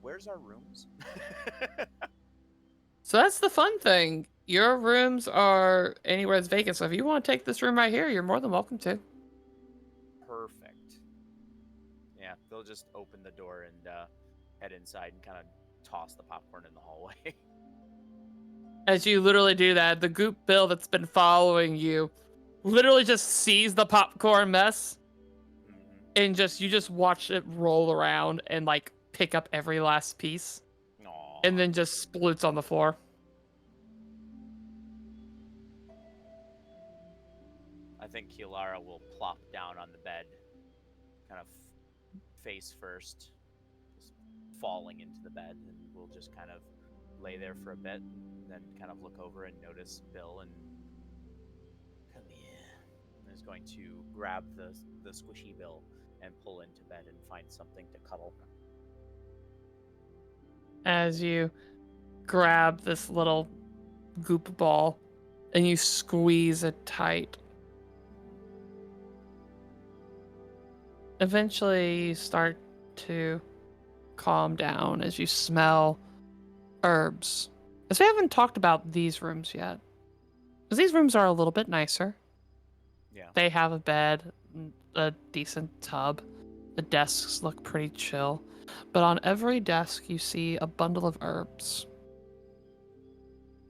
Speaker 4: where's our rooms?
Speaker 3: So that's the fun thing. Your rooms are anywhere that's vacant, so if you want to take this room right here, you're more than welcome to.
Speaker 4: Perfect. Yeah, they'll just open the door and head inside and kind of toss the popcorn in the hallway.
Speaker 3: As you literally do that, the goop bill that's been following you literally just sees the popcorn mess and you just watch it roll around and like pick up every last piece.
Speaker 4: Aww.
Speaker 3: And then just sploots on the floor.
Speaker 4: I think Kilara will plop down on the bed, kind of face first, just falling into the bed, and we'll just kind of lay there for a bit, and then kind of look over and notice Bill and
Speaker 7: Come here.
Speaker 4: is going to grab the squishy Bill and pull into bed and find something to cuddle.
Speaker 3: As you grab this little goop ball and you squeeze it tight. Eventually, you start to calm down as you smell herbs. As we haven't talked about these rooms yet, because these rooms are a little bit nicer.
Speaker 4: Yeah.
Speaker 3: They have a bed, a decent tub. The desks look pretty chill. But on every desk, you see a bundle of herbs.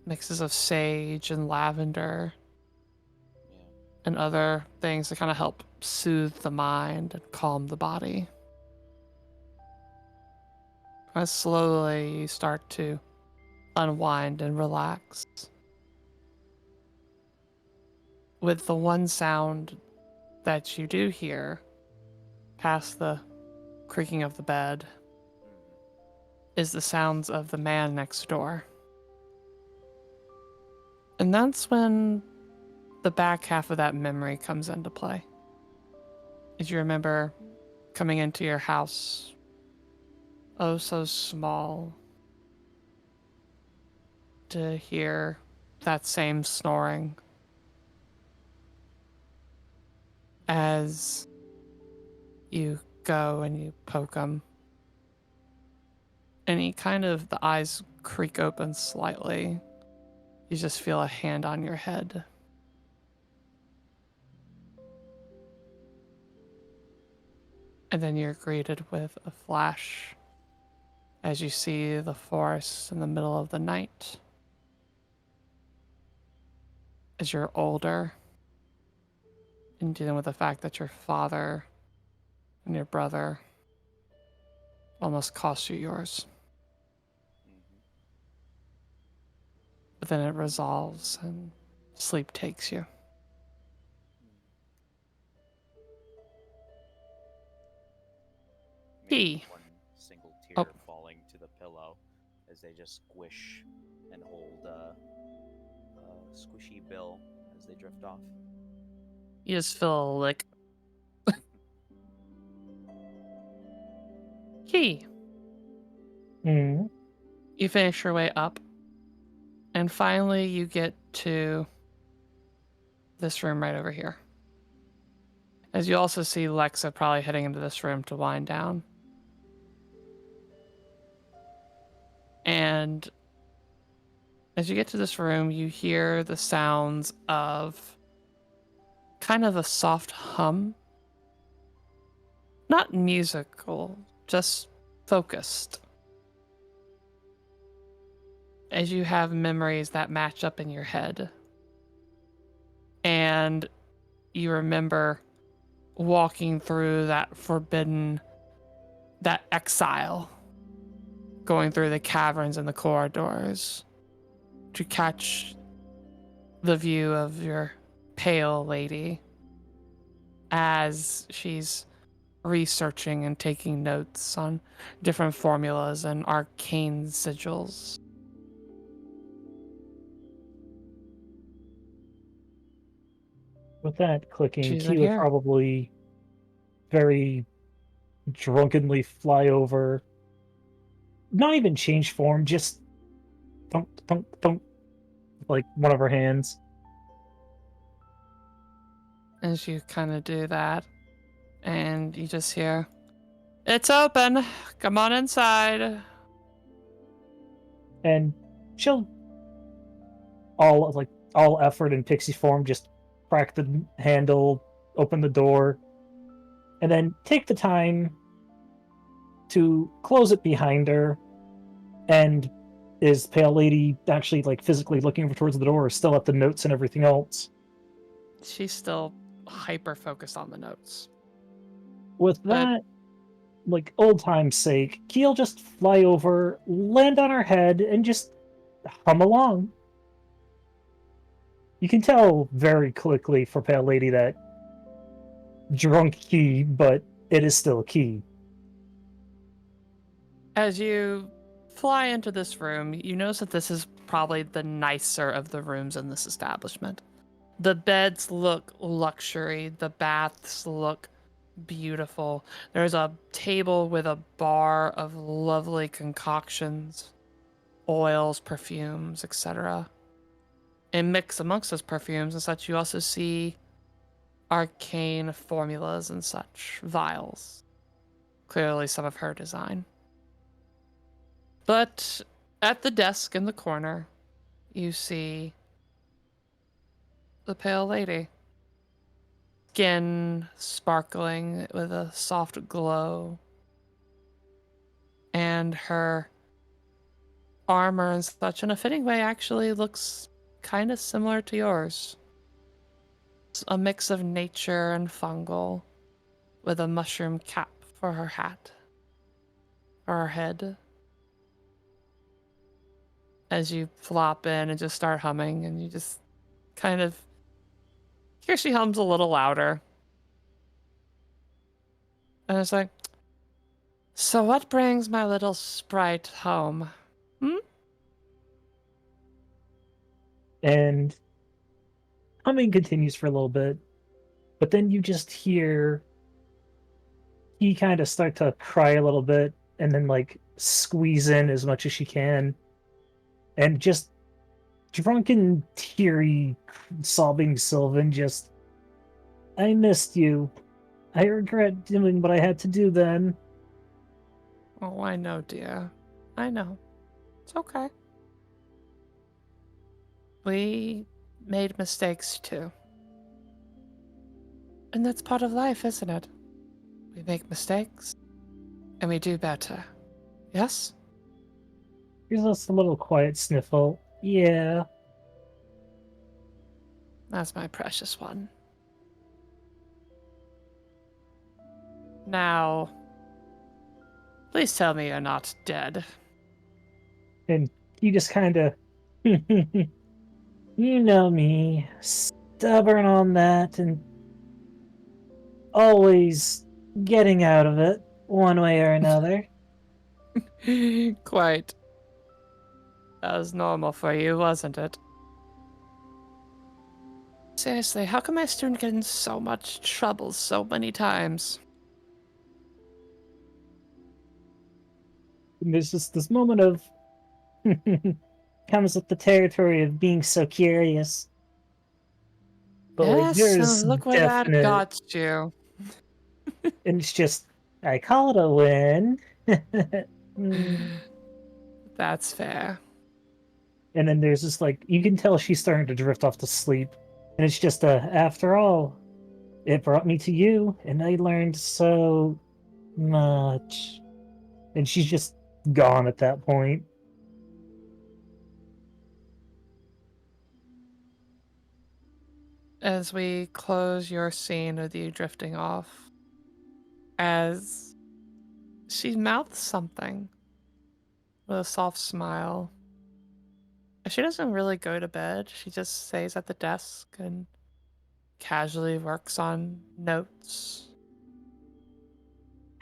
Speaker 3: Mixes of sage and lavender
Speaker 4: Yeah.
Speaker 3: and other things that kind of help soothe the mind and calm the body. As slowly you start to unwind and relax. With the one sound that you do hear past the creaking of the bed is the sounds of the man next door. And that's when the back half of that memory comes into play. As you remember coming into your house, oh so small, to hear that same snoring as you go and you poke him. And the eyes creak open slightly. You just feel a hand on your head. And then you're greeted with a flash as you see the forest in the middle of the night. as you're older and dealing with the fact that your father and your brother almost cost you yours.
Speaker 4: Mhm.
Speaker 3: But then it resolves and sleep takes you.
Speaker 4: Maybe
Speaker 3: He.
Speaker 4: one single
Speaker 3: Oh,
Speaker 4: tear falling to the pillow as they just squish and hold a squishy bill as they drift off.
Speaker 3: you just feel a lick. He.
Speaker 5: Hmm.
Speaker 3: You finish your way up, and finally you get to this room right over here. As you also see Lexa probably heading into this room to wind down. And as you get to this room, you hear the sounds of kind of a soft hum. Not musical, just focused. As you have memories that match up in your head. And you remember walking through that forbidden, that exile, going through the caverns and the corridors to catch the view of your pale lady as she's researching and taking notes on different formulas and arcane sigils.
Speaker 5: With that clicking,
Speaker 3: She's in
Speaker 5: Key would
Speaker 3: here.
Speaker 5: probably very drunkenly fly over. Not even change form, just thunk, thunk, thunk, like one of her hands.
Speaker 3: As you kind of do that, and you just hear, "It's open. Come on inside."
Speaker 5: And she'll all effort in pixie form, just crack the handle, open the door, and then take the time to close it behind her. And is Pale Lady actually like physically looking over towards the door, or still at the notes and everything else?
Speaker 3: She's still hyper focused on the notes.
Speaker 5: With
Speaker 3: But
Speaker 5: that, like old time's sake, Keel just fly over, land on her head, and just hum along. You can tell very quickly for Pale Lady that drunk Key, but it is still Key.
Speaker 3: as you fly into this room, you notice that this is probably the nicer of the rooms in this establishment. The beds look luxury, the baths look beautiful. There's a table with a bar of lovely concoctions, oils, perfumes, etc. And mixed amongst those perfumes and such, you also see arcane formulas and such, vials. Clearly some of her design. But at the desk in the corner, you see the pale lady. Skin sparkling with a soft glow. And her armor and such, in a fitting way, actually looks kind of similar to yours. It's a mix of nature and fungal, with a mushroom cap for her hat, for her head. As you flop in and just start humming, and you just kind of here she hums a little louder. And it's like, "So what brings my little sprite home? Hmm?"
Speaker 5: And humming continues for a little bit, but then you just hear he kind of start to cry a little bit, and then like squeeze in as much as she can, and just drunken, teary, sobbing Sylvan just, I missed you. I regret doing what I had to do then.
Speaker 3: Oh, I know, dear. I know. It's okay. We made mistakes too. And that's part of life, isn't it? We make mistakes and we do better. Yes?
Speaker 5: Here's just a little quiet sniffle. Yeah.
Speaker 3: That's my precious one. Now, please tell me you're not dead.
Speaker 5: And he just kind of, you know me, stubborn on that, and always getting out of it one way or another.
Speaker 3: Quite. That was normal for you, wasn't it? Seriously, how come my student get in so much trouble so many times?
Speaker 5: And there's just this moment of comes with the territory of being so curious. But like
Speaker 3: Yes,
Speaker 5: there's
Speaker 3: and look where that
Speaker 5: definite,
Speaker 3: got you.
Speaker 5: and it's just I call it a win. Mm.
Speaker 3: That's fair.
Speaker 5: And then there's this like you can tell she's starting to drift off to sleep, and it's just after all, it brought me to you, and I learned so much. And she's just gone at that point.
Speaker 3: As we close your scene of you drifting off, as she mouths something with a soft smile. She doesn't really go to bed. She just stays at the desk and casually works on notes.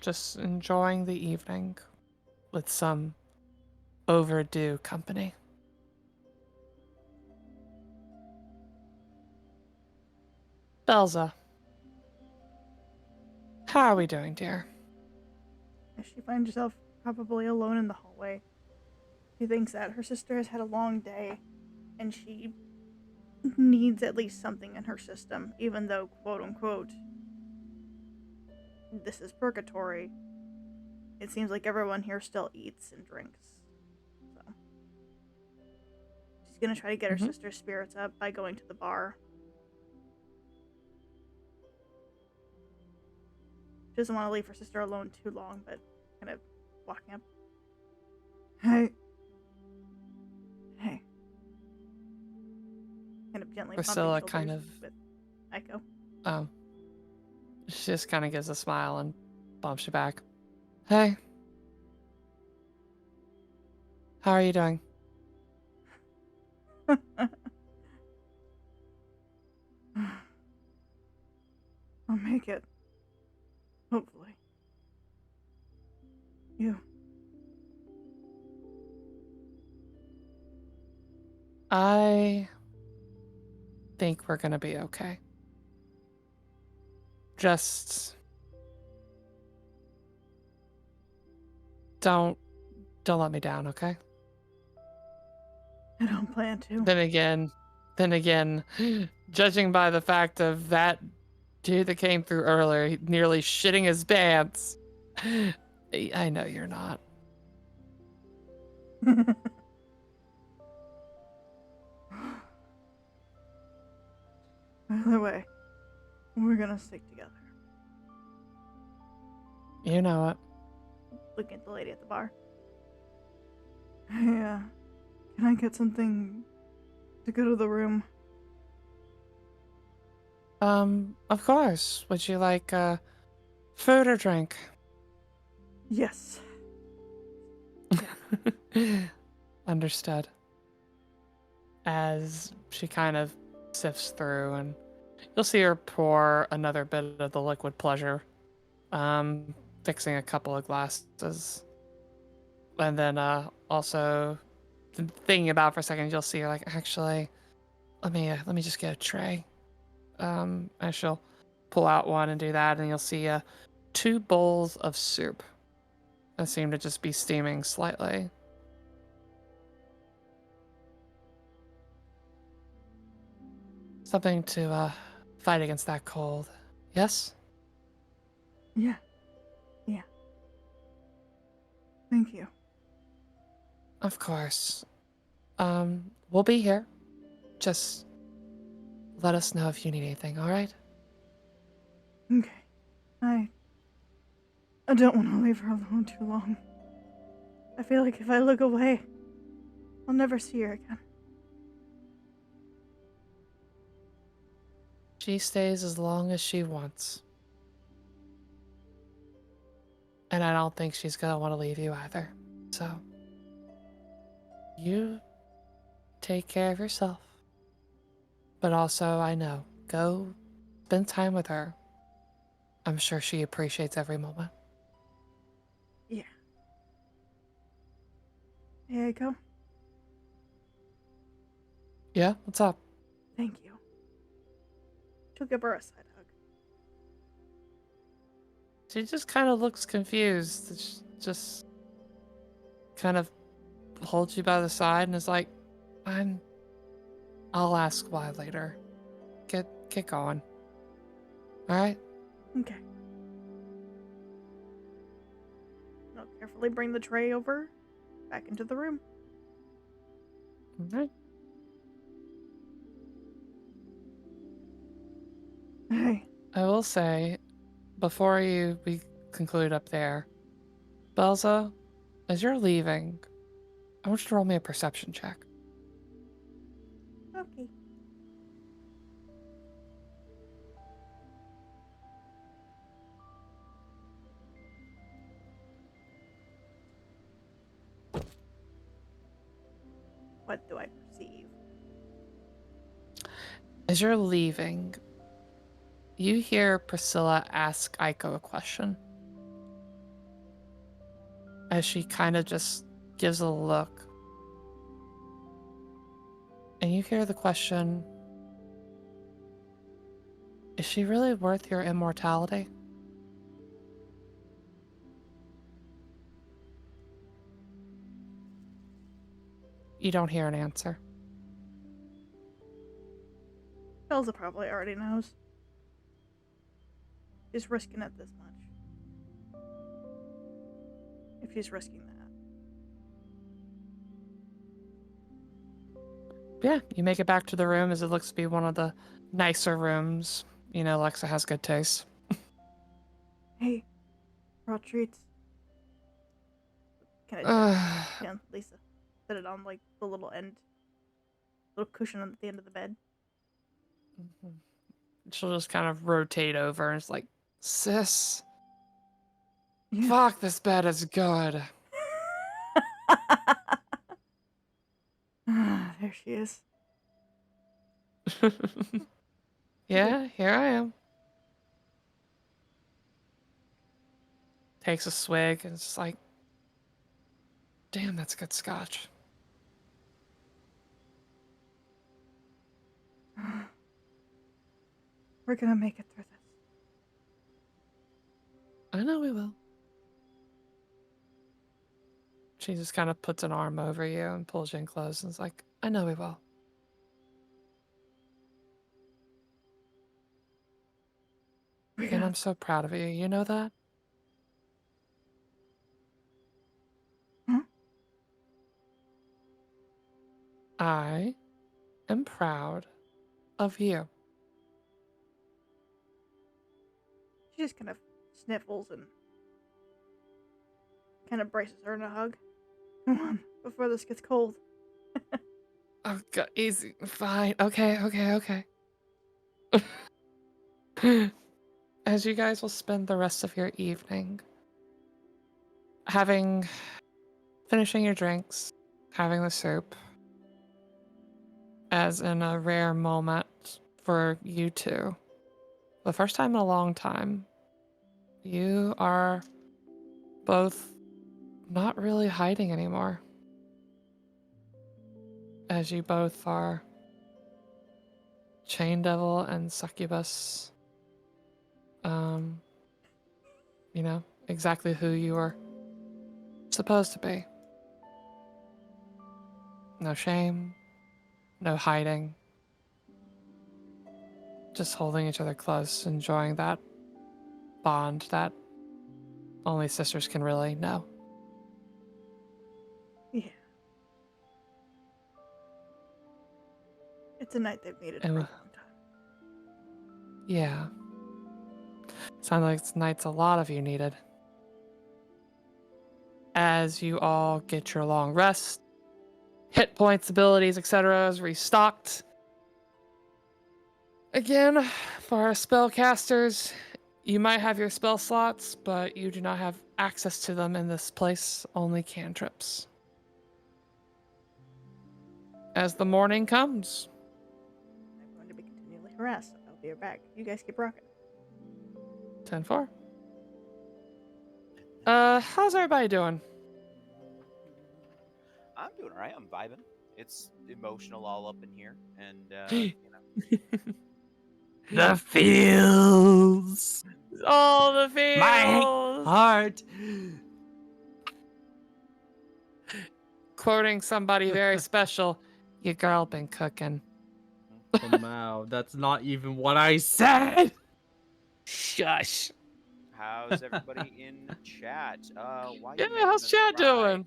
Speaker 3: Just enjoying the evening with some overdue company. Belza, how are we doing, dear?
Speaker 1: She finds herself probably alone in the hallway. She thinks that her sister has had a long day, and she needs at least something in her system, even though, quote unquote, this is purgatory. It seems like everyone here still eats and drinks. So she's gonna try to get her sister's spirits up by going to the bar. She doesn't want to leave her sister alone too long, but kind of walking up. Hey. Kind of gently
Speaker 3: Priscilla
Speaker 1: bumping
Speaker 3: kind
Speaker 1: shoulders
Speaker 3: of-
Speaker 1: with Echo.
Speaker 3: She just kind of gives a smile and bumps you back. Hey. How are you doing?
Speaker 1: I'll make it. Hopefully. You.
Speaker 3: I think we're gonna be okay. Just don't let me down, okay?
Speaker 1: I don't plan to.
Speaker 3: Then again, judging by the fact of that dude that came through earlier nearly shitting his pants, I know you're not.
Speaker 1: Either way, we're gonna stick together.
Speaker 3: You know it.
Speaker 1: Looking at the lady at the bar. Hey, can I get something to go to the room?
Speaker 3: Of course. Would you like food or drink?
Speaker 1: Yes.
Speaker 3: Understood. As she kind of sifts through, and you'll see her pour another bit of the liquid pleasure, fixing a couple of glasses, and then also thinking about it for a second, you'll see her like, actually, let me just get a tray. And she'll pull out one and do that, and you'll see 2 bowls of soup that seem to just be steaming slightly. Something to fight against that cold. Yes?
Speaker 1: Yeah. Thank you.
Speaker 3: Of course. We'll be here. Just let us know if you need anything, alright?
Speaker 1: Okay. I don't want to leave her alone too long. I feel like if I look away, I'll never see her again.
Speaker 3: She stays as long as she wants. And I don't think she's gonna want to leave you either. So, you take care of yourself. But also, I know, go spend time with her. I'm sure she appreciates every moment.
Speaker 1: Yeah. Here you go.
Speaker 3: Yeah, what's up?
Speaker 1: Thank you. She'll give her a side hug.
Speaker 3: She just kind of looks confused. She just kind of holds you by the side and is like, I'll ask why later. Get going. Alright?
Speaker 1: Okay. I'll carefully bring the tray over back into the room.
Speaker 3: Alright.
Speaker 1: Hey.
Speaker 3: I will say, before we conclude up there, Belza, as you're leaving, I want you to roll me a perception check.
Speaker 1: Okay. What do I perceive?
Speaker 3: As you're leaving, you hear Priscilla ask Aiko a question. As she kind of just gives a look. And you hear the question, is she really worth your immortality? You don't hear an answer.
Speaker 1: Belza probably already knows. She's risking it this much. If she's risking that.
Speaker 3: Yeah, you make it back to the room as it looks to be one of the nicer rooms. You know, Lexa has good taste.
Speaker 1: Hey, brought treats. Can I can Lisa set it on like the little cushion at the end of the bed?
Speaker 3: She'll just kind of rotate over and it's like, sis,
Speaker 1: Yeah.
Speaker 3: fuck, this bed is good.
Speaker 1: There she is.
Speaker 3: Yeah, here I am. Takes a swig and it's just like, damn, that's good scotch.
Speaker 1: We're gonna make it through this.
Speaker 3: I know we will. She just kind of puts an arm over you and pulls you in close and is like, I know we will. And I'm so proud of you. You know that?
Speaker 1: Hmm?
Speaker 3: I am proud of you.
Speaker 1: She just kind of sniffles and kind of braces her in a hug. Come on, before this gets cold.
Speaker 3: Oh, God, easy. Fine. Okay. As you guys will spend the rest of your evening finishing your drinks, having the soup, as in a rare moment for you two, the first time in a long time, you are both not really hiding anymore. As you both are Chain Devil and Succubus. You know, exactly who you are supposed to be. No shame, no hiding. Just holding each other close, enjoying that bond that only sisters can really know.
Speaker 1: Yeah. It's a night they've needed for a
Speaker 3: And
Speaker 1: long time.
Speaker 3: yeah. Sounds like it's nights a lot of you needed. As you all get your long rest, hit points, abilities, etc. is restocked. Again, for our spellcasters, you might have your spell slots, but you do not have access to them in this place, only cantrips. As the morning comes.
Speaker 1: I'm going to be continually harassed, so I'll be right back. You guys keep rocking.
Speaker 3: 10-4. How's everybody doing?
Speaker 4: I'm doing all right. I'm vibing. It's emotional all up in here, and
Speaker 2: The feels.
Speaker 3: All the feels.
Speaker 2: My heart.
Speaker 3: Quoting somebody very special, your girl been cooking.
Speaker 2: Wow, that's not even what I said.
Speaker 3: Shush.
Speaker 4: how's everybody in chat? Why
Speaker 3: Yeah,
Speaker 4: you making
Speaker 3: how's
Speaker 4: us
Speaker 3: chat
Speaker 4: cry?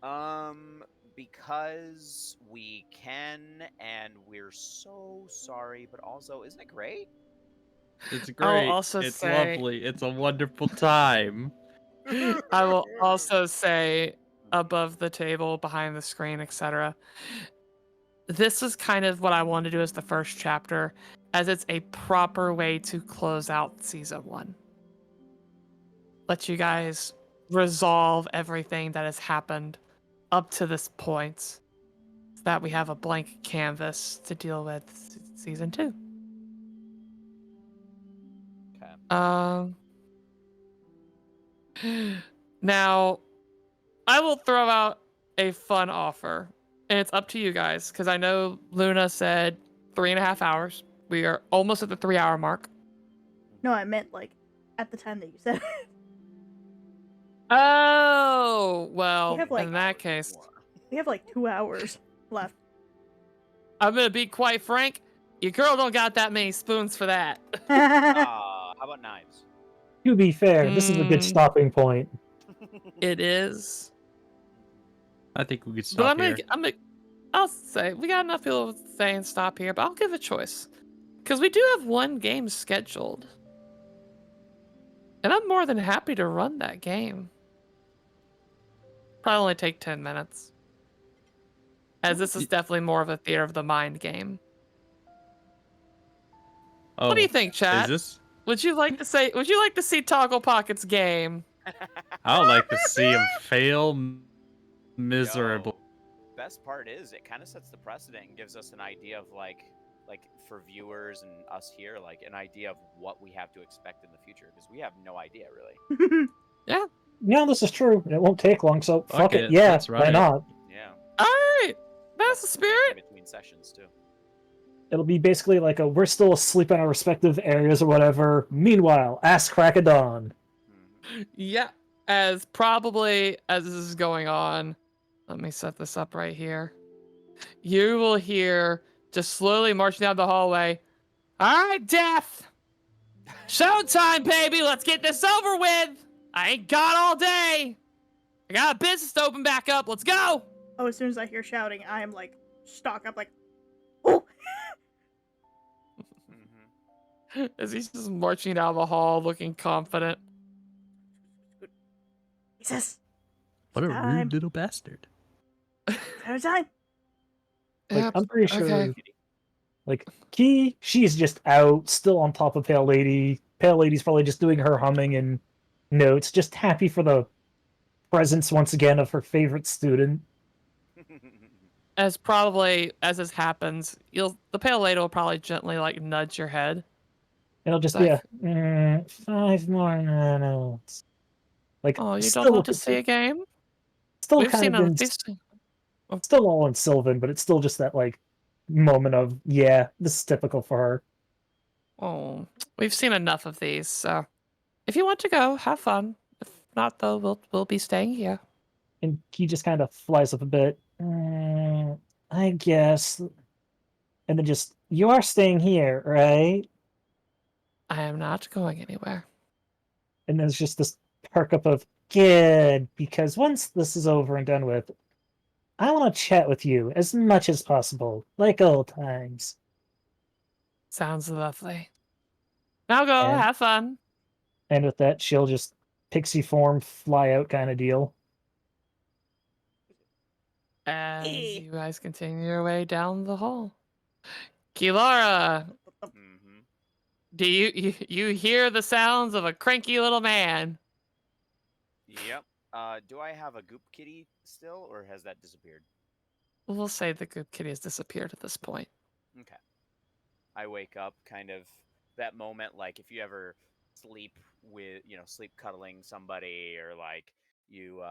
Speaker 3: doing?
Speaker 4: Because we can, and we're so sorry, but also, isn't it great?
Speaker 2: It's
Speaker 3: I will
Speaker 2: great.
Speaker 3: also
Speaker 2: It's
Speaker 3: say-
Speaker 2: lovely. It's a wonderful time.
Speaker 3: I will also say, above the table, behind the screen, etc. This is kind of what I want to do as the first chapter, as it's a proper way to close out season 1. Let you guys resolve everything that has happened up to this point, so that we have a blank canvas to deal with season 2.
Speaker 4: Okay.
Speaker 3: Now, I will throw out a fun offer, and it's up to you guys, because I know Luna said 3.5 hours. We are almost at the 3-hour mark.
Speaker 1: No, I meant like at the time that you said it.
Speaker 3: Oh, well,
Speaker 1: We have, like-
Speaker 3: in that case,
Speaker 1: We have like 2 hours left.
Speaker 3: I'm going to be quite frank. Your girl don't got that many spoons for that.
Speaker 4: How about knives?
Speaker 5: To be fair, this is a good
Speaker 3: Mm.
Speaker 5: stopping point.
Speaker 3: It is.
Speaker 2: I think we could
Speaker 3: But
Speaker 2: stop here.
Speaker 3: I'll say, we got enough people saying stop here, but I'll give a choice. Because we do have one game scheduled. And I'm more than happy to run that game. Probably only take 10 minutes. As this is definitely more of a theater of the mind game.
Speaker 2: Oh,
Speaker 3: What do you think, chat?
Speaker 2: Is this?
Speaker 3: Would you like to see Toggle Pocket's game?
Speaker 2: I would like to see him fail miserably.
Speaker 4: Yo, best part is it kind of sets the precedent and gives us an idea of like for viewers and us here, like an idea of what we have to expect in the future, because we have no idea really.
Speaker 5: Yeah, this is true. It won't take long, so fuck it.
Speaker 2: it,
Speaker 5: Yeah,
Speaker 2: let's run
Speaker 5: why
Speaker 2: it.
Speaker 5: not?
Speaker 4: Yeah.
Speaker 3: Alright! That's the
Speaker 4: Plus, we can't
Speaker 3: spirit!
Speaker 4: do between sessions too.
Speaker 5: It'll be basically like we're still asleep in our respective areas or whatever. Meanwhile, ass crack of dawn.
Speaker 3: Yeah. As probably as this is going on, let me set this up right here. You will hear just slowly marching down the hallway. Alright, Death! Showtime, baby! Let's get this over with! I ain't got all day! I got a business to open back up. Let's go!
Speaker 1: Oh, as soon as I hear shouting, I am like stock up like, oh.
Speaker 3: As he's just marching down the hall looking confident.
Speaker 1: Jesus.
Speaker 6: What a
Speaker 1: Time.
Speaker 6: rude little bastard.
Speaker 1: Out of time.
Speaker 5: Like,
Speaker 3: Yep,
Speaker 5: I'm pretty sure,
Speaker 3: okay.
Speaker 5: like, Key, she's just out, still on top of Pale Lady. Pale Lady's probably just doing her humming and notes, just happy for the presence once again of her favorite student.
Speaker 3: As probably as this happens, the pale lady will probably gently like nudge your head.
Speaker 5: It'll just
Speaker 3: Like,
Speaker 5: be a 5 more minutes. Like,
Speaker 3: oh, you
Speaker 5: still,
Speaker 3: don't want to see a game?
Speaker 5: still
Speaker 3: We've
Speaker 5: kind
Speaker 3: seen
Speaker 5: of
Speaker 3: a
Speaker 5: in,
Speaker 3: we've seen,
Speaker 5: still all in Sylvan, but it's still just that like moment of, yeah, this is typical for her.
Speaker 3: oh, we've seen enough of these. So, if you want to go, have fun. If not, though, we'll be staying here.
Speaker 5: And he just kind of flies up a bit. I guess. And then just, you are staying here, right?
Speaker 3: I am not going anywhere.
Speaker 5: And there's just this perk up of, good, because once this is over and done with, I want to chat with you as much as possible, like old times.
Speaker 3: Sounds lovely. Now go,
Speaker 5: And-
Speaker 3: have fun.
Speaker 5: And with that, she'll just pixie form, fly out kind of deal.
Speaker 3: As
Speaker 1: Eh.
Speaker 3: you guys continue your way down the hall. Kilara,
Speaker 4: Mm-hmm.
Speaker 3: Do you hear the sounds of a cranky little man?
Speaker 4: Yep. Do I have a goop kitty still, or has that disappeared?
Speaker 3: We'll say the good kitty has disappeared at this point.
Speaker 4: Okay. I wake up, kind of that moment, like if you ever sleep with, sleep cuddling somebody, or like you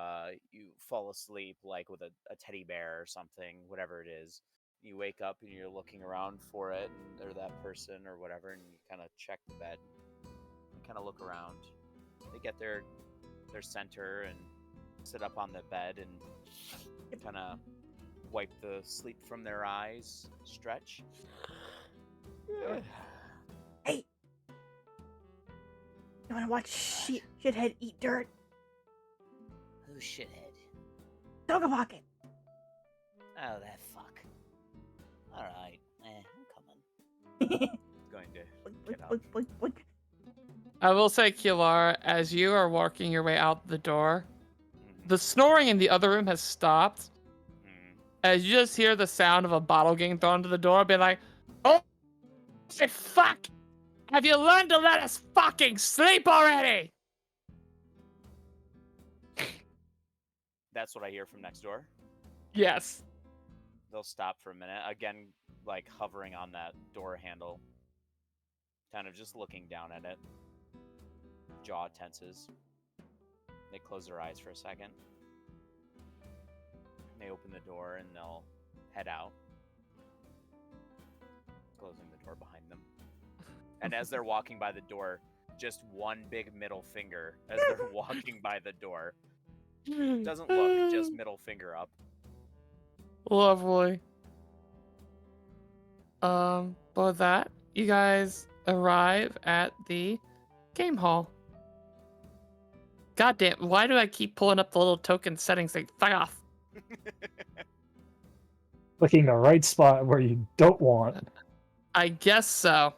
Speaker 4: fall asleep like with a teddy bear or something, whatever it is. You wake up and you're looking around for it, or that person or whatever, and you kind of check the bed. You kind of look around. They get their center and sit up on the bed and kind of wipe the sleep from their eyes, stretch.
Speaker 1: Hey! You wanna watch shithead eat dirt?
Speaker 7: Who's shithead?
Speaker 1: Dog Pocket!
Speaker 7: Oh, that fuck. Alright, I'm coming.
Speaker 4: Going to
Speaker 1: Boink,
Speaker 4: get up.
Speaker 1: boink, boink, boink.
Speaker 3: I will say, Kilara, as you are walking your way out the door,
Speaker 4: Mhm.
Speaker 3: the snoring in the other room has stopped.
Speaker 4: Mhm.
Speaker 3: As you just hear the sound of a bottle getting thrown to the door, be like, "Oh, shit, fuck! Have you learned to let us fucking sleep already?"
Speaker 4: That's what I hear from next door.
Speaker 3: Yes.
Speaker 4: They'll stop for a minute, again, like hovering on that door handle, kind of just looking down at it. Jaw tenses. They close their eyes for a second. They open the door and they'll head out, closing the door behind them. And as they're walking by the door, just one big middle finger as they're walking by the door. Doesn't look, just middle finger up.
Speaker 3: Lovely. With that, you guys arrive at the game hall. Goddamn, why do I keep pulling up the little token settings thing? Fuck off.
Speaker 5: Clicking the right spot where you don't want.
Speaker 3: I guess so.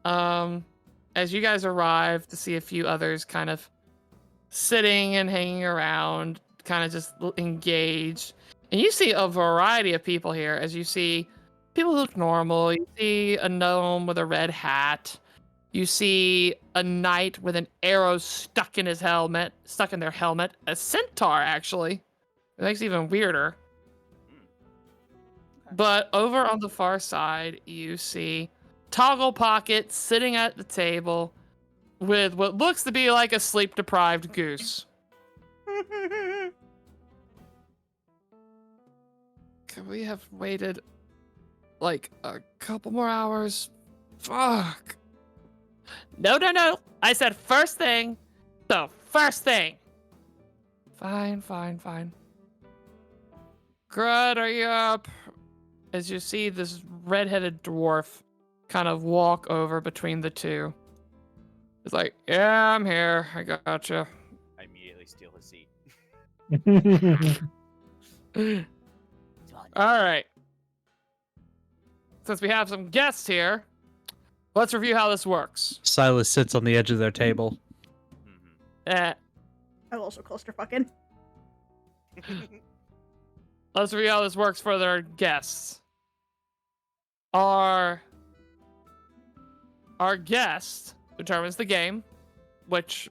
Speaker 3: As you guys arrive to see a few others kind of sitting and hanging around, kind of just engaged. And you see a variety of people here. As you see people who look normal. You see a gnome with a red hat. You see a knight with an arrow stuck in their helmet. A centaur, actually. It makes it even weirder. But over on the far side, you see Toggle Pocket sitting at the table with what looks to be like a sleep-deprived goose. Could we have waited like a couple more hours? Fuck. No. I said first thing. The first thing. Fine. Crude, are you up? As you see this red-headed dwarf kind of walk over between the two. It's like, yeah, I'm here. I gotcha.
Speaker 4: I immediately steal his seat.
Speaker 3: All right. Since we have some guests here, let's review how this works.
Speaker 6: Silas sits on the edge of their table.
Speaker 3: Eh,
Speaker 1: I'm also clusterfucking.
Speaker 3: let's review how this works for their guests. Our guest determines the game, which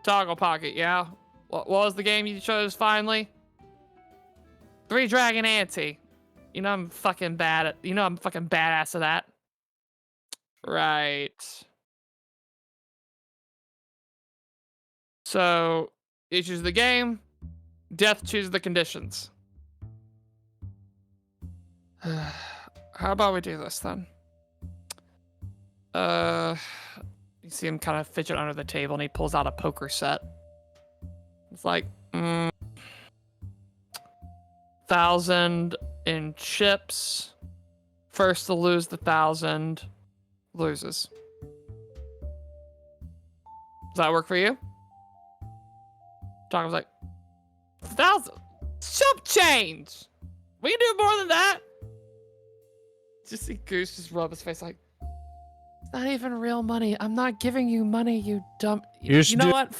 Speaker 3: Toggle Pocket, yeah. What was the game you chose finally? 3 Dragon Ante. You know I'm fucking badass at that. Right. So, you choose the game. Death chooses the conditions. How about we do this then? You see him kind of fidget under the table and he pulls out a poker set. It's like, 1,000 in chips. First to lose the 1,000 loses. Does that work for you? Talk was like, 1,000? Chump change! We can do more than that! Just see Goose just rub his face like, it's not even real money. I'm not giving you money, you dumb... You know what?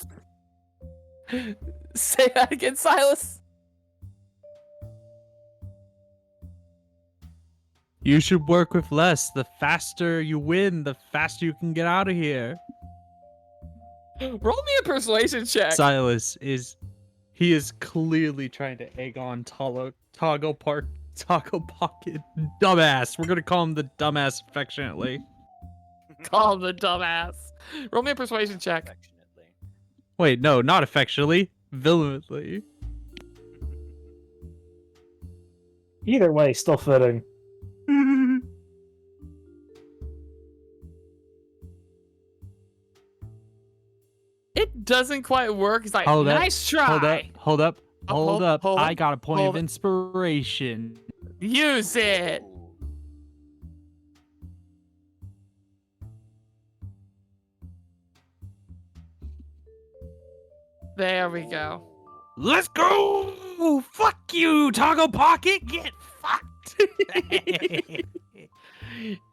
Speaker 3: Say that again, Silas.
Speaker 6: You should work with less. The faster you win, the faster you can get out of here.
Speaker 3: Roll me a persuasion check.
Speaker 6: Silas he is clearly trying to egg on Toggle Pocket dumbass. We're gonna call him the dumbass affectionately.
Speaker 3: Call him the dumbass. Roll me a persuasion check.
Speaker 4: Affectionately.
Speaker 6: Wait, no, not affectionately. Villainly.
Speaker 5: Either way, still fitting.
Speaker 3: It doesn't quite work. He's like,
Speaker 6: Hold up,
Speaker 3: nice try.
Speaker 6: Hold up.
Speaker 3: Hold
Speaker 6: I
Speaker 3: up,
Speaker 6: got a point
Speaker 3: hold
Speaker 6: of
Speaker 3: up.
Speaker 6: inspiration.
Speaker 3: Use it.
Speaker 4: Ooh.
Speaker 3: There we go.
Speaker 6: Let's go! Fuck you, Toggle Pocket! Get fucked!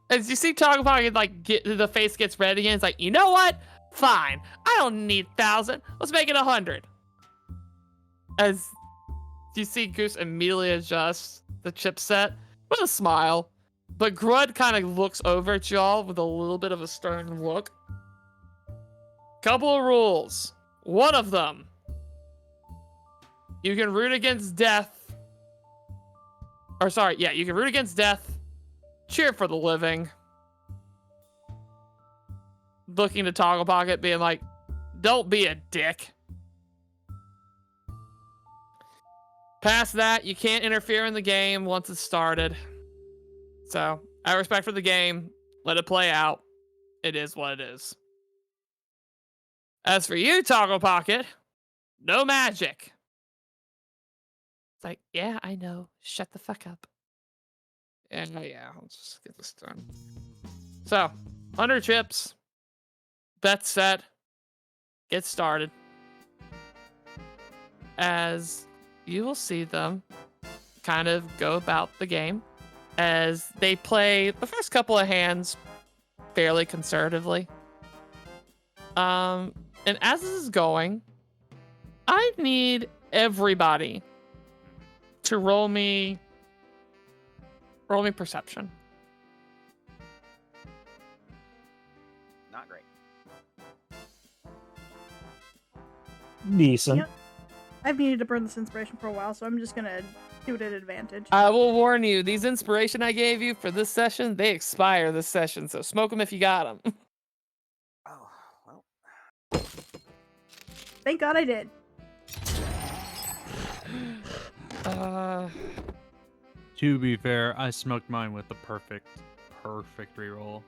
Speaker 3: As you see Toggle Pocket, like, the face gets red again, it's like, you know what? Fine. I don't need 1,000. Let's make it 100. As you see Goose immediately adjust the chipset with a smile, but Grud kind of looks over at y'all with a little bit of a stern look. Couple of rules. One of them, you can root against death. Or sorry, yeah, you can root against death. Cheer for the living. Looking to Toggle Pocket, being like, don't be a dick. Past that, you can't interfere in the game once it's started. So, out of respect for the game, let it play out. It is what it is. As for you, Toggle Pocket, no magic. It's like, yeah, I know. Shut the fuck up. And yeah, let's just get this done. So, 100 chips. Bet set. Get started. As you will see them kind of go about the game as they play the first couple of hands fairly conservatively. And as this is going, I need everybody to roll me perception.
Speaker 4: Not great.
Speaker 5: Decent.
Speaker 1: Yep. I've needed to burn this inspiration for a while, so I'm just gonna do it at advantage.
Speaker 3: I will warn you, these inspiration I gave you for this session, they expire this session, so smoke them if you got them.
Speaker 4: Oh, well.
Speaker 1: Thank God I did.
Speaker 2: To be fair, I smoked mine with the perfect reroll.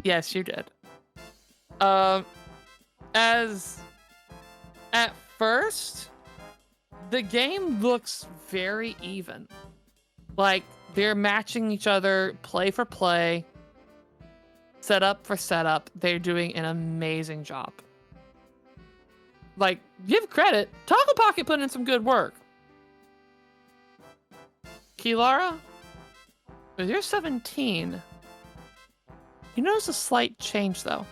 Speaker 3: Yes, you did. As at first, the game looks very even. Like, they're matching each other play for play, setup for setup. They're doing an amazing job. Like, give credit. Toggle Pocket put in some good work. Kilara, with your 17, you notice a slight change, though.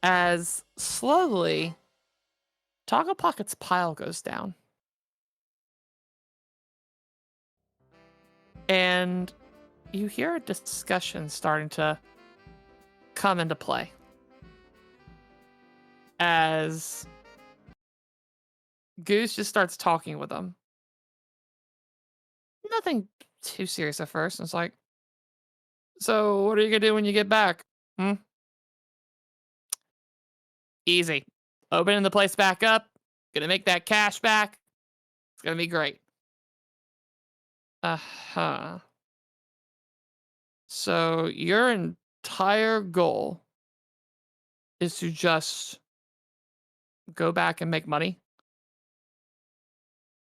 Speaker 3: As slowly, Toggle Pocket's pile goes down. And you hear a discussion starting to come into play. As Goose just starts talking with them. Nothing too serious at first. It's like, so what are you going to do when you get back? Easy. Opening the place back up. Gonna make that cash back. It's gonna be great. Uh-huh. So your entire goal is to just go back and make money?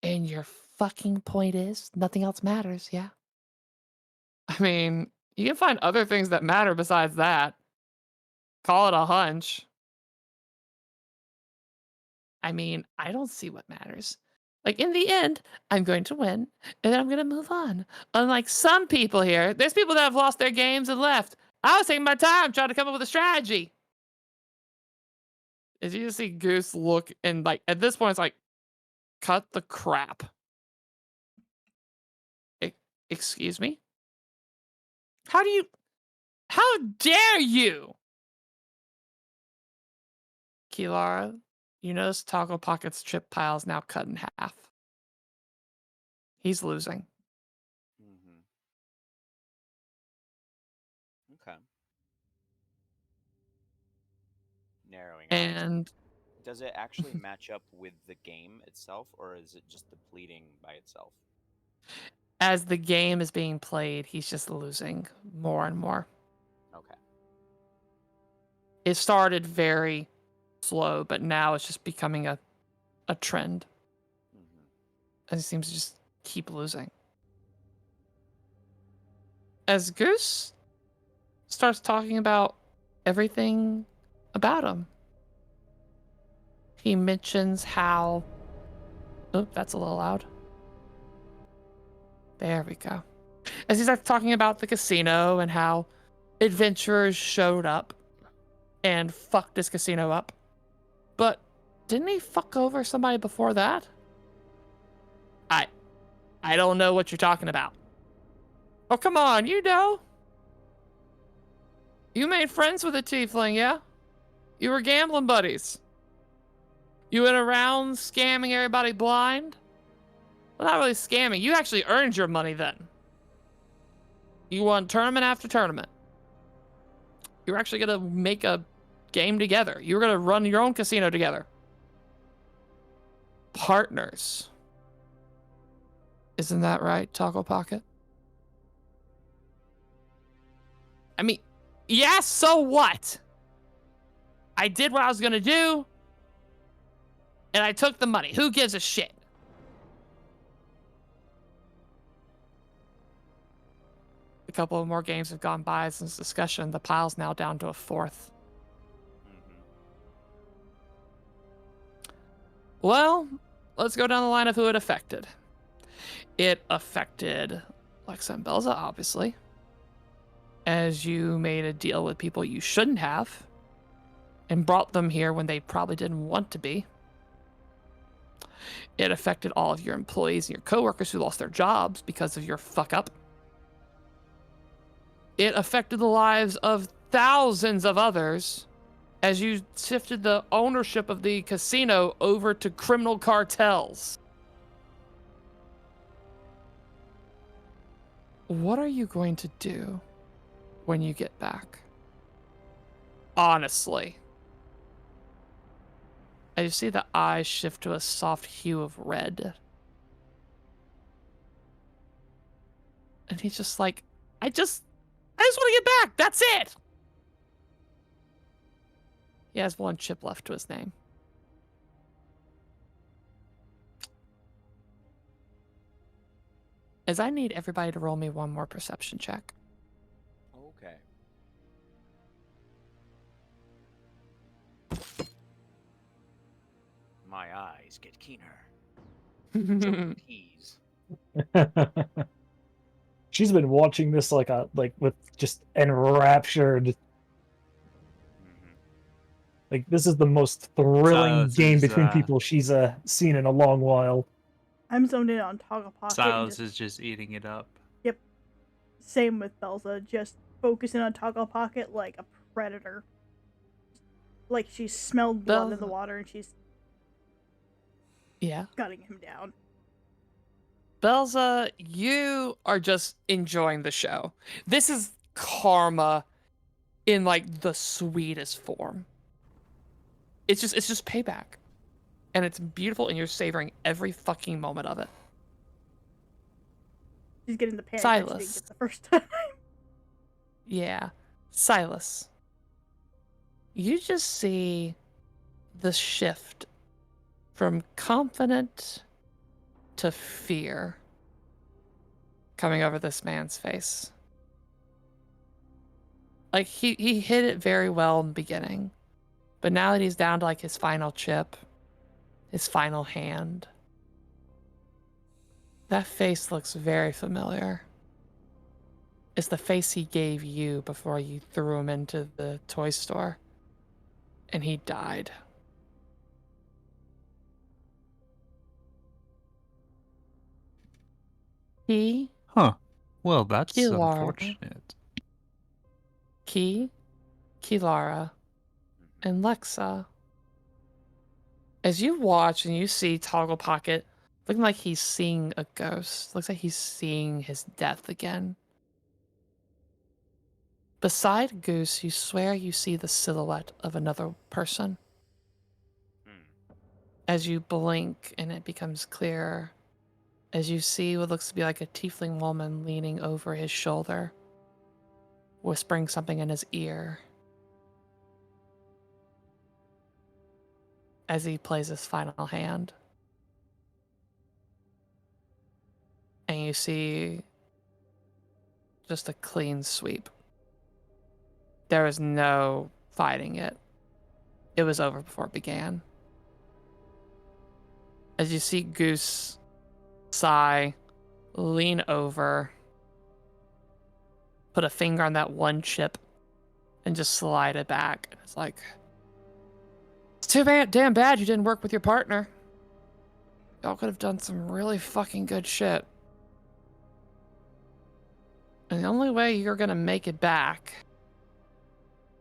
Speaker 3: And your fucking point is nothing else matters, yeah? I mean, you can find other things that matter besides that. Call it a hunch. I mean, I don't see what matters. Like, in the end, I'm going to win, and then I'm going to move on. Unlike some people here, there's people that have lost their games and left. I was taking my time trying to come up with a strategy. As you just see Goose look, and, like, at this point, it's like, cut the crap. Excuse me? How dare you? Kilara, you notice Toggle Pocket's chip pile is now cut in half. He's losing.
Speaker 4: Mm-hmm. Okay. Narrowing out.
Speaker 3: And
Speaker 4: Does it actually match up with the game itself, or is it just depleting by itself?
Speaker 3: as the game is being played, he's just losing more and more.
Speaker 4: Okay.
Speaker 3: It started very slow, but now it's just becoming a trend.
Speaker 4: Mm-hmm.
Speaker 3: And he seems to just keep losing. As Goose starts talking about everything about him, he mentions how. Oh, that's a little loud. There we go. As he starts talking about the casino and how adventurers showed up and fucked his casino up. But didn't he fuck over somebody before that? I don't know what you're talking about. Oh, come on, you know. You made friends with a tiefling, yeah? You were gambling buddies. You went around scamming everybody blind? Well, not really scamming. You actually earned your money then. You won tournament after tournament. You were actually going to make a game together. You were going to run your own casino together. Partners. Isn't that right, Toggle Pocket? I mean, yeah, so what? I did what I was going to do, and I took the money. Who gives a shit? A couple of more games have gone by since discussion. The pile's now down to a fourth.
Speaker 4: Mm-hmm.
Speaker 3: Well, let's go down the line of who it affected. It affected Lexa and Belza, obviously, as you made a deal with people you shouldn't have and brought them here when they probably didn't want to be. It affected all of your employees and your coworkers who lost their jobs because of your fuck up. It affected the lives of thousands of others as you shifted the ownership of the casino over to criminal cartels. What are you going to do when you get back? Honestly. I see the eyes shift to a soft hue of red. And he's just like, I just want to get back. That's it. He has one chip left to his name. As I need everybody to roll me one more perception check.
Speaker 4: Okay. My eyes get keener. So tease.
Speaker 5: She's been watching this like with just enraptured.
Speaker 4: Mm-hmm.
Speaker 5: Like this is the most thrilling
Speaker 2: Silas
Speaker 5: game
Speaker 2: is,
Speaker 5: between people she's seen in a long while.
Speaker 1: I'm zoned in on Toggle Pocket.
Speaker 2: Silas is just eating it up.
Speaker 1: Yep. Same with Belza, just focusing on Toggle Pocket like a predator. Like she smelled blood in the water and she's gutting him down.
Speaker 3: Belza, you are just enjoying the show. This is karma in like the sweetest form. It's just payback. And it's beautiful and you're savoring every fucking moment of it.
Speaker 1: She's getting the panic that she didn't
Speaker 3: Silas.
Speaker 1: get the first time.
Speaker 3: Yeah. Silas. You just see the shift from confident to fear coming over this man's face. Like he hit it very well in the beginning. But now that he's down to like his final chip, his final hand, that face looks very familiar. It's the face he gave you before you threw him into the toy store. And he died. He
Speaker 2: Huh. Well, that's
Speaker 3: Kilara.
Speaker 2: unfortunate.
Speaker 3: Key, Kilara, and Lexa. As you watch and you see Toggle Pocket looking like he's seeing a ghost, looks like he's seeing his death again. Beside Goose, you swear you see the silhouette of another person. As you blink and it becomes clearer, as you see what looks to be like a tiefling woman leaning over his shoulder, whispering something in his ear as he plays his final hand. And you see just a clean sweep. There is no fighting it. It was over before it began. As you see Goose sigh, lean over, put a finger on that one chip, and just slide it back. And it's like, it's too damn bad you didn't work with your partner. Y'all could have done some really fucking good shit. And the only way you're gonna make it back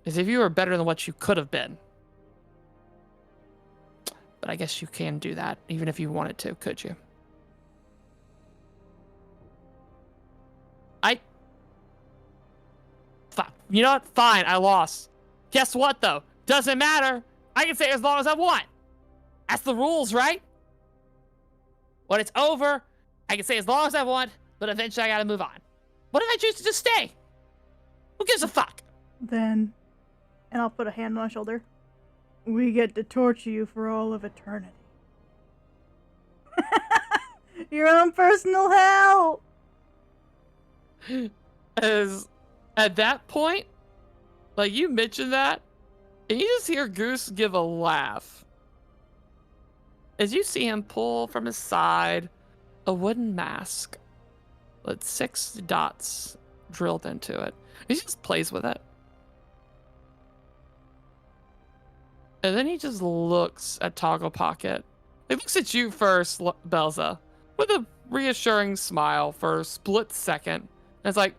Speaker 3: is if you were better than what you could have been. But I guess you can do that, even if you wanted to, could you? You know what? Fine, I lost. Guess what, though? Doesn't matter. I can stay as long as I want. That's the rules, right? When it's over, I can stay as long as I want, but eventually I gotta move on. What if I choose to just stay? Who gives a fuck?
Speaker 1: Then, and I'll put a hand on my shoulder, we get to torture you for all of eternity. Your own personal hell!
Speaker 3: As at that point, like you mentioned that, and you just hear Goose give a laugh. As you see him pull from his side a wooden mask with 6 dots drilled into it. He just plays with it. And then he just looks at Toggle Pocket. He looks at you first, Belza, with a reassuring smile for a split second. And it's like,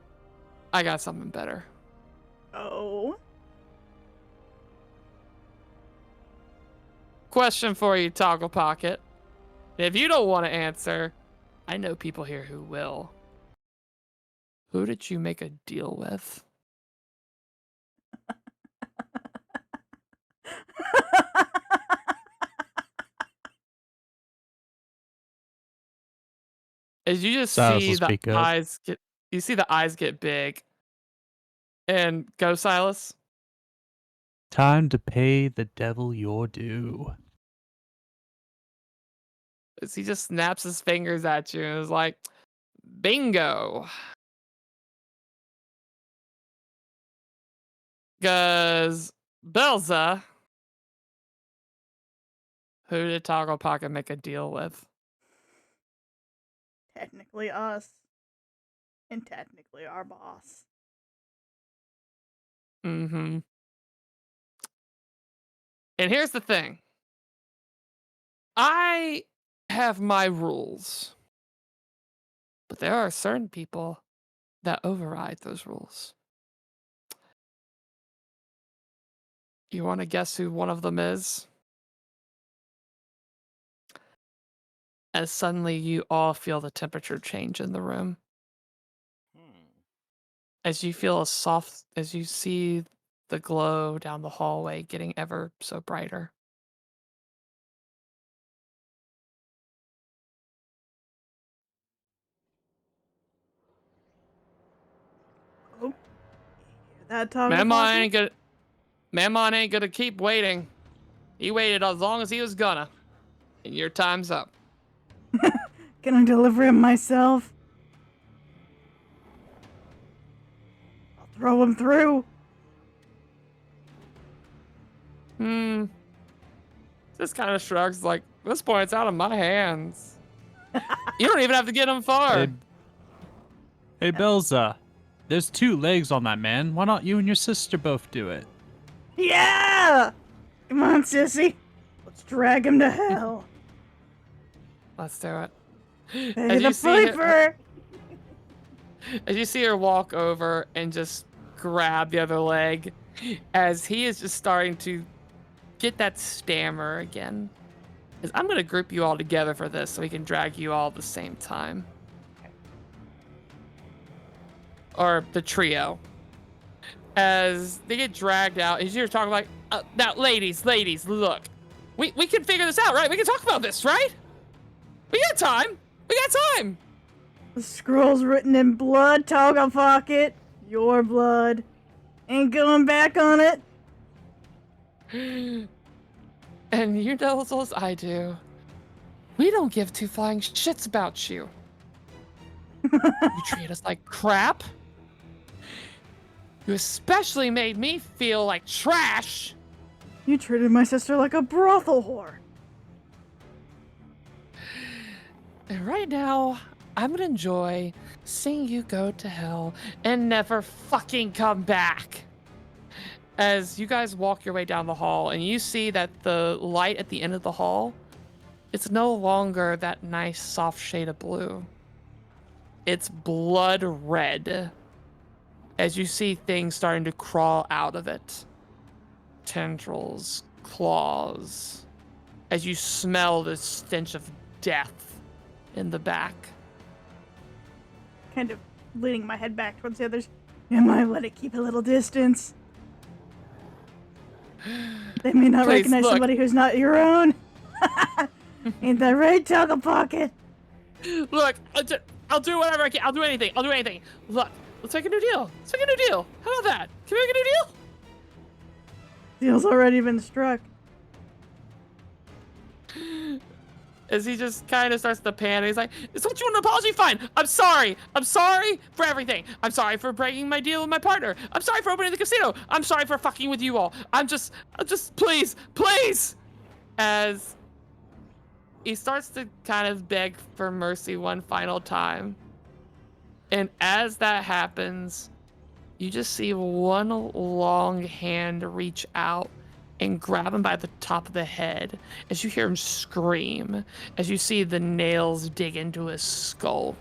Speaker 3: I got something better.
Speaker 1: Oh.
Speaker 3: Question for you, Toggle Pocket. If you don't want to answer, I know people here who will. Who did you make a deal with? As you just
Speaker 2: Silas
Speaker 3: see
Speaker 2: will
Speaker 3: the
Speaker 2: speak up.
Speaker 3: eyes get, you see the eyes get big. And go, Silas.
Speaker 2: Time to pay the devil your due.
Speaker 3: As he just snaps his fingers at you and is like, bingo. Because Belza, who did Toggle Pocket make a deal with?
Speaker 1: Technically us. And technically our boss.
Speaker 3: Mm-hmm. And here's the thing. I have my rules. But there are certain people that override those rules. You want to guess who one of them is? As suddenly you all feel the temperature change in the room. As you feel as you see the glow down the hallway getting ever so brighter.
Speaker 1: Oh. Hear that, Toggle Pocket?
Speaker 3: Mammon ain't gonna keep waiting. He waited as long as he was gonna. And your time's up.
Speaker 1: Can I deliver him myself? I'll throw him through.
Speaker 3: This kind of shrugs like, at this point, it's out of my hands. You don't even have to get him far.
Speaker 2: Hey, Belza. There's 2 legs on that man. Why not you and your sister both do it?
Speaker 1: Yeah! Come on, sissy. Let's drag him to hell.
Speaker 3: Let's do it.
Speaker 1: Pay the piper!
Speaker 3: As you see her walk over and just grab the other leg as he is just starting to get that stammer again. As I'm going to group you all together for this so we can drag you all at the same time. Or the trio. As they get dragged out, as you're talking like, now, ladies, look. We can figure this out, right? We can talk about this, right? We got time. We got time.
Speaker 1: The scroll's written in blood, Toggle Pocket. Your blood. Ain't going back on it.
Speaker 3: And you know as well as I do, we don't give two flying shits about you. You treat us like crap. You especially made me feel like trash.
Speaker 1: You treated my sister like a brothel whore.
Speaker 3: And right now, I'm gonna enjoy seeing you go to hell and never fucking come back. As you guys walk your way down the hall and you see that the light at the end of the hall, it's no longer that nice soft shade of blue. It's blood red. As you see things starting to crawl out of it. Tendrils, claws. As you smell the stench of death in the back.
Speaker 1: Kind of leaning my head back towards the others. You might let it keep a little distance. They may not
Speaker 3: Please,
Speaker 1: recognize
Speaker 3: look.
Speaker 1: somebody who's not your own. Ain't that right, Toggle Pocket?
Speaker 3: Look, I'll do whatever I can. I'll do anything. Look, let's make a new deal. How about that? Can we make a new deal?
Speaker 1: Deal's already been struck.
Speaker 3: As he just kind of starts to panic. He's like, don't you want an apology? Fine. I'm sorry. I'm sorry for everything. I'm sorry for breaking my deal with my partner. I'm sorry for opening the casino. I'm sorry for fucking with you all. I'm just, please. As he starts to kind of beg for mercy one final time. And as that happens, you just see one long hand reach out and grab him by the top of the head as you hear him scream, as you see the nails dig into his skull.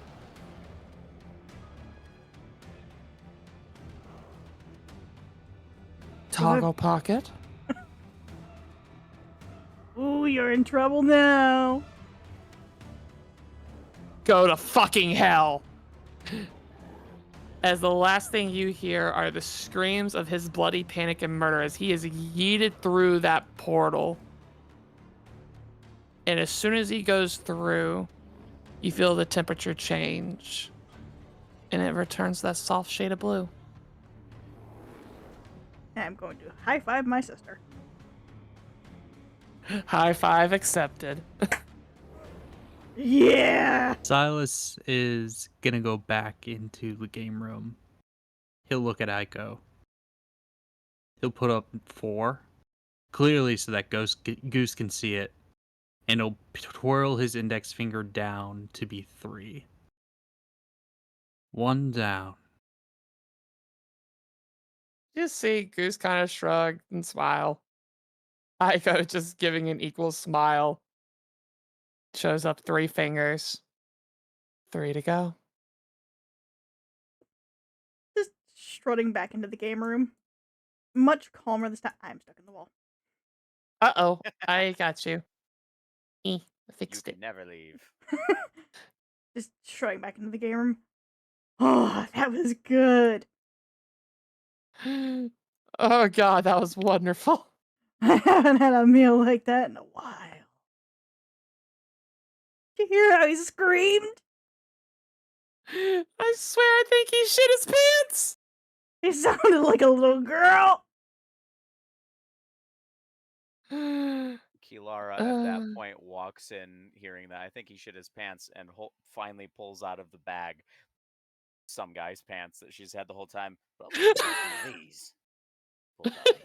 Speaker 3: Toggle Pocket.
Speaker 1: Ooh, you're in trouble now.
Speaker 3: Go to fucking hell. As the last thing you hear are the screams of his bloody panic and murder as he is yeeted through that portal. And as soon as he goes through, you feel the temperature change. And it returns that soft shade of blue.
Speaker 1: I'm going to high five my sister.
Speaker 3: High five accepted.
Speaker 1: Yeah!
Speaker 2: Silas is gonna go back into the game room. He'll look at Aiko. He'll put up 4, clearly so that Goose can see it, and he'll twirl his index finger down to be 3. 1 down.
Speaker 3: You see Goose kind of shrug and smile. Aiko just giving an equal smile. Shows up 3 fingers. 3 to go.
Speaker 1: Just strutting back into the game room. Much calmer this time. I'm stuck in the wall.
Speaker 3: Uh-oh. I got you. I
Speaker 4: You
Speaker 3: fixed
Speaker 4: can
Speaker 3: it.
Speaker 4: never leave.
Speaker 1: Just strutting back into the game room. Oh, that was good.
Speaker 3: Oh god, that was wonderful.
Speaker 1: I haven't had a meal like that in a while. Did you hear how he screamed?
Speaker 3: I swear I think he shit his pants.
Speaker 1: He sounded like a little girl.
Speaker 4: Kilara at that point walks in, hearing that. I think he shit his pants and finally pulls out of the bag some guy's pants that she's had the whole time. But we'll take one of these. Full belly.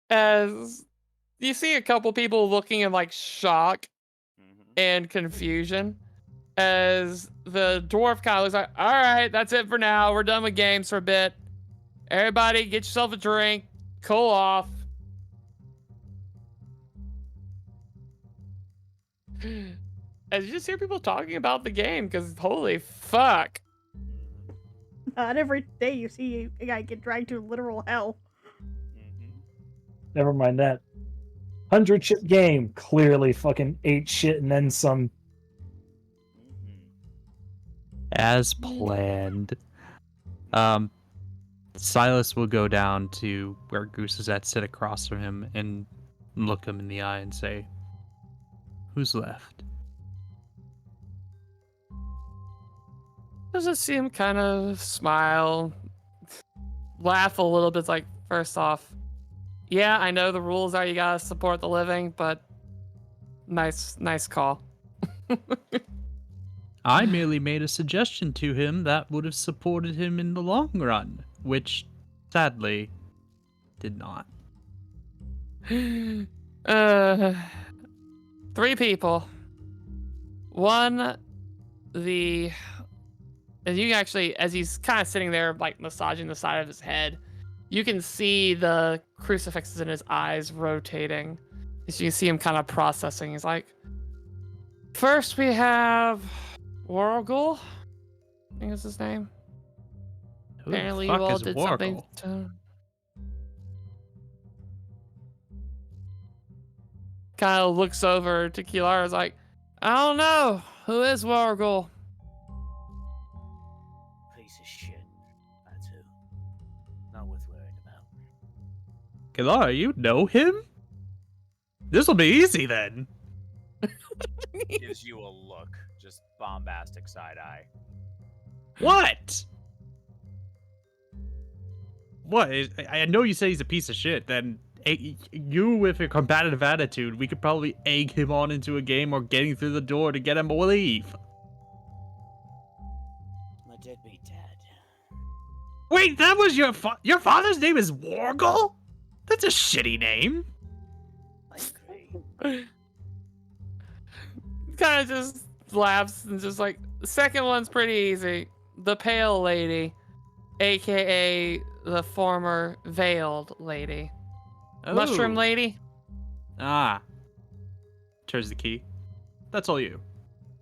Speaker 3: As you see a couple people looking in like shock
Speaker 4: Mhm.
Speaker 3: and confusion, as the dwarf kind of looks like, all right, that's it for now. We're done with games for a bit. Everybody get yourself a drink, cool off. as you just hear people talking about the game, because holy fuck.
Speaker 1: Not every day you see a guy get dragged to literal hell.
Speaker 5: Never mind that. 100-chip game clearly fucking ate shit and then some.
Speaker 2: As planned. Silas will go down to where Goose is at, sit across from him, and look him in the eye and say, "Who's left?"
Speaker 3: Just see him kind of smile, laugh a little bit. Like, first off, yeah, I know the rules are you gotta support the living, but nice call.
Speaker 2: I merely made a suggestion to him that would have supported him in the long run, which, sadly, did not.
Speaker 3: 3 people. One, and you actually, as he's kind of sitting there, like massaging the side of his head, you can see the crucifixes in his eyes rotating. So you can see him kind of processing. He's like, first we have Wargul, I think is his name.
Speaker 2: Who
Speaker 3: Apparently
Speaker 2: the
Speaker 3: you
Speaker 2: fuck
Speaker 3: all
Speaker 2: is
Speaker 3: did something
Speaker 2: Wargle?
Speaker 3: to... Kind of looks over to Kilara, is like, I don't know. Who is Wargul?
Speaker 7: Piece of shit. That's who. Not worth worrying about.
Speaker 2: Kilara, you know him? This'll be easy then.
Speaker 4: Gives you a look, just bombastic side eye.
Speaker 2: What? What? I know you say he's a piece of shit, then you with a competitive attitude, we could probably egg him on into a game or getting through the door to get him to leave.
Speaker 7: My deadbeat dad.
Speaker 2: Wait, that was your father's name is Wargle? That's a shitty name.
Speaker 7: I agree.
Speaker 3: Kind of just laughs and just like, the second one's pretty easy. The pale lady, aka the former veiled lady. Mushroom
Speaker 2: Oh.
Speaker 3: lady.
Speaker 2: Ah. Turns the key. That's all you.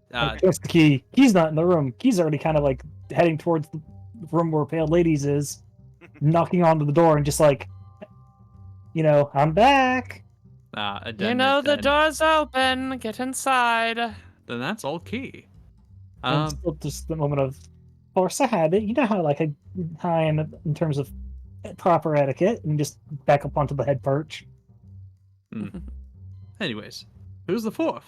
Speaker 5: That's the key. Key's not in the room. Key's already kind of like heading towards the room where Pale Ladies is, knocking onto the door and just like, I'm back.
Speaker 3: You know the door's open. Get inside.
Speaker 2: Then that's all Key.
Speaker 5: And still just the moment of course I had it. You know how like I am in terms of proper etiquette, and just back up onto the head perch.
Speaker 2: Anyways, who's the fourth?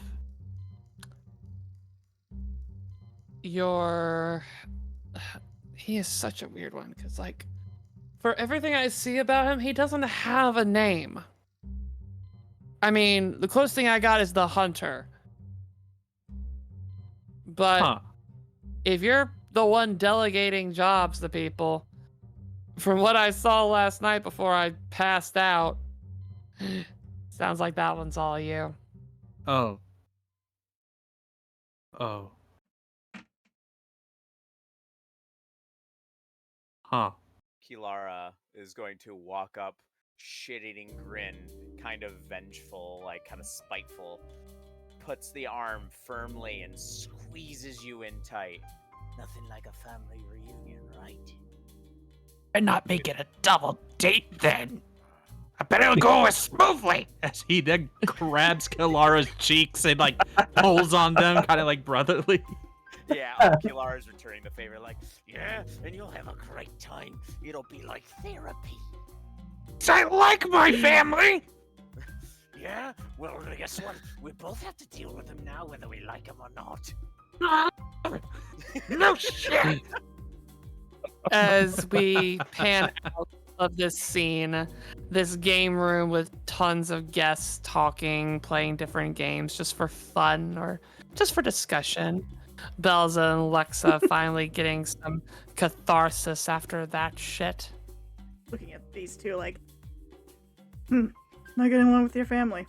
Speaker 3: He is such a weird one, because like, for everything I see about him, he doesn't have a name. I mean, the closest thing I got is the Hunter. But if you're the one delegating jobs to people, from what I saw last night before I passed out, sounds like that one's all you.
Speaker 2: Oh. Huh.
Speaker 4: Kilara is going to walk up, shit-eating grin, kind of vengeful, like kind of spiteful, puts the arm firmly and squeezes you in tight.
Speaker 7: Nothing like a family reunion, right?
Speaker 2: And not make it a double date then. I bet it'll go smoothly. As he then grabs Kilara's cheeks and like pulls on them, kind of like brotherly.
Speaker 4: Yeah, Kilara's returning the favor, like,
Speaker 7: Yeah, and you'll have a great time. It'll be like therapy.
Speaker 2: I like my family.
Speaker 7: Yeah? Well, guess what? We both have to deal with them now, whether we like them or not.
Speaker 2: No shit.
Speaker 3: As we pan out of this scene, this game room with tons of guests talking, playing different games just for fun or just for discussion. Belza and Lexa finally getting some catharsis after that shit.
Speaker 1: Looking at these two like, not getting along with your family.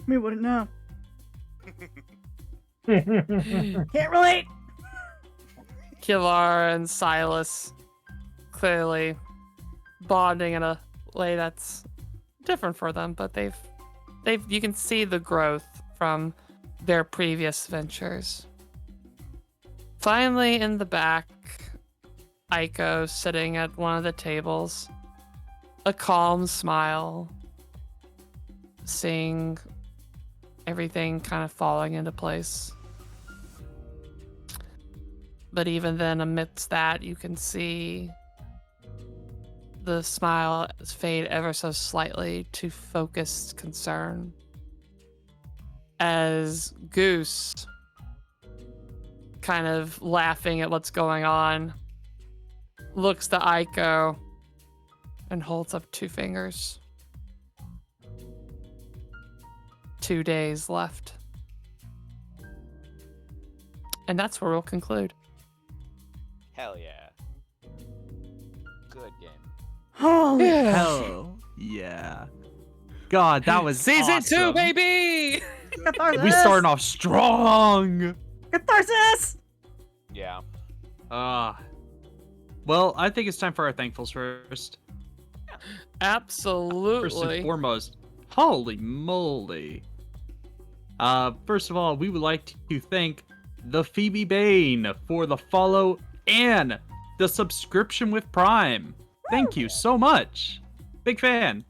Speaker 1: We wouldn't know. Can't relate.
Speaker 3: Kilar and Silas clearly bonding in a way that's different for them, but they've you can see the growth from their previous ventures. Finally, in the back, Aiko sitting at one of the tables, a calm smile, seeing everything kind of falling into place. But even then, amidst that, you can see the smile fade ever so slightly to focused concern as Goose, kind of laughing at what's going on, looks to Aiko and holds up 2 fingers. 2 days left. And that's where we'll conclude.
Speaker 4: Hell yeah. Good game.
Speaker 1: Holy
Speaker 6: Hell yeah. God, that was
Speaker 3: Season 2,
Speaker 6: awesome.
Speaker 3: baby!
Speaker 1: catharsis!
Speaker 6: We starting off strong.
Speaker 1: Catharsis!
Speaker 4: Yeah.
Speaker 2: Well, I think it's time for our thankfuls first.
Speaker 3: Absolutely.
Speaker 2: First and foremost, holy moly. First of all, we would like to thank the Phoebe Bane for the follow and the subscription with Prime. Thank you so much. Big fan.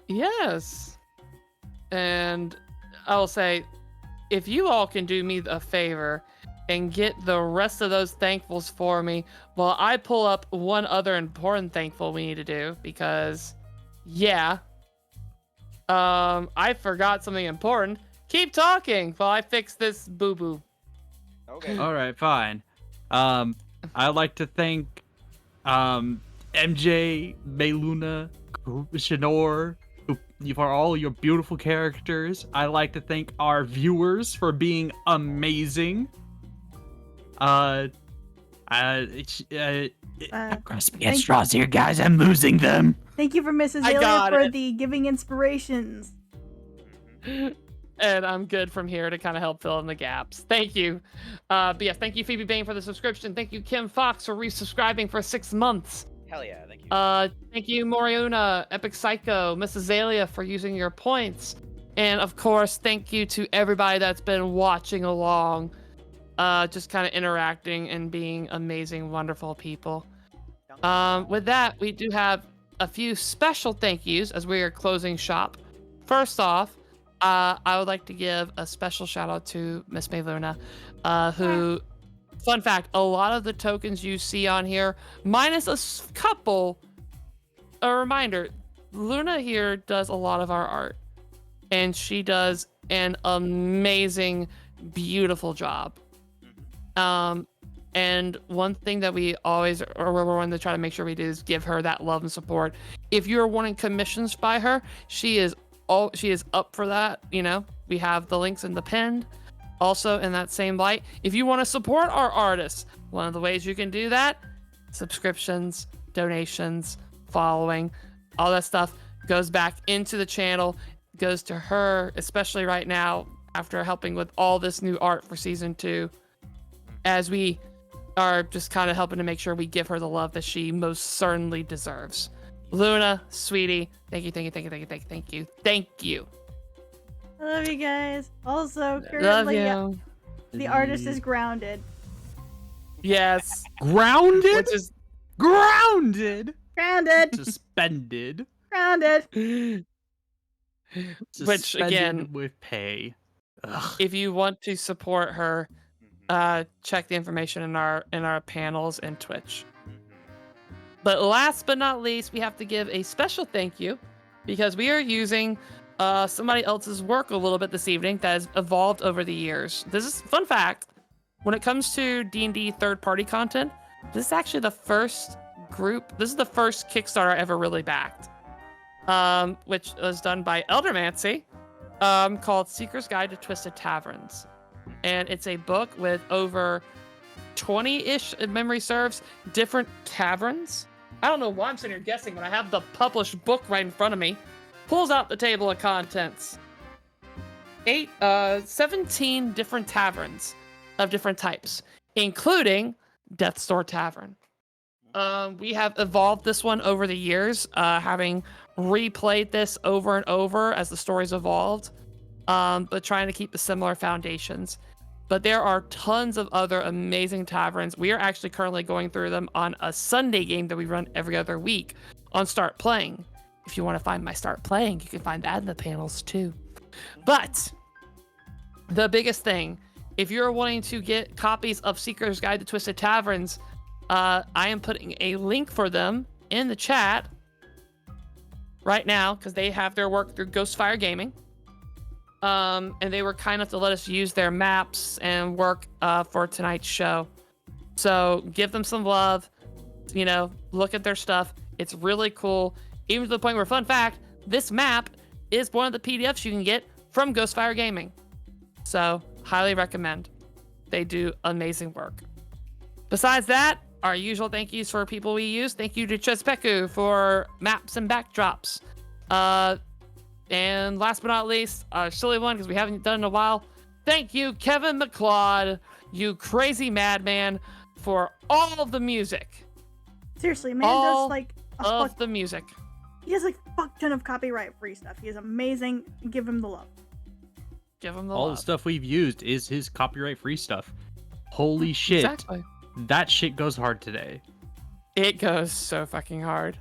Speaker 3: Yes. And I will say, if you all can do me a favor and get the rest of those thankfuls for me while I pull up one other important thankful we need to do, because, yeah, I forgot something important. Keep talking while I fix this boo-boo.
Speaker 4: Okay.
Speaker 2: All right, fine. I'd like to thank MJ, Mayluna, Shinor, for all your beautiful characters. I'd like to thank our viewers for being amazing.
Speaker 1: Grasping
Speaker 2: at straws here, guys. I'm losing them.
Speaker 1: Thank you for Mrs.
Speaker 3: I
Speaker 1: Alia
Speaker 3: got
Speaker 1: for
Speaker 3: it.
Speaker 1: the giving inspirations.
Speaker 3: And I'm good from here to kind of help fill in the gaps. Thank you. But yeah, thank you, Phoebe Bane, for the subscription. Thank you, Kim Fox, for resubscribing for 6 months.
Speaker 4: Hell yeah, thank you.
Speaker 3: Thank you, Moriuna, Epic Psycho, Miss Azalea, for using your points. And of course, thank you to everybody that's been watching along, just kind of interacting and being amazing, wonderful people. With that, we do have a few special thank yous as we are closing shop. First off, I would like to give a special shout out to Miss Mayluna, who, fun fact, a lot of the tokens you see on here, minus a couple, a reminder, Luna here does a lot of our art, and she does an amazing, beautiful job. And one thing that we always are wanting to try to make sure we do is give her that love and support. If you're wanting commissions by her, she is up for that. You know, we have the links in the pinned. Also, in that same light, if you want to support our artists, one of the ways you can do that, subscriptions, donations, following, all that stuff goes back into the channel, goes to her, especially right now after helping with all this new art for season 2, as we are just kind of helping to make sure we give her the love that she most certainly deserves. Luna, sweetie, thank you. Thank you.
Speaker 1: I love you guys. Also,
Speaker 3: Love
Speaker 1: currently,
Speaker 3: you.
Speaker 1: the artist is grounded.
Speaker 3: Yes.
Speaker 6: Grounded?
Speaker 3: Which is
Speaker 6: Grounded?
Speaker 1: Grounded!
Speaker 2: Suspended.
Speaker 1: Grounded!
Speaker 3: Which,
Speaker 2: Suspended
Speaker 3: again,
Speaker 2: with pay. Ugh.
Speaker 3: if you want to support her, check the information in our panels and Twitch. But last but not least, we have to give a special thank you because we are using somebody else's work a little bit this evening that has evolved over the years. This is fun fact. When it comes to D&D third-party content, this is actually the first group. This is the first Kickstarter I ever really backed, which was done by Eldermancy, called Seeker's Guide to Twisted Taverns. And it's a book with over 20-ish, if memory serves, different taverns. I don't know why I'm sitting here guessing when I have the published book right in front of me. Pulls out the table of contents. 17 different taverns of different types, including Death's Door Tavern. We have evolved this one over the years, having replayed this over and over as the stories evolved. but trying to keep the similar foundations. But there are tons of other amazing taverns. We are actually currently going through them on a Sunday game that we run every other week on Start Playing. If you want to find my Start Playing, you can find that in the panels too. But the biggest thing, if you're wanting to get copies of Seeker's Guide to Twisted Taverns, I am putting a link for them in the chat right now because they have their work through Ghostfire Gaming. And they were kind enough to let us use their maps and work for tonight's show. So give them some love, look at their stuff. It's really cool. Even to the point where, fun fact, this map is one of the PDFs you can get from Ghostfire Gaming. So highly recommend. They do amazing work. Besides that, our usual thank yous for people we use. Thank you to Chespeku for maps and backdrops. And last but not least, a silly one because we haven't done it in a while. Thank you, Kevin McLeod, you crazy madman, for all of the music.
Speaker 1: Seriously, man
Speaker 3: all
Speaker 1: does like
Speaker 3: the music.
Speaker 1: He has like fuck ton of copyright free stuff. He is amazing. Give him the love.
Speaker 3: Give him the
Speaker 2: All
Speaker 3: love.
Speaker 2: the stuff we've used is his copyright free stuff. Holy shit.
Speaker 3: Exactly.
Speaker 2: That shit goes hard today.
Speaker 3: It goes so fucking hard.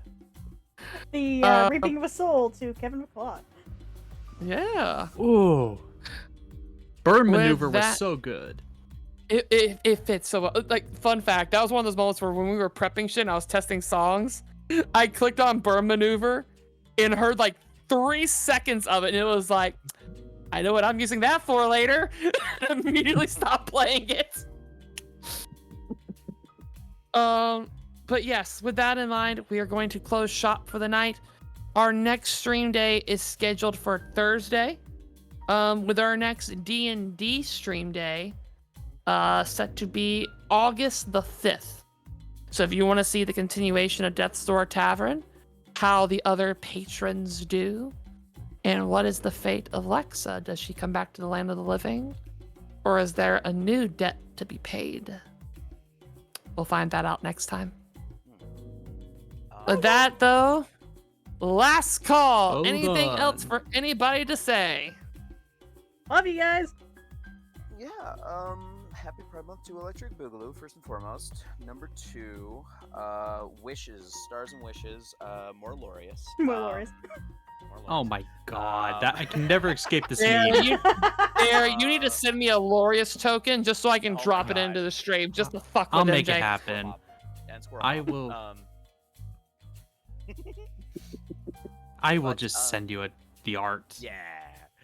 Speaker 1: The Reaping of a Soul to Kevin McLeod.
Speaker 3: Yeah.
Speaker 2: Ooh. Burn
Speaker 3: With
Speaker 2: maneuver was
Speaker 3: that-
Speaker 2: so good.
Speaker 3: It fits so well. Like, fun fact, that was one of those moments where when we were prepping shit and I was testing songs, I clicked on Burn Maneuver and heard like 3 seconds of it, and it was like, I know what I'm using that for later. And immediately stopped playing it. But yes, with that in mind, we are going to close shop for the night. Our next stream day is scheduled for Thursday, with our next D&D stream day set to be August the 5th. So if you want to see the continuation of Death's Door Tavern, how the other patrons do, and what is the fate of Lexa? Does she come back to the land of the living? Or is there a new debt to be paid? We'll find that out next time. With that, though, last call.
Speaker 2: Hold
Speaker 3: Anything
Speaker 2: on.
Speaker 3: else for anybody to say?
Speaker 1: Love you guys.
Speaker 4: Yeah, happy Pride Month to Electric Boogaloo, first and foremost. Number 2, wishes, stars and wishes, more glorious.
Speaker 1: More glorious.
Speaker 2: Oh my god. That I can never escape this
Speaker 3: There,
Speaker 2: meme.
Speaker 3: you need to send me a Laureus token just so I can
Speaker 4: Oh my
Speaker 3: drop it
Speaker 4: God.
Speaker 3: into the stream, just to fuck with
Speaker 2: I'll
Speaker 3: MJ.
Speaker 2: make it happen.
Speaker 4: And
Speaker 2: I will- I will
Speaker 4: But,
Speaker 2: just send you the art.
Speaker 4: yeah.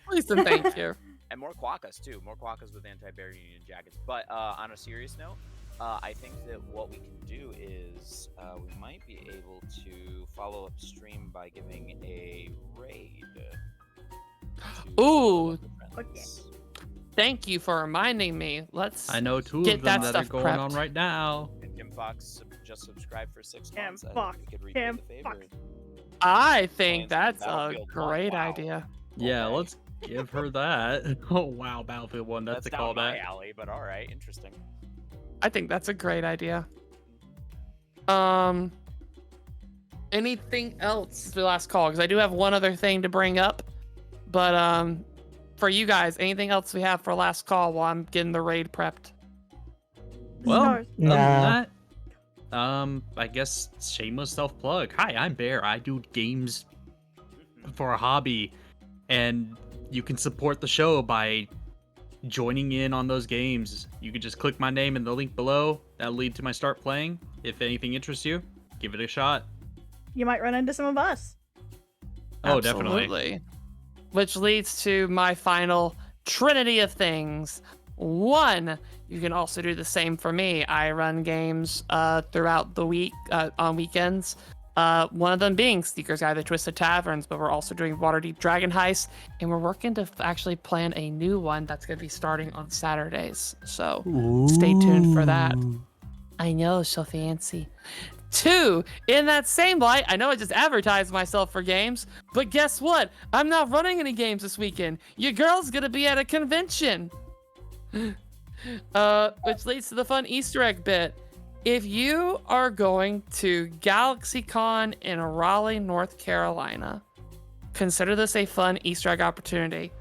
Speaker 3: Please and thank you.
Speaker 4: And more quokkas too, more quokkas with anti-barrier union jackets. But on a serious note, I think that what we can do is we might be able to follow up stream by giving a raid. To
Speaker 3: Ooh.
Speaker 4: some of the friends.
Speaker 3: Thank you for reminding me. Let's.
Speaker 2: I know 2
Speaker 3: Get
Speaker 2: of them
Speaker 3: that
Speaker 2: that are
Speaker 3: stuff
Speaker 2: going on
Speaker 3: prepped.
Speaker 2: right now.
Speaker 4: And Kim Fox just subscribed for 6
Speaker 1: Kim
Speaker 4: months. I
Speaker 1: Fox,
Speaker 4: think we could repay
Speaker 1: Kim
Speaker 4: the favor.
Speaker 1: Fox.
Speaker 3: I think
Speaker 4: Plans
Speaker 3: that's
Speaker 4: for
Speaker 3: a
Speaker 4: Battlefield 1.
Speaker 3: great
Speaker 4: Wow.
Speaker 3: idea.
Speaker 2: Yeah,
Speaker 4: Okay.
Speaker 2: let's give her that. Oh wow, Battlefield 1, that's a
Speaker 4: down my
Speaker 2: callback.
Speaker 4: alley, but all right, interesting.
Speaker 3: I think that's a great idea. Anything else for the last call? Because I do have one other thing to bring up. But for you guys, anything else we have for last call while I'm getting the raid prepped?
Speaker 2: Well,
Speaker 1: Stars.
Speaker 2: other than
Speaker 5: Nah.
Speaker 2: that, I guess shameless self-plug. Hi, I'm Bear. I do games for a hobby, and you can support the show by joining in on those games. You can just click my name in the link below. That'll lead to my Start Playing. If anything interests you, give it a shot.
Speaker 1: You might run into some of us.
Speaker 2: Oh, definitely.
Speaker 3: Absolutely. Which leads to my final trinity of things. 1, you can also do the same for me. I run games throughout the week, on weekends. One of them being Seeker's Guide to Twisted Taverns, but we're also doing Waterdeep Dragon Heist, and we're working to actually plan a new one that's going to be starting on Saturdays. So stay tuned for that. I know, so fancy. 2, in that same light, I know I just advertised myself for games, but guess what? I'm not running any games this weekend. Your girl's gonna be at a convention. Which leads to the fun Easter egg bit. If you are going to GalaxyCon in Raleigh, North Carolina, consider this a fun Easter egg opportunity.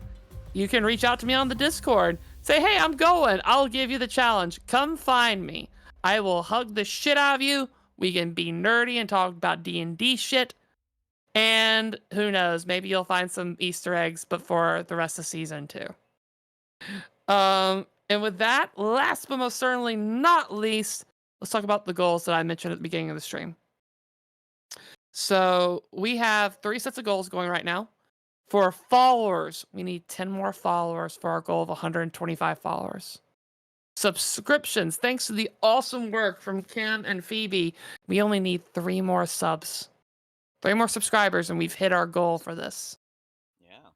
Speaker 3: you can reach out to me on the Discord. Say, hey, I'm going. I'll give you the challenge. Come find me. I will hug the shit out of you. We can be nerdy and talk about D&D shit. And who knows, maybe you'll find some Easter eggs, but for the rest of season 2. And with that, last but most certainly not least, let's talk about the goals that I mentioned at the beginning of the stream. So we have 3 sets of goals going right now. For followers, we need 10 more followers for our goal of 125 followers. Subscriptions, thanks to the awesome work from Kim and Phoebe, we only need 3 more subs. 3 more subscribers, and we've hit our goal for this.
Speaker 4: Yeah.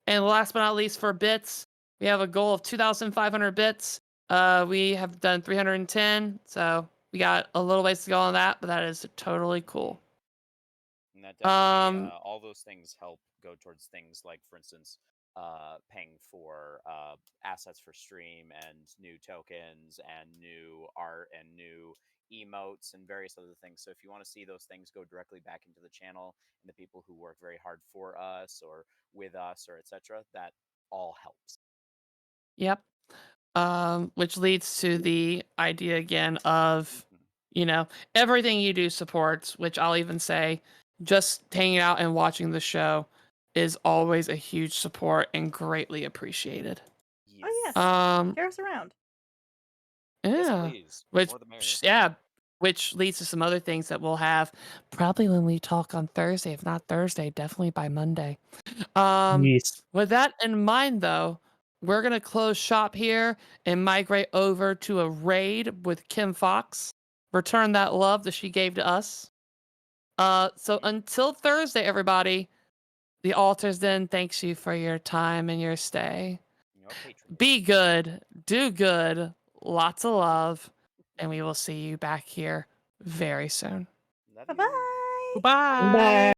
Speaker 3: And last but not least, for bits, we have a goal of 2,500 bits. We have done 310, so we got a little ways to go on that, but that is totally cool.
Speaker 4: And that definitely, all those things help go towards things like, for instance, paying for assets for stream and new tokens and new art and new emotes and various other things. So if you want to see those things go directly back into the channel and the people who work very hard for us or with us or etc., that all helps.
Speaker 3: Yep. Which leads to the idea again of, everything you do supports, which I'll even say, just hanging out and watching the show is always a huge support and greatly appreciated.
Speaker 4: Yes.
Speaker 1: Oh yes. Share us around.
Speaker 3: Yeah.
Speaker 4: Yes, please.
Speaker 3: Which,
Speaker 4: More the merrier.
Speaker 3: yeah, which leads to some other things that we'll have probably when we talk on Thursday. If not Thursday, definitely by Monday.
Speaker 5: Yes.
Speaker 3: With that in mind, though, we're going to close shop here and migrate over to a raid with Kim Fox. Return that love that she gave to us. So until Thursday, everybody, the Altars Den thanks you for your time and your stay.
Speaker 4: Your patron.
Speaker 3: Be good, do good, lots of love, and we will see you back here very soon.
Speaker 4: Love
Speaker 1: Bye
Speaker 4: you.
Speaker 1: bye.
Speaker 3: Goodbye.
Speaker 5: Bye.